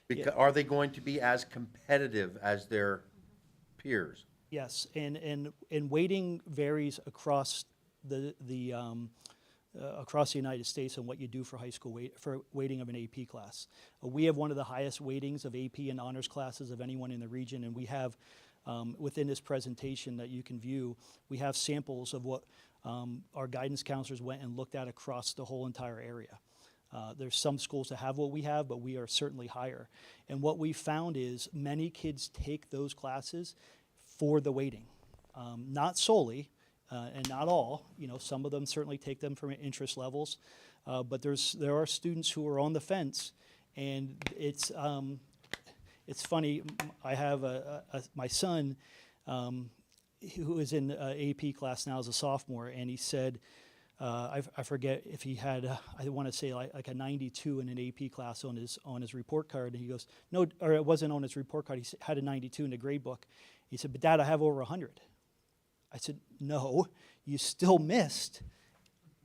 Because Yeah. are they going to be as competitive as their peers? Yes, and weighting varies across across the United States on what you do for high school weighting of an AP class. We have one of the highest weightings of AP and honors classes of anyone in the region, and we have within this presentation that you can view, we have samples of what our guidance counselors went and looked at across the whole entire area. There's some schools that have what we have, but we are certainly higher. And what we found is many kids take those classes for the weighting. Not solely, and not all. You know, some of them certainly take them from interest levels, but there are students who are on the fence, and it's funny. I have my son who is in AP class now as a sophomore, and he said, I forget if he had, I want to say like a 92 in an AP class on his report card, and he goes, no, or it wasn't on his report card, he had a 92 in the grade book. He said, but Dad, I have over 100. I said, no, you still missed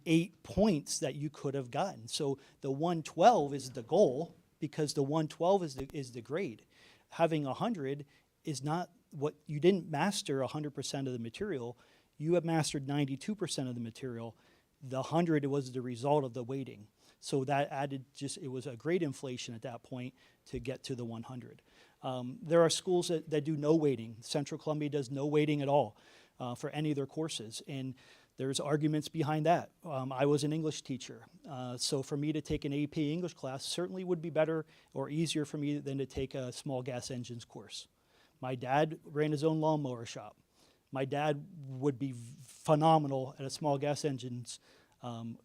8 points that you could have gotten. So the 112 is the goal, because the 112 is the grade. Having 100 is not what, you didn't master 100% of the material, you have mastered 92% of the material. The 100 was the result of the weighting. So that added it was a great inflation at that point to get to the 100. There are schools that do no weighting. Central Columbia does no weighting at all for any of their courses. And there's arguments behind that. I was an English teacher. So for me to take an AP English class certainly would be better or easier for me than to take a small gas engines course. My dad ran his own lawnmower shop. My dad would be phenomenal at a small gas engines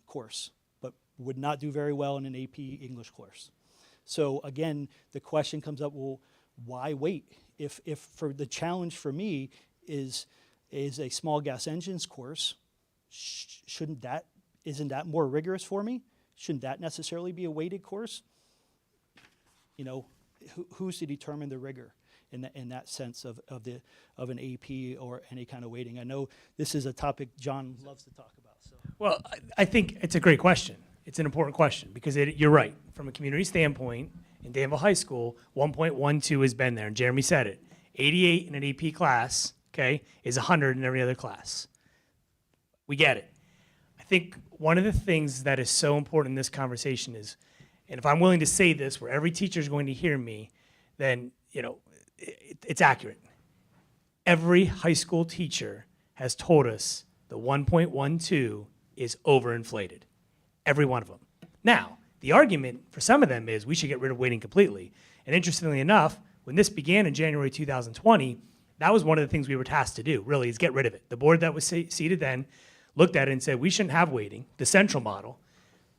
course, but would not do very well in an AP English course. So again, the question comes up, well, why wait? If for the challenge for me is a small gas engines course, isn't that more rigorous for me? Shouldn't that necessarily be a weighted course? You know, who's to determine the rigor in that sense of an AP or any kind of weighting? I know this is a topic John loves to talk about. So. Well, I think it's a great question. it's an important question because you're right. From a community standpoint, in Danville High School, 1.12 has been there, and Jeremy said it. 88 in an AP class, okay, is 100 in every other class. We get it. I think one of the things that is so important in this conversation is, and if I'm willing to say this where every teacher is going to hear me, then, it's accurate. Every high school teacher has told us the 1.12 is overinflated. Every one of them. Now, the argument for some of them is we should get rid of weighting completely. And interestingly enough, when this began in January 2020, that was one of the things we were tasked to do, really, is get rid of it. The board that was seated then looked at it and said, we shouldn't have weighting, the central model.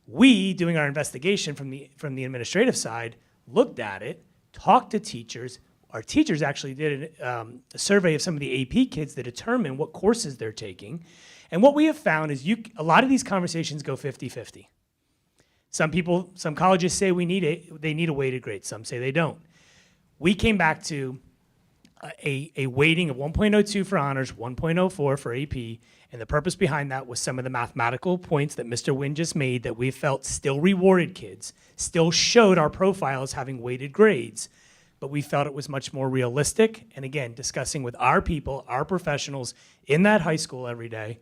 We, doing our investigation from the administrative side, looked at it, talked to teachers. Our teachers actually did a survey of some of the AP kids to determine what courses they're taking. And what we have found is a lot of these conversations go 50-50. Some colleges say they need a weighted grade. Some say they don't. We came back to a weighting of 1.02 for honors, 1.04 for AP, and the purpose behind that was some of the mathematical points that Mr. Wynn just made that we felt still rewarded kids, still showed our profile as having weighted grades, but we felt it was much more realistic. And again, discussing with our people, our professionals in that high school every day,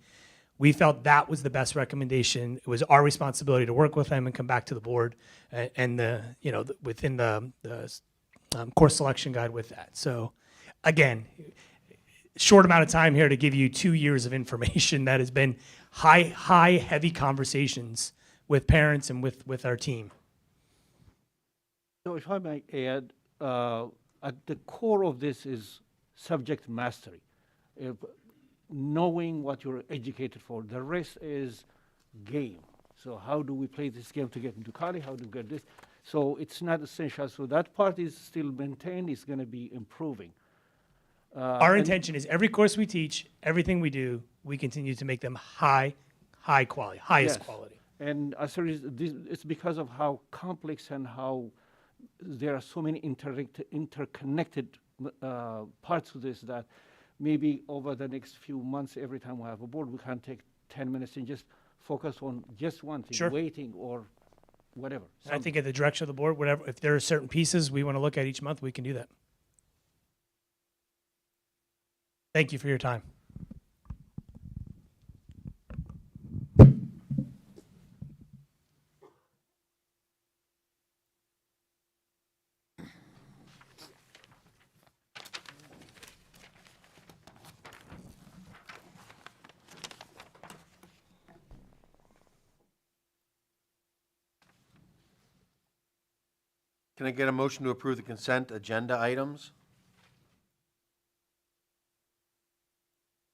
we felt that was the best recommendation. It was our responsibility to work with them and come back to the board and within the course selection guide with that. So again, short amount of time here to give you 2 years of information that has been heavy conversations with parents and with our team. So if I may add, at the core of this is subject mastery. Knowing what you're educated for. The rest is game. So how do we play this game to get into college? How do we get this? So it's not essential. So that part is still maintained. It's going to be improving. Our intention is every course we teach, everything we do, we continue to make them high quality, highest quality. And as a result, it's because of how complex and how there are so many interconnected parts to this that maybe over the next few months, every time we have a board, we can take 10 minutes and just focus on just one thing, Sure. weighting or whatever. I think at the direction of the board, whatever, if there are certain pieces we want to look at each month, we can do that. Thank you for your time. Can I get a motion to approve the consent agenda items?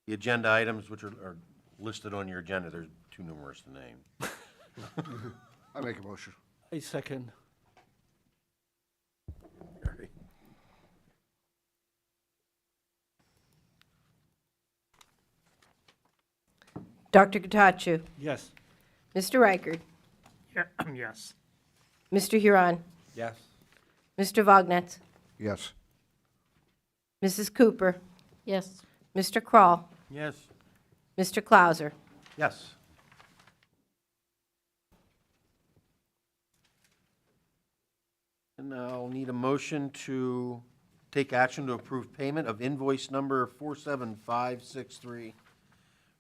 The agenda items which are listed on your agenda, they're too numerous to name. I make a motion. A second. Dr. Gatachu, Yes. Mr. Reichard, Yes. Mr. Huron, Yes. Mr. Vognetz, Yes. Mrs. Cooper, Yes. Mr. Kroll, Yes. Mr. Clauser. Yes. And I'll need a motion to take action to approve payment of invoice number 47563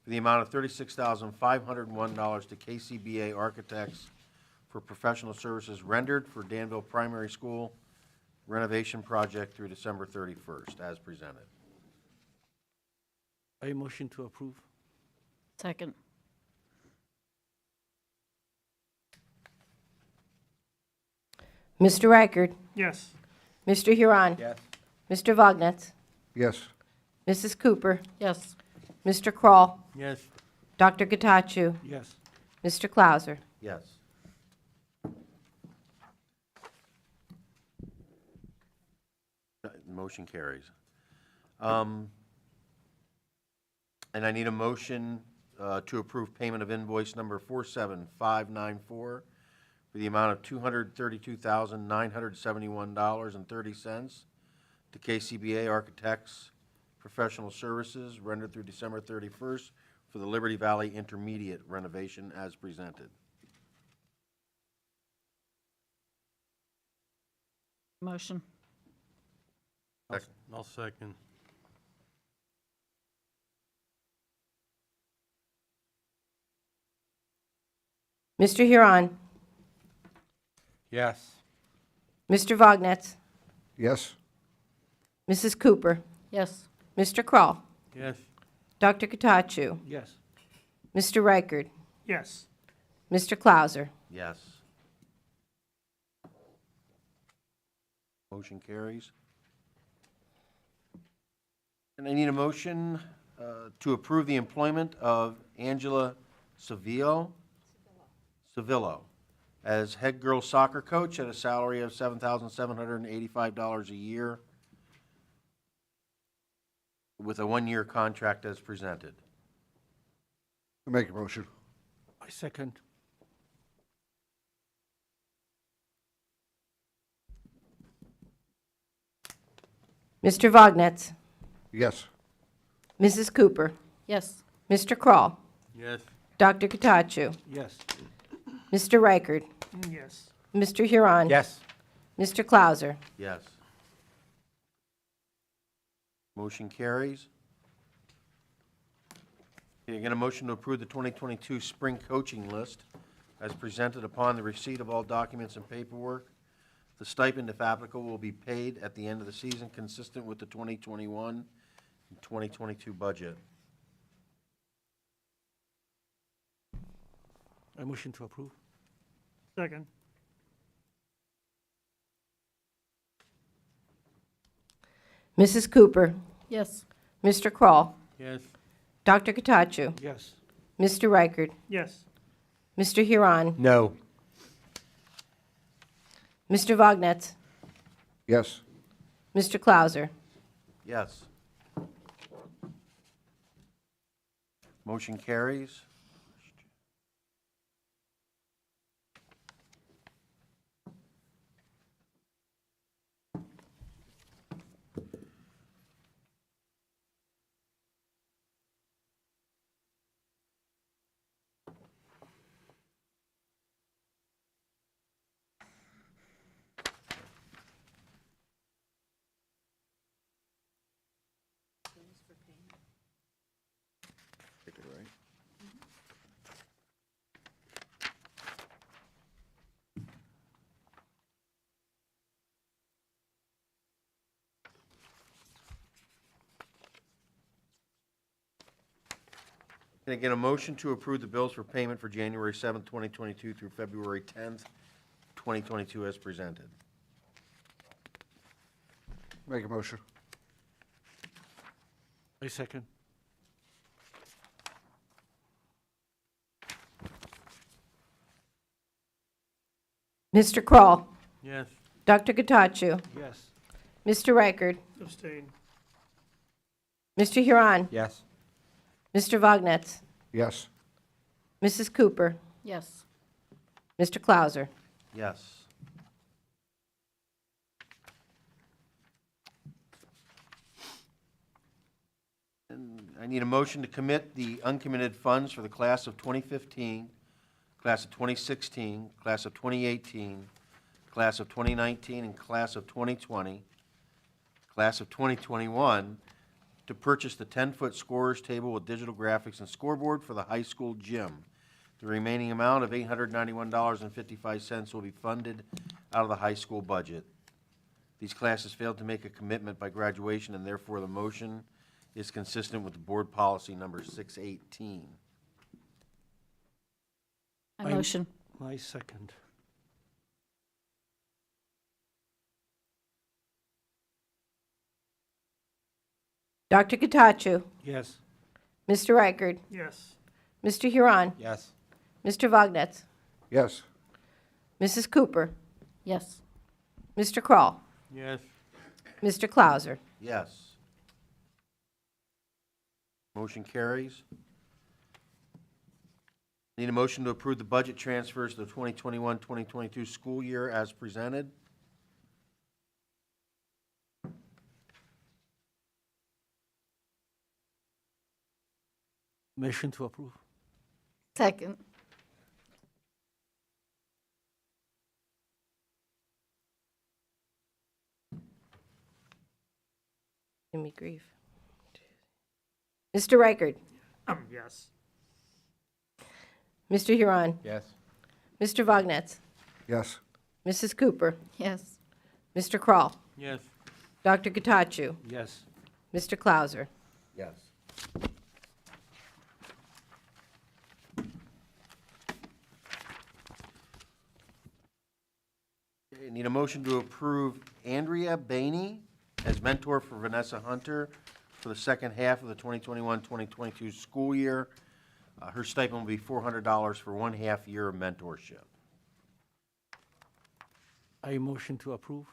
for the amount of $36,501 to KCBA Architects for professional services rendered for Danville Primary School renovation project through December 31st, as presented. A motion to approve. Second. Mr. Reichard, Yes. Mr. Huron, Yes. Mr. Vognetz, Yes. Mrs. Cooper, Yes. Mr. Kroll, Yes. Dr. Gatachu, Yes. Mr. Clauser. Yes. Motion carries. And I need a motion to approve payment of invoice number 47594 for the amount of $232,971.30 to KCBA Architects Professional Services rendered through December 31st for the Liberty Valley Intermediate renovation as presented. Motion. I'll second. Mr. Huron, Yes. Mr. Vognetz, Yes. Mrs. Cooper, Yes. Mr. Kroll, Yes. Dr. Katachu, Yes. Mr. Reichard, Yes. Mr. Clauser. Yes. Motion carries. And I need a motion to approve the employment of Angela Savillo as head girls soccer coach at a salary of $7,785 a year with a one-year contract as presented. Make a motion. I second. Mr. Vognetz, Yes. Mrs. Cooper, Yes. Mr. Kroll, Yes. Dr. Katachu, Yes. Mr. Reichard, Yes. Mr. Huron. Yes. Mr. Clauser. Yes. Motion carries. Can I get a motion to approve the 2022 spring coaching list as presented upon the receipt of all documents and paperwork? The stipend, if applicable, will be paid at the end of the season, consistent with the 2021 and 2022 budget. I motion to approve. Second. Mrs. Cooper, Yes. Mr. Kroll, Yes. Dr. Katachu, Yes. Mr. Reichard, Yes. Mr. Huron, No. Mr. Vognetz, Yes. Mr. Clauser. Yes. Motion carries. Take it, right? Can I get a motion to approve the bills for payment for January 7th, 2022 through February 10th, 2022 as presented? Make a motion. I second. Mr. Kroll, Yes. Dr. Katachu, Yes. Mr. Reichard, Abstain. Mr. Huron, Yes. Mr. Vognetz, Yes. Mrs. Cooper, Yes. Mr. Clauser. Yes. And I need a motion to commit the uncommitted funds for the class of 2015, class of 2016, class of 2018, class of 2019, and class of 2020, class of 2021, to purchase the 10-foot scorer's table with digital graphics and scoreboard for the high school gym. The remaining amount of $891.55 will be funded out of the high school budget. These classes failed to make a commitment by graduation, and therefore the motion is consistent with the board policy number 618. I motion. I second. Dr. Katachu, Yes. Mr. Reichard, Yes. Mr. Huron, Yes. Mr. Vognetz, Yes. Mrs. Cooper, Yes. Mr. Kroll, Yes. Mr. Clauser. Yes. Motion carries. Need a motion to approve the budget transfers to the 2021-2022 school year as presented. Motion to approve. Second. Give me grief. Mr. Reichard? Yes. Mr. Huron? Yes. Mr. Vognetz? Yes. Mrs. Cooper? Yes. Mr. Kroll? Yes. Dr. Gatachu? Yes. Mr. Clauser? Yes. Okay, need a motion to approve Andrea Bainey as mentor for Vanessa Hunter for the second half of the 2021-2022 school year. Her stipend will be $400 for 1/2 year of mentorship. I motion to approve.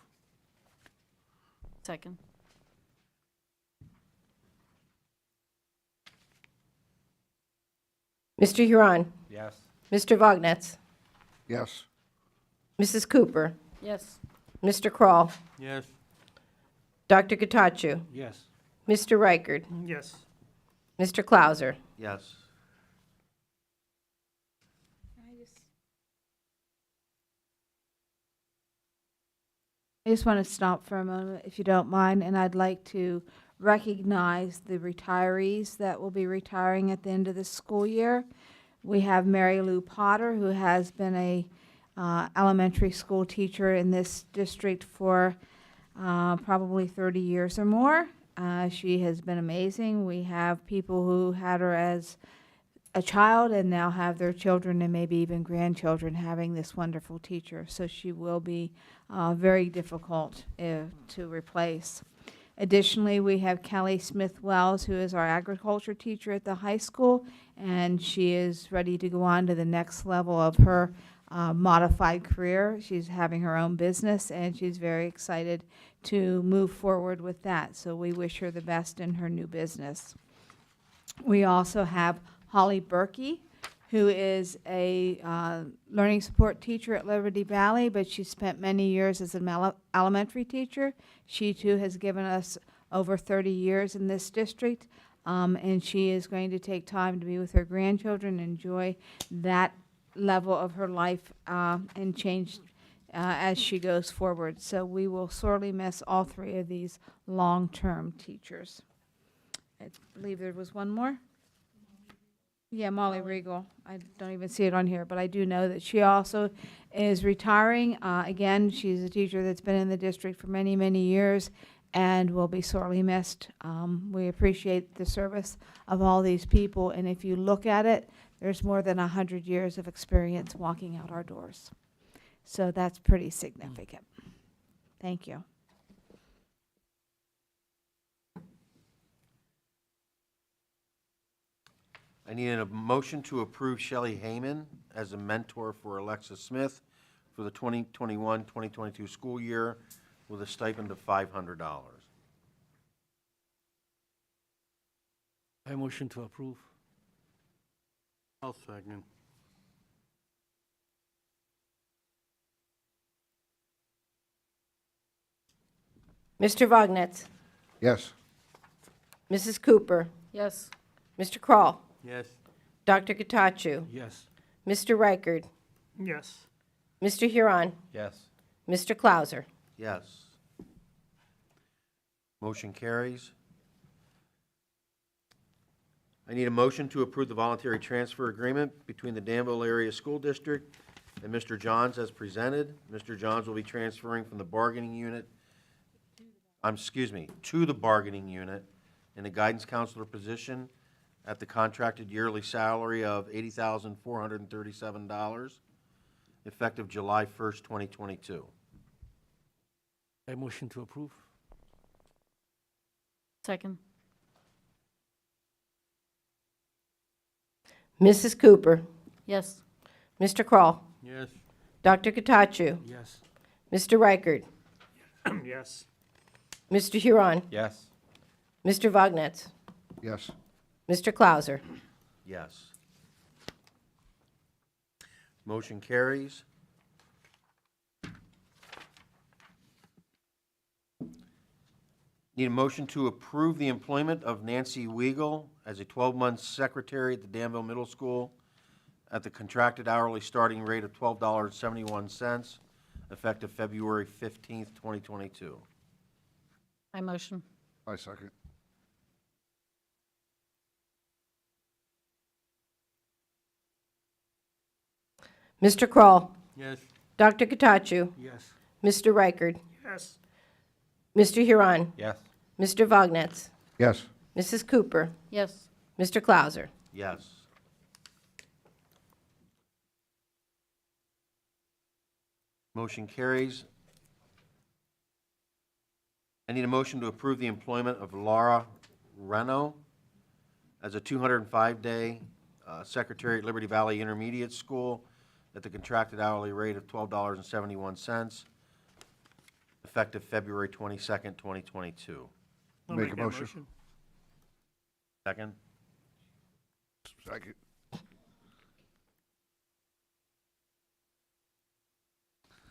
Second. Mr. Huron? Yes. Mr. Vognetz? Yes. Mrs. Cooper? Yes. Mr. Kroll? Yes. Dr. Gatachu? Yes. Mr. Reichard? Yes. Mr. Clauser? Yes. I just want to stop for a moment, if you don't mind, and I'd like to recognize the retirees that will be retiring at the end of this school year. We have Mary Lou Potter, who has been a elementary school teacher in this district for probably 30 years or more. She has been amazing. We have people who had her as a child and now have their children and maybe even grandchildren having this wonderful teacher. So she will be very difficult to replace. Additionally, we have Kelly Smith Wells, who is our agriculture teacher at the high school, and she is ready to go on to the next level of her modified career. She's having her own business, and she's very excited to move forward with that. So we wish her the best in her new business. We also have Holly Berkey, who is a learning support teacher at Liberty Valley, but she spent many years as an elementary teacher. She too has given us over 30 years in this district, and she is going to take time to be with her grandchildren, enjoy that level of her life, and change as she goes forward. So we will sorely miss all three of these long-term teachers. I believe there was one more. Yeah, Molly Regal. I don't even see it on here, but I do know that she also is retiring. Again, she's a teacher that's been in the district for many, many years and will be sorely missed. We appreciate the service of all these people, and if you look at it, there's more than 100 years of experience walking out our doors. So that's pretty significant. Thank you. I need a motion to approve Shelley Heyman as a mentor for Alexa Smith for the 2021-2022 school year with a stipend of $500. I motion to approve. I'll second. Mr. Vognetz? Yes. Mrs. Cooper? Yes. Mr. Kroll? Yes. Dr. Gatachu? Yes. Mr. Reichard? Yes. Mr. Huron? Yes. Mr. Clauser? Yes. Motion carries. I need a motion to approve the voluntary transfer agreement between the Danville Area School District and Mr. Johns as presented. Mr. Johns will be transferring from the bargaining unit, to the bargaining unit in the guidance counselor position at the contracted yearly salary of $80,437, effective July 1st, 2022. I motion to approve. Second. Mrs. Cooper? Yes. Mr. Kroll? Yes. Dr. Gatachu? Yes. Mr. Reichard? Yes. Mr. Huron? Yes. Mr. Vognetz? Yes. Mr. Clauser? Yes. Motion carries. Need a motion to approve the employment of Nancy Weigel as a 12-month secretary at the Danville Middle School at the contracted hourly starting rate of $12.71, effective February 15th, 2022. I motion. I second. Mr. Kroll, Yes. Dr. Katachu, Yes. Mr. Reichard, Yes. Mr. Huron, Yes. Mr. Vognetz, Yes. Mrs. Cooper, Yes. Mr. Clauser. Yes. Motion carries. I need a motion to approve the employment of Laura Reno as a 205-day secretary at Liberty Valley Intermediate School at the contracted hourly rate of $12.71, effective February 22nd, 2022. I'll Make a that motion. Second? Second.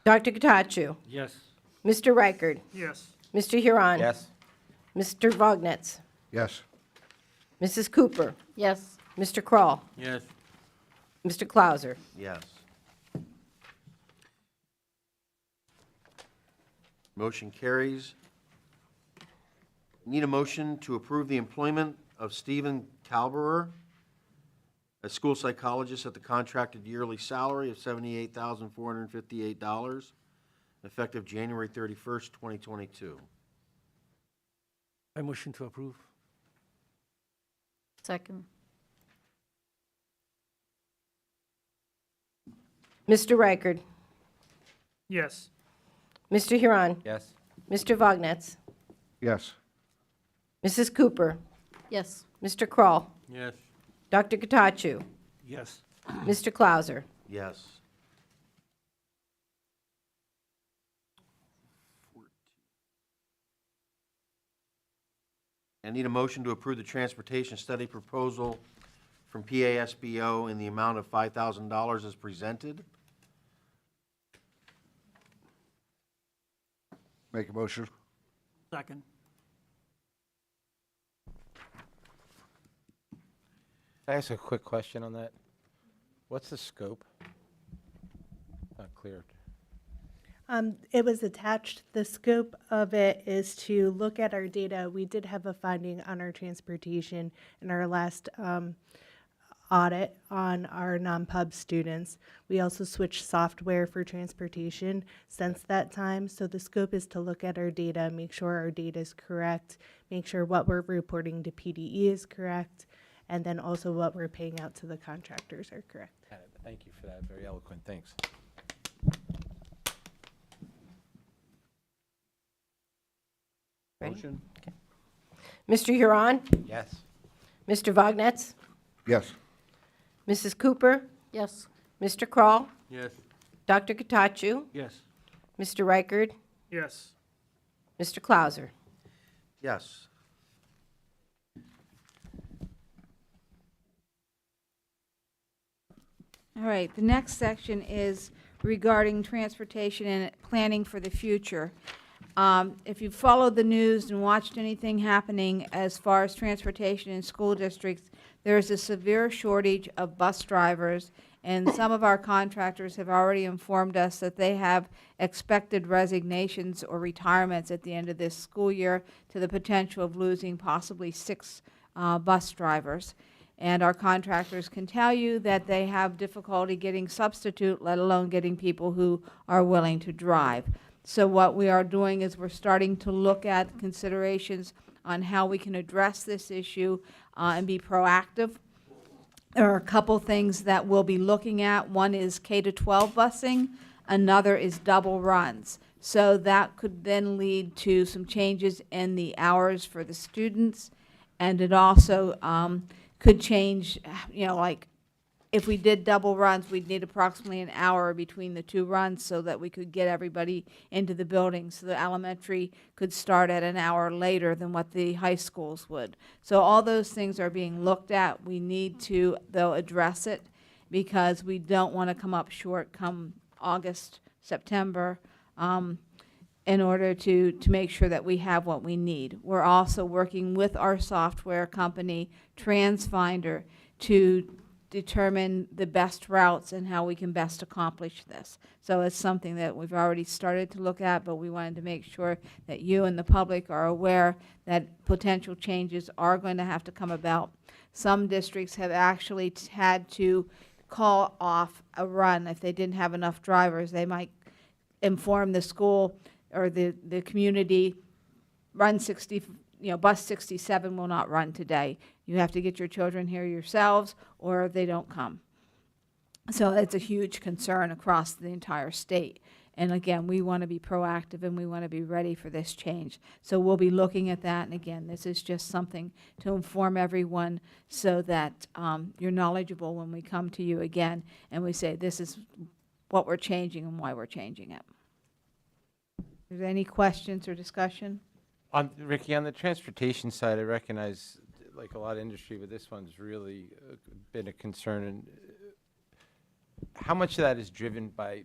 Dr. Katachu, Yes. Mr. Reichard, Yes. Mr. Huron. Yes. Mr. Vognetz, Yes. Mrs. Cooper, Yes. Mr. Kroll, Yes. Mr. Clauser. Yes. Motion carries. Need a motion to approve the employment of Stephen Calberer as school psychologist at the contracted yearly salary of $78,458, effective January 31st, 2022. I motion to approve. Second. Mr. Reichard, Yes. Mr. Huron, Yes. Mr. Vognetz, Yes. Mrs. Cooper, Yes. Mr. Kroll, Yes. Dr. Katachu, Yes. Mr. Clauser. Yes. I need a motion to approve the transportation study proposal from PASBO in the amount of $5,000 as presented. Make a motion. Second. Can I ask a quick question on that? What's the scope? Not clear. It was attached. The scope of it is to look at our data. We did have a finding on our transportation in our last audit on our non-pub students. We also switched software for transportation since that time. So the scope is to look at our data, make sure our data is correct, make sure what we're reporting to PDE is correct, and then also what we're paying out to the contractors are correct. Thank you for that. Very eloquent. Thanks. Ready? Motion? Mr. Huron, Yes. Mr. Vognetz, Yes. Mrs. Cooper, Yes. Mr. Kroll, Yes. Dr. Katachu, Yes. Mr. Reichard, Yes. Mr. Clauser. Yes. All right, the next section is regarding transportation and planning for the future. If you've followed the news and watched anything happening as far as transportation in school districts, there is a severe shortage of bus drivers, and some of our contractors have already informed us that they have expected resignations or retirements at the end of this school year, to the potential of losing possibly 6 bus drivers. And our contractors can tell you that they have difficulty getting substitute, let alone getting people who are willing to drive. So what we are doing is we're starting to look at considerations on how we can address this issue and be proactive. There are a couple things that we'll be looking at. One is K-12 busing, another is double runs. So that could then lead to some changes in the hours for the students, and it also could change, you know, like if we did double runs, we'd need approximately an hour between the 2 runs so that we could get everybody into the building. So the elementary could start at an hour later than what the high schools would. So all those things are being looked at. We need to, though, address it, because we don't want to come up short come August, September, in order to make sure that we have what we need. We're also working with our software company, TransFinder, to determine the best routes and how we can best accomplish this. So it's something that we've already started to look at, but we wanted to make sure that you and the public are aware that potential changes are going to have to come about. Some districts have actually had to call off a run. If they didn't have enough drivers, they might inform the school or the community, run 60, bus 67 will not run today. You have to get your children here yourselves, or they don't come. So it's a huge concern across the entire state. And again, we want to be proactive and we want to be ready for this change. So we'll be looking at that. And again, this is just something to inform everyone so that you're knowledgeable when we come to you again and we say this is what we're changing and why we're changing it. Is there any questions or discussion? Ricky, on the transportation side, I recognize, like a lot of industry, but this one's really been a concern. And how much of that is driven by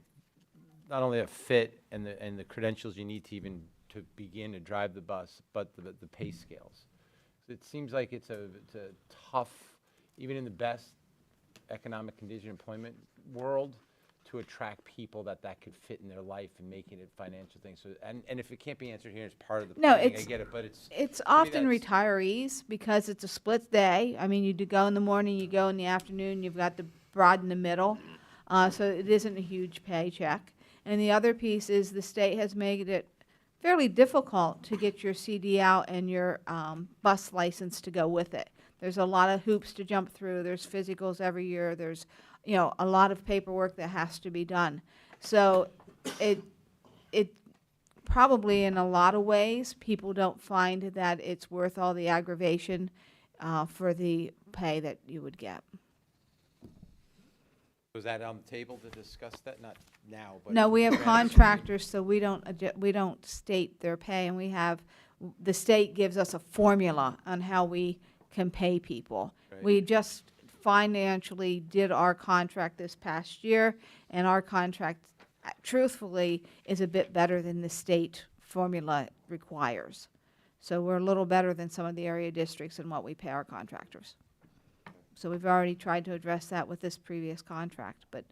not only a fit and the credentials you need to even to begin to drive the bus, but the pay scales? So it seems like it's a tough, even in the best economic condition employment world, to attract people that could fit in their life and making it financial thing. So and if it can't be answered here, it's part of the planning, I get it, but it's often retirees because it's a split day. I mean, you do go in the morning, you go in the afternoon, you've got the broad in the middle. So it isn't a huge paycheck. And the other piece is the state has made it fairly difficult to get your CD out and your bus license to go with it. There's a lot of hoops to jump through. There's physicals every year. There's a lot of paperwork that has to be done. So it probably in a lot of ways, people don't find that it's worth all the aggravation for the pay that you would get. was that on the table to discuss that? Not now, but No, we have contractors, so we don't state their pay, and the state gives us a formula on how we can pay people. Right. We just financially did our contract this past year, and our contract, truthfully, is a bit better than the state formula requires. So we're a little better than some of the area districts in what we pay our contractors. So we've already tried to address that with this previous contract, but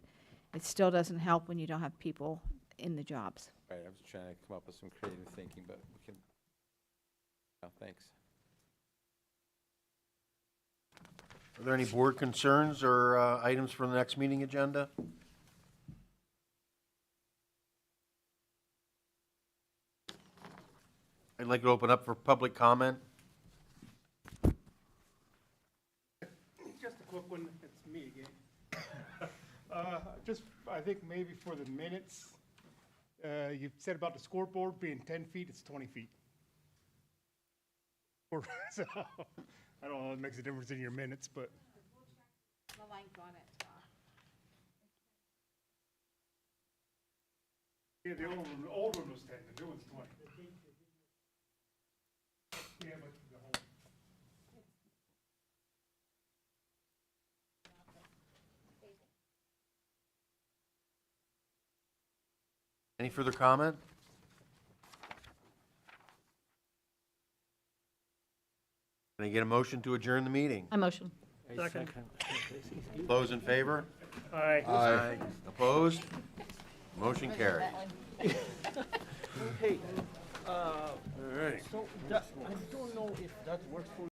it still doesn't help when you don't have people in the jobs. Right, I was trying to come up with some creative thinking, but we can, oh, thanks. Are there any board concerns or items for the next meeting agenda? I'd like to open up for public comment. Just a quick one, it's me again. I think maybe for the minutes, you said about the scoreboard being 10 feet, it's 20 feet. So, I don't know if it makes a difference in your minutes, but. The length on it. Yeah, the old one was 10, the new one's 20. Yeah, but the whole. Any further comment? Can I get a motion to adjourn the meeting? I motion. Second. Those in favor? Aye. Aye. Opposed? Motion carried. Hey, All right. so that, I don't know if that works for